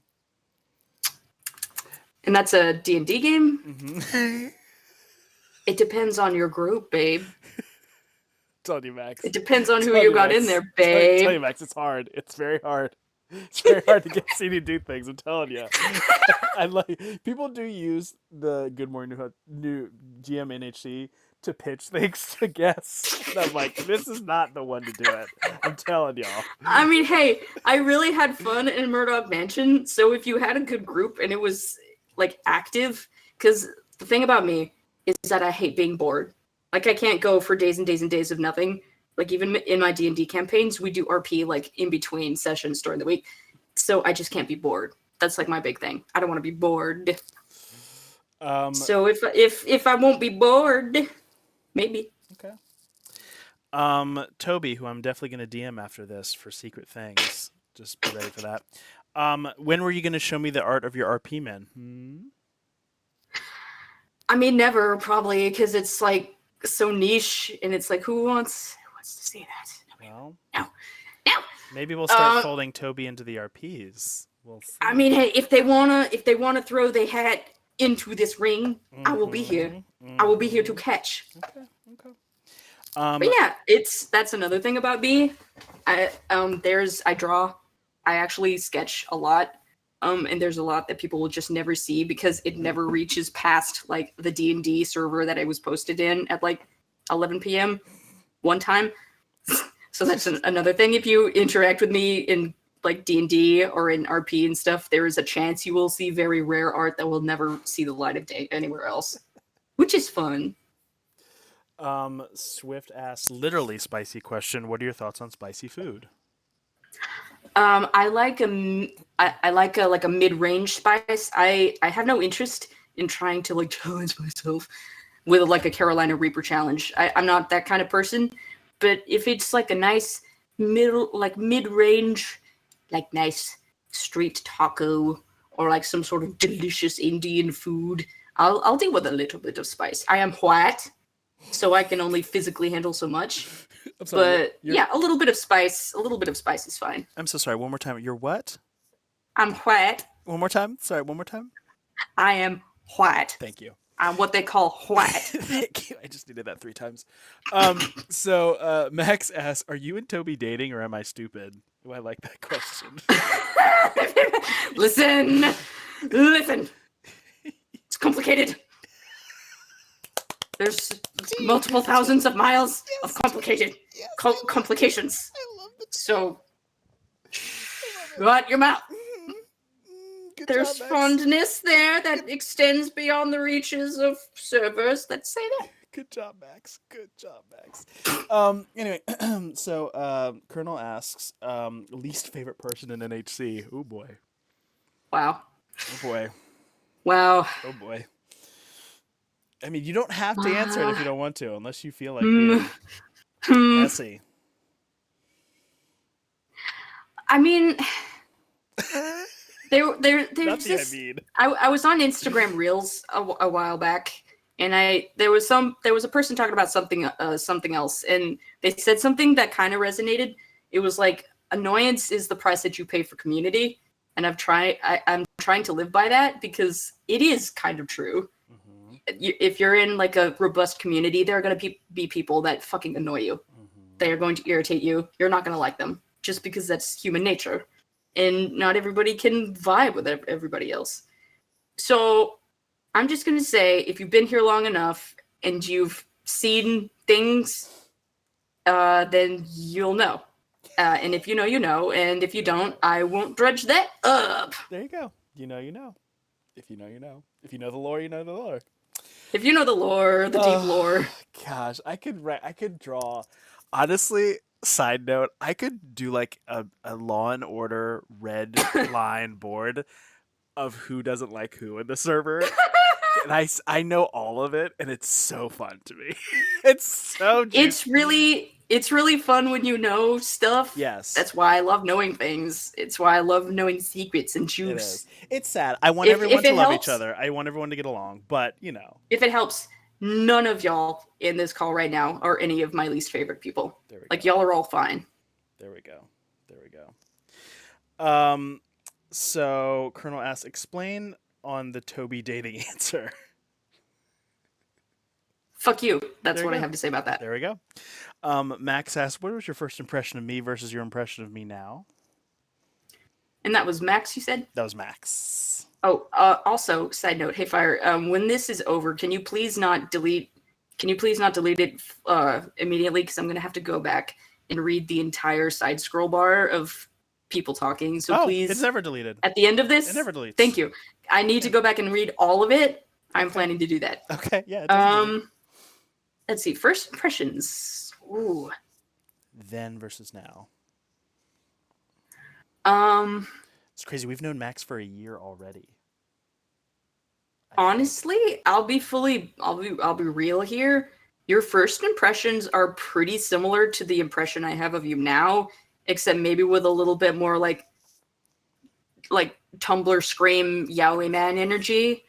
And that's a D&D game? Mm-hmm. It depends on your group, babe. Tell you, Max. It depends on who you got in there, babe. Tell you, Max. It's hard. It's very hard. It's very hard to get CD to do things. I'm telling you. I like people do use the Good Morning New GM NHC to pitch things to guests. And I'm like, this is not the one to do it. I'm telling y'all. I mean, hey, I really had fun in Murdoch Mansion. So if you had a good group and it was like active, because the thing about me is that I hate being bored. Like I can't go for days and days and days of nothing. Like even in my D&D campaigns, we do RP like in between sessions during the week. So I just can't be bored. That's like my big thing. I don't want to be bored. So if I won't be bored, maybe. Okay. Toby, who I'm definitely going to DM after this for secret things. Just be ready for that. When were you going to show me the art of your RP men? I mean, never probably because it's like so niche, and it's like who wants to see that? Well, No, no. maybe we'll start folding Toby into the RPs. We'll see. I mean, hey, if they wanna throw their hat into this ring, I will be here. I will be here to catch. Okay. Okay. But yeah, that's another thing about me. I draw. I actually sketch a lot. And there's a lot that people will just never see because it never reaches past like the D&D server that I was posted in at like 11 p.m. one time. So that's another thing. If you interact with me in like D&D or in RP and stuff, there is a chance you will see very rare art that will never see the light of day anywhere else, which is fun. Swift asks, literally spicy question. What are your thoughts on spicy food? I like a mid-range spice. I have no interest in trying to like challenge myself with like a Carolina Reaper challenge. I'm not that kind of person. But if it's like a nice mid-range, like nice street taco or like some sort of delicious Indian food, I'll deal with a little bit of spice. I am white, so I can only physically handle so much. I'm sorry, But yeah, a little bit of spice is fine. I'm so sorry. One more time. You're what? I'm white. One more time. Sorry. One more time. I am white. Thank you. I'm what they call white. Thank you. I just needed that 3 times. So Max asks, "Are you and Toby dating, or am I stupid?" Oh, I like that question. Listen. It's complicated. There's multiple thousands of miles of complicated complications. I love it. So, shut your mouth. There's fondness there that extends beyond the reaches of servers that say that. Good job, Max. Good job, Max. Anyway, so Colonel asks, least favorite person in NHC. Oh boy. Wow. Oh boy. Wow. Oh boy. I mean, you don't have to answer it if you don't want to, unless you feel like being messy. I mean, there's this. I was on Instagram Reels a while back, and there was a person talking about something else, and they said something that kind of resonated. It was like annoyance is the price that you pay for community, and I'm trying to live by that because it is kind of true. If you're in like a robust community, there are going to be people that fucking annoy you. They are going to irritate you. You're not going to like them just because that's human nature. And not everybody can vibe with everybody else. So I'm just going to say, if you've been here long enough and you've seen things, then you'll know. And if you know, you know. And if you don't, I won't dredge that up. There you go. You know, you know. If you know, you know. If you know the lore, you know the lore. If you know the lore, the deep lore. Gosh, I could draw. Honestly, side note, I could do like a Law and Order red line board of who doesn't like who in the server. And I know all of it, and it's so fun to me. It's so juicy. It's really fun when you know stuff. Yes. That's why I love knowing things. It's why I love knowing secrets and juice. It is. It's sad. I want everyone to love each other. I want everyone to get along, but you know. If it helps, none of y'all in this call right now are any of my least favorite people. Like y'all are all fine. There we go. There we go. So Colonel asks, explain on the Toby dating answer. Fuck you. That's what I have to say about that. There we go. Max asks, what was your first impression of me versus your impression of me now? And that was Max, you said? That was Max. Oh, also, side note, hey Fire, when this is over, can you please not delete it immediately? Because I'm going to have to go back and read the entire side scroll bar of people talking. So please. It's never deleted. At the end of this. It never deletes. Thank you. I need to go back and read all of it. I'm planning to do that. Okay, yeah. Let's see. First impressions. Ooh. Then versus now. It's crazy. We've known Max for a year already. Honestly, I'll be real here. Your first impressions are pretty similar to the impression I have of you now, except maybe with a little bit more like Tumblr scream yaoi man energy.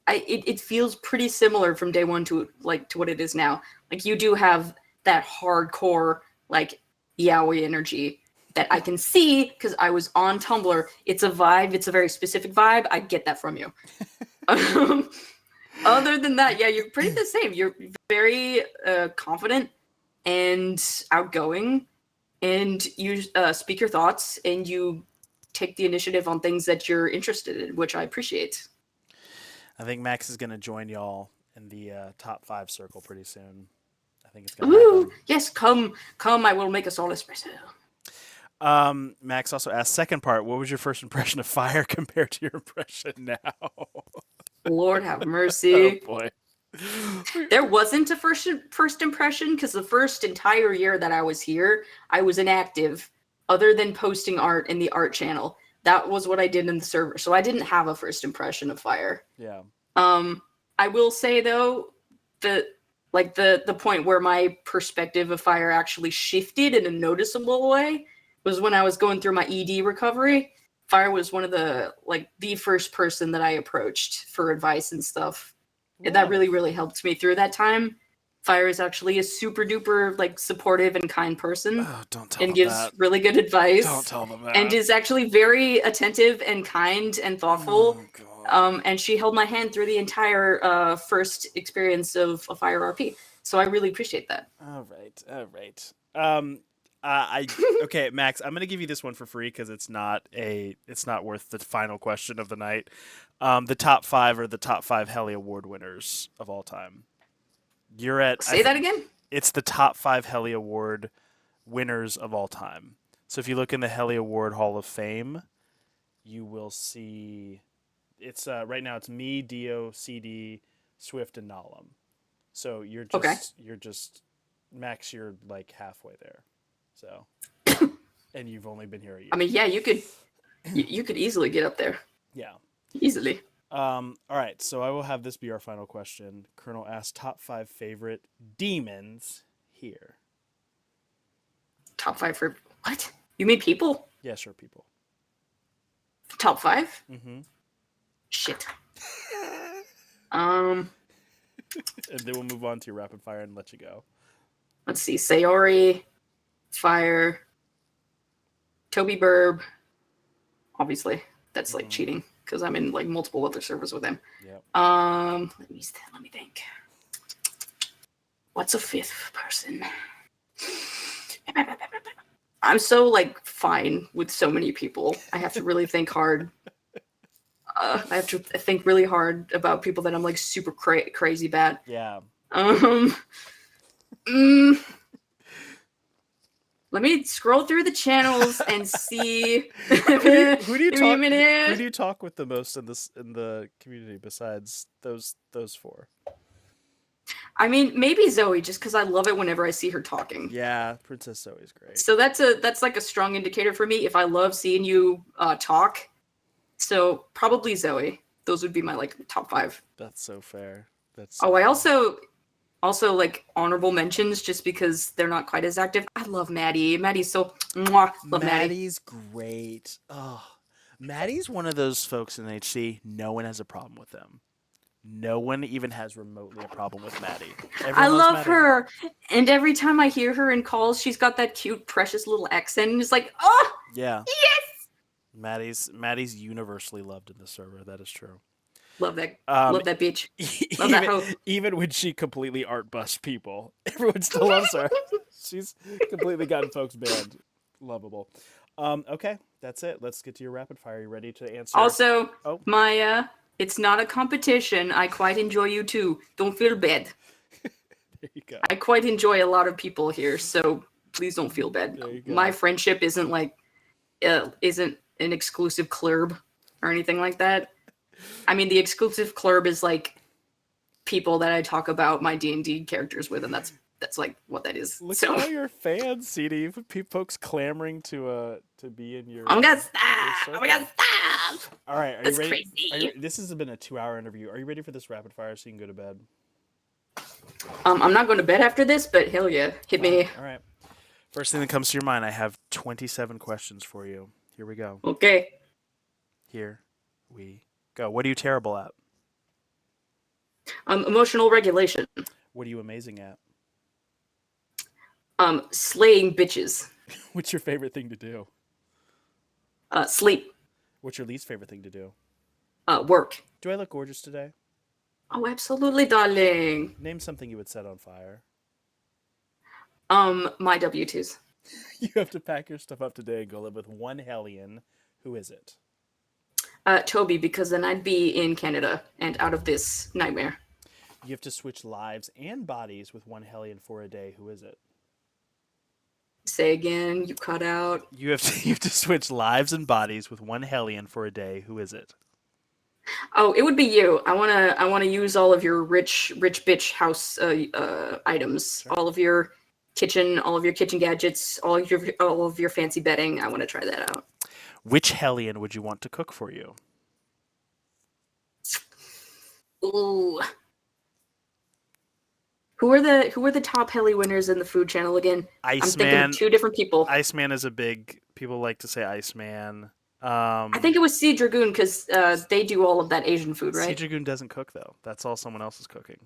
It feels pretty similar from day one to to what it is now. Like you do have that hardcore like yaoi energy that I can see because I was on Tumblr. It's a vibe. It's a very specific vibe. I get that from you. Other than that, yeah, you're pretty the same. You're very confident and outgoing, and you speak your thoughts, and you take the initiative on things that you're interested in, which I appreciate. I think Max is going to join y'all in the top 5 circle pretty soon. I think it's going to Ooh, happen. yes, come, I will make us all espresso. Max also asked, second part, what was your first impression of fire compared to your impression now? Lord have Oh mercy. boy. There wasn't a first impression because the first entire year that I was here, I was inactive, other than posting art in the art channel. That was what I did in the server, so I didn't have a first impression of fire. Yeah. I will say though that the point where my perspective of fire actually shifted in a noticeable way was when I was going through my ED recovery. Fire was one of the first person that I approached for advice and stuff. And that really, really helped me through that time. Fire is actually a super duper supportive and kind person. Oh, don't tell and them gives that. really good advice. Don't tell them that. And is actually very attentive and kind and thoughtful. Oh, And she held my hand through the entire first experience of a Fire RP. So I really appreciate that. All right. Okay, Max, I'm gonna give you this one for free because it's not worth the final question of the night. The top 5 are the top 5 Heli Award winners of all time. You're at Say that again? It's the top 5 Heli Award winners of all time. So if you look in the Heli Award Hall of Fame, you will see it's right now it's me, Dio, CD, Swift, and Nalum. So you're just Max, you're like halfway there. So and you've only been here a year. I mean, yeah, you could easily get up there. Yeah. Easily. All right, so I will have this be our final question. Colonel asked top 5 favorite demons here. Top 5 for what? You mean people? Yeah, sure, people. Top 5? Mm-hmm. Shit. And then we'll move on to your rapid fire and let you go. Let's see. Sayori, Fire, Toby Burb. Obviously, that's cheating because I'm in multiple other servers with him. Yep. Let me think. What's a 5th person? I'm so fine with so many people. I have to really think hard. I have to think really hard about people that I'm super crazy bad. Yeah. Let me scroll through the channels and see. Who do you talk with the most in the community besides those 4? I mean, maybe Zoe, just because I love it whenever I see her talking. Yeah, Princess Zoe's great. So that's a strong indicator for me if I love seeing you talk. So probably Zoe. Those would be my top 5. That's so fair. I also honorable mentions just because they're not quite as active. I love Maddie. Maddie's so love Maddie's great. Oh, Maddie's one of those folks in HC. No one has a problem with them. No one even has remotely a problem with Maddie. I love her, and every time I hear her in calls, she's got that cute, precious little accent, and it's oh, yeah, yes. Maddie's universally loved in the server. That is true. Love that bitch. Love that hoe. Even when she completely art busts people, everyone still loves her. She's completely gotten folks banned. Lovable. Okay, that's it. Let's get to your rapid fire. Are you ready to answer? Also, Maya, it's not a competition. I quite enjoy you too. Don't feel bad. There you go. I quite enjoy a lot of people here, so please don't feel bad. My friendship isn't isn't an exclusive club or anything like that. I mean, the exclusive club is people that I talk about my D&D characters with, and that's That's like what that is. Look So at all your fans, CD. Folks clamoring to be in your oh my god, your stop! Oh my circle. god, stop! All right, are you That's ready? crazy. This has been a 2-hour interview. Are you ready for this rapid fire so you can go to bed? I'm not going to bed after this, but hell yeah, hit me. All right. First thing that comes to your mind, I have 27 questions for you. Here we go. Okay. Here we go. What are you terrible at? Emotional regulation. What are you amazing at? Slaying bitches. What's your favorite thing to do? Sleep. What's your least favorite thing to do? Work. Do I look gorgeous today? Oh, absolutely, darling. Name something you would set on fire. My W-2s. You have to pack your stuff up today and go live with one Hellion. Who is it? Toby, because then I'd be in Canada and out of this nightmare. You have to switch lives and bodies with one Hellion for a day. Who is it? Say again, you cut out. You have to switch lives and bodies with one Hellion for a day. Who is it? Oh, it would be you. I wanna use all of your rich bitch house items, Sure. all of your kitchen gadgets, all of your fancy bedding. I want to try that out. Which Hellion would you want to cook for you? Ooh. Who are the top heli winners in the food channel again? I'm thinking Iceman. of two different people. Iceman is a big. People like to say Iceman. I think it was Sea Dragoon because they do all of that Asian food, Sea right? Dragoon doesn't cook though. That's all someone else is cooking.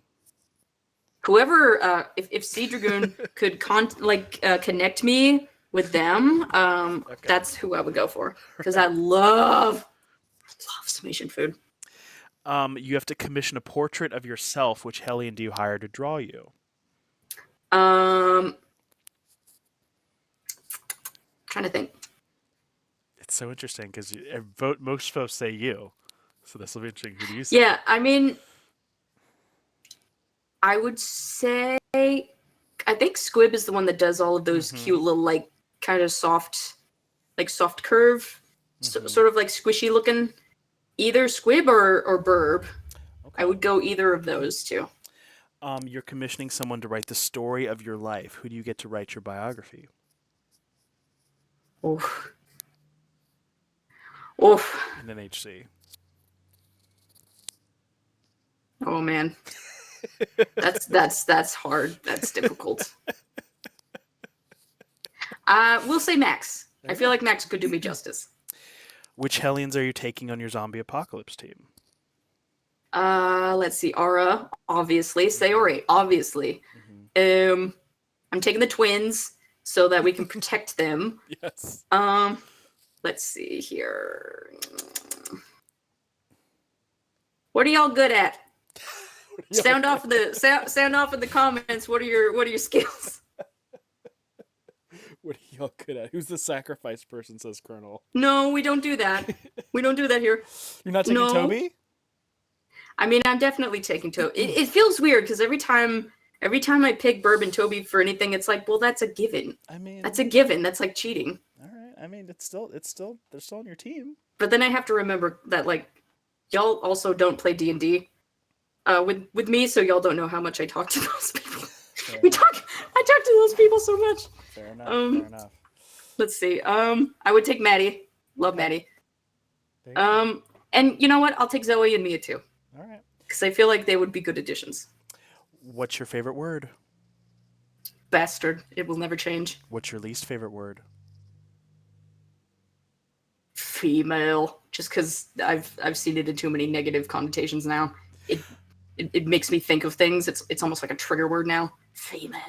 Whoever, if Sea Dragoon could connect me with them, that's who I would go for because I love some Asian food. You have to commission a portrait of yourself. Which Hellion do you hire to draw you? Trying to think. It's so interesting because most folks say you, so this will be interesting. Who do you say? Yeah, I mean, I would say I think Squib is the one that does all of those cute little kind of soft curve, sort of like squishy looking. Either Squib or Burb. Okay. I would go either of those two. You're commissioning someone to write the story of your life. Who do you get to write your biography? Oof. In an HC. Oh man. That's hard. That's difficult. We'll say Max. I feel like Max could do me justice. Which Hellions are you taking on your zombie apocalypse team? Let's see. Aura, obviously. Sayori, obviously. I'm taking the twins so that we can protect them. Yes. Let's see here. What are y'all good at? Sound off in the comments. What are your skills? What are y'all good at? Who's the sacrifice person? Says Colonel. No, we don't do that. We don't do that here. You're not taking No. Toby? I mean, I'm definitely taking Toby. It feels weird because every time I pick Burb and Toby for anything, it's like, well, that's a given. I mean, That's a given. That's like cheating. all right. I mean, they're still on your team. But then I have to remember that y'all also don't play D&D with me, so y'all don't know how much I talk to those people. I talk to those people so much. Fair enough. Fair enough. Let's see. I would take Maddie. Love Maddie. There you go. And you know what? I'll take Zoe and Mia too. All right. Because I feel like they would be good additions. What's your favorite word? Bastard. It will never change. What's your least favorite word? Female. Just because I've seen it in too many negative connotations now. It makes me think of things. It's almost like a trigger word now. Female.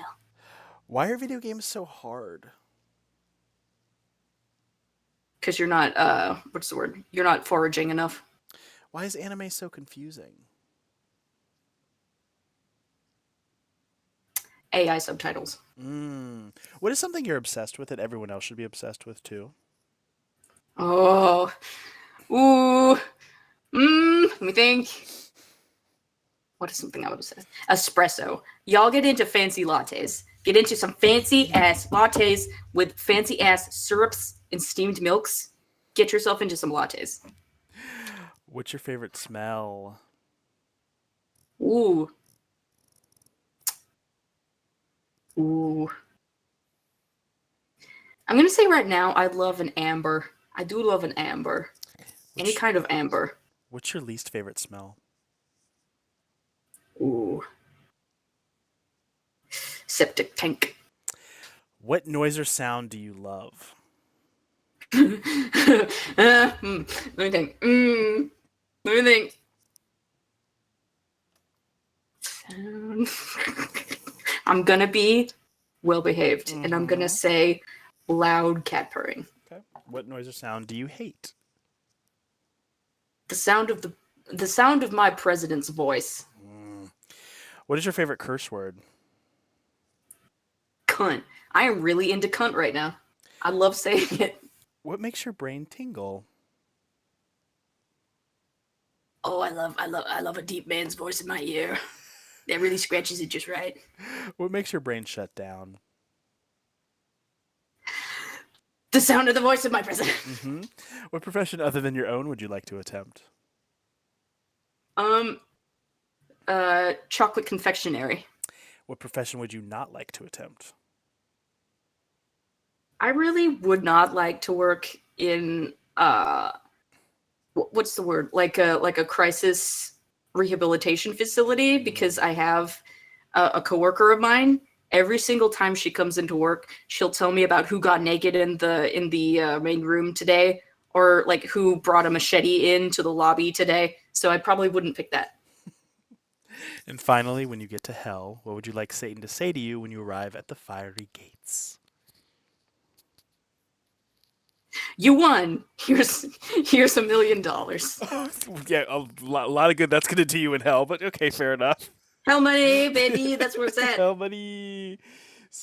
Why are video games so hard? Because you're not what's the word? You're not foraging enough. Why is anime so confusing? AI subtitles. What is something you're obsessed with that everyone else should be obsessed with too? Oh. Ooh. Let me think. What is something I'm obsessed? Espresso. Y'all get into fancy lattes. Get into some fancy ass lattes with fancy ass syrups and steamed milks. Get yourself into some lattes. What's your favorite smell? Ooh. Ooh. I'm gonna say right now, I love an amber. I do love an amber. Any Which, kind of amber. what's your least favorite smell? Ooh. Septic tank. What noise or sound do you love? Let me think. Let me think. I'm gonna be well behaved, and I'm gonna Mhm. say loud cat purring. Okay. What noise or sound do you hate? The sound of the sound of my president's voice. Mm. What is your favorite curse word? Cunt. I am really into cunt right now. I love saying it. What makes your brain tingle? Oh, I love a deep man's voice in my ear. That really scratches it just right. What makes your brain shut down? The sound of the voice of my president. Mm-hmm. What profession other than your own would you like to attempt? Um, chocolate confectionery. What profession would you not like to attempt? I really would not like to work in what's the word, like a crisis rehabilitation facility, because I have a coworker of mine. Every single time she comes into work, she'll tell me about who got naked in the main room today, or like who brought a machete into the lobby today. So I probably wouldn't pick that. And finally, when you get to hell, what would you like Satan to say to you when you arrive at the fiery gates? You won. Here's $1 million. Yeah, a lot of good that's going to do you in hell, but okay, fair enough. How many, baby? That's where it's at. Hell, buddy.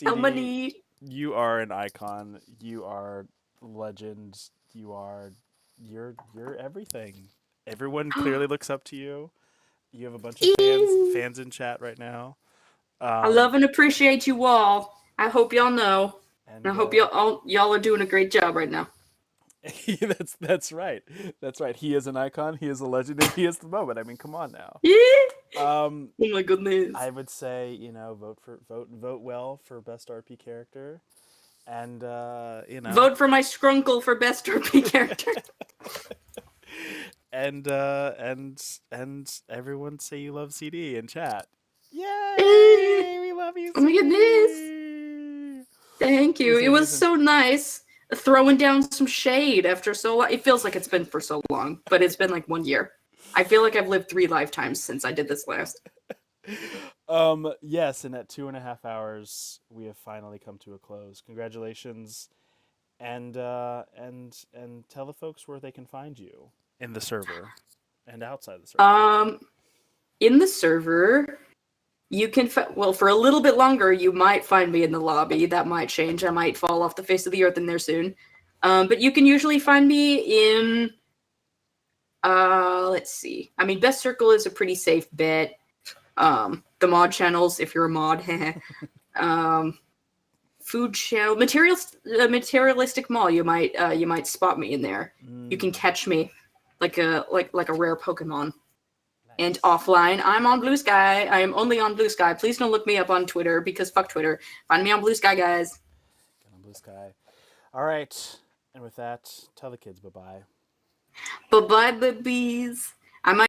How CD, many? you are an icon. You are legend. You're everything. Everyone clearly looks up to you. You have a bunch of Ew. fans in chat right now. I love Um, and appreciate you all. I hope y'all know. And I and hope y'all are doing a great job right now. that's right. That's right. He is an icon. He is a legend, and he is the moment. I mean, come on now. Yeah. Um, Oh my goodness. I would say, vote well for best RP character, and Vote for my Skrunkle for best RP character. and everyone say you love CD in chat. Eh. Yay! We love you, Oh my goodness. CD. Thank It you. was It was amazing. so nice throwing down some shade after so long. It feels like it's been for so long, but it's been like 1 year. I feel like I've lived 3 lifetimes since I did this last. Yes, and at 2.5 hours, we have finally come to a close. Congratulations, and tell the folks where they can find you in the server and outside the server. In the server, you can well, for a little bit longer you might find me in the lobby. That might change. I might fall off the face of the earth in there soon. But you can usually find me in let's see. I mean, Best Circle is a pretty safe bet. The mod channels, if you're a mod. Food channel, materialistic mall, you might spot me in there. You can catch me like a rare Pokemon. And Nice. offline, I'm on Blue Sky. I am only on Blue Sky. Please don't look me up on Twitter, because fuck Twitter. Find me on Blue Sky, guys. Get on Blue Sky. All right, and with that, tell the kids bye bye. Bye bye, babies. I might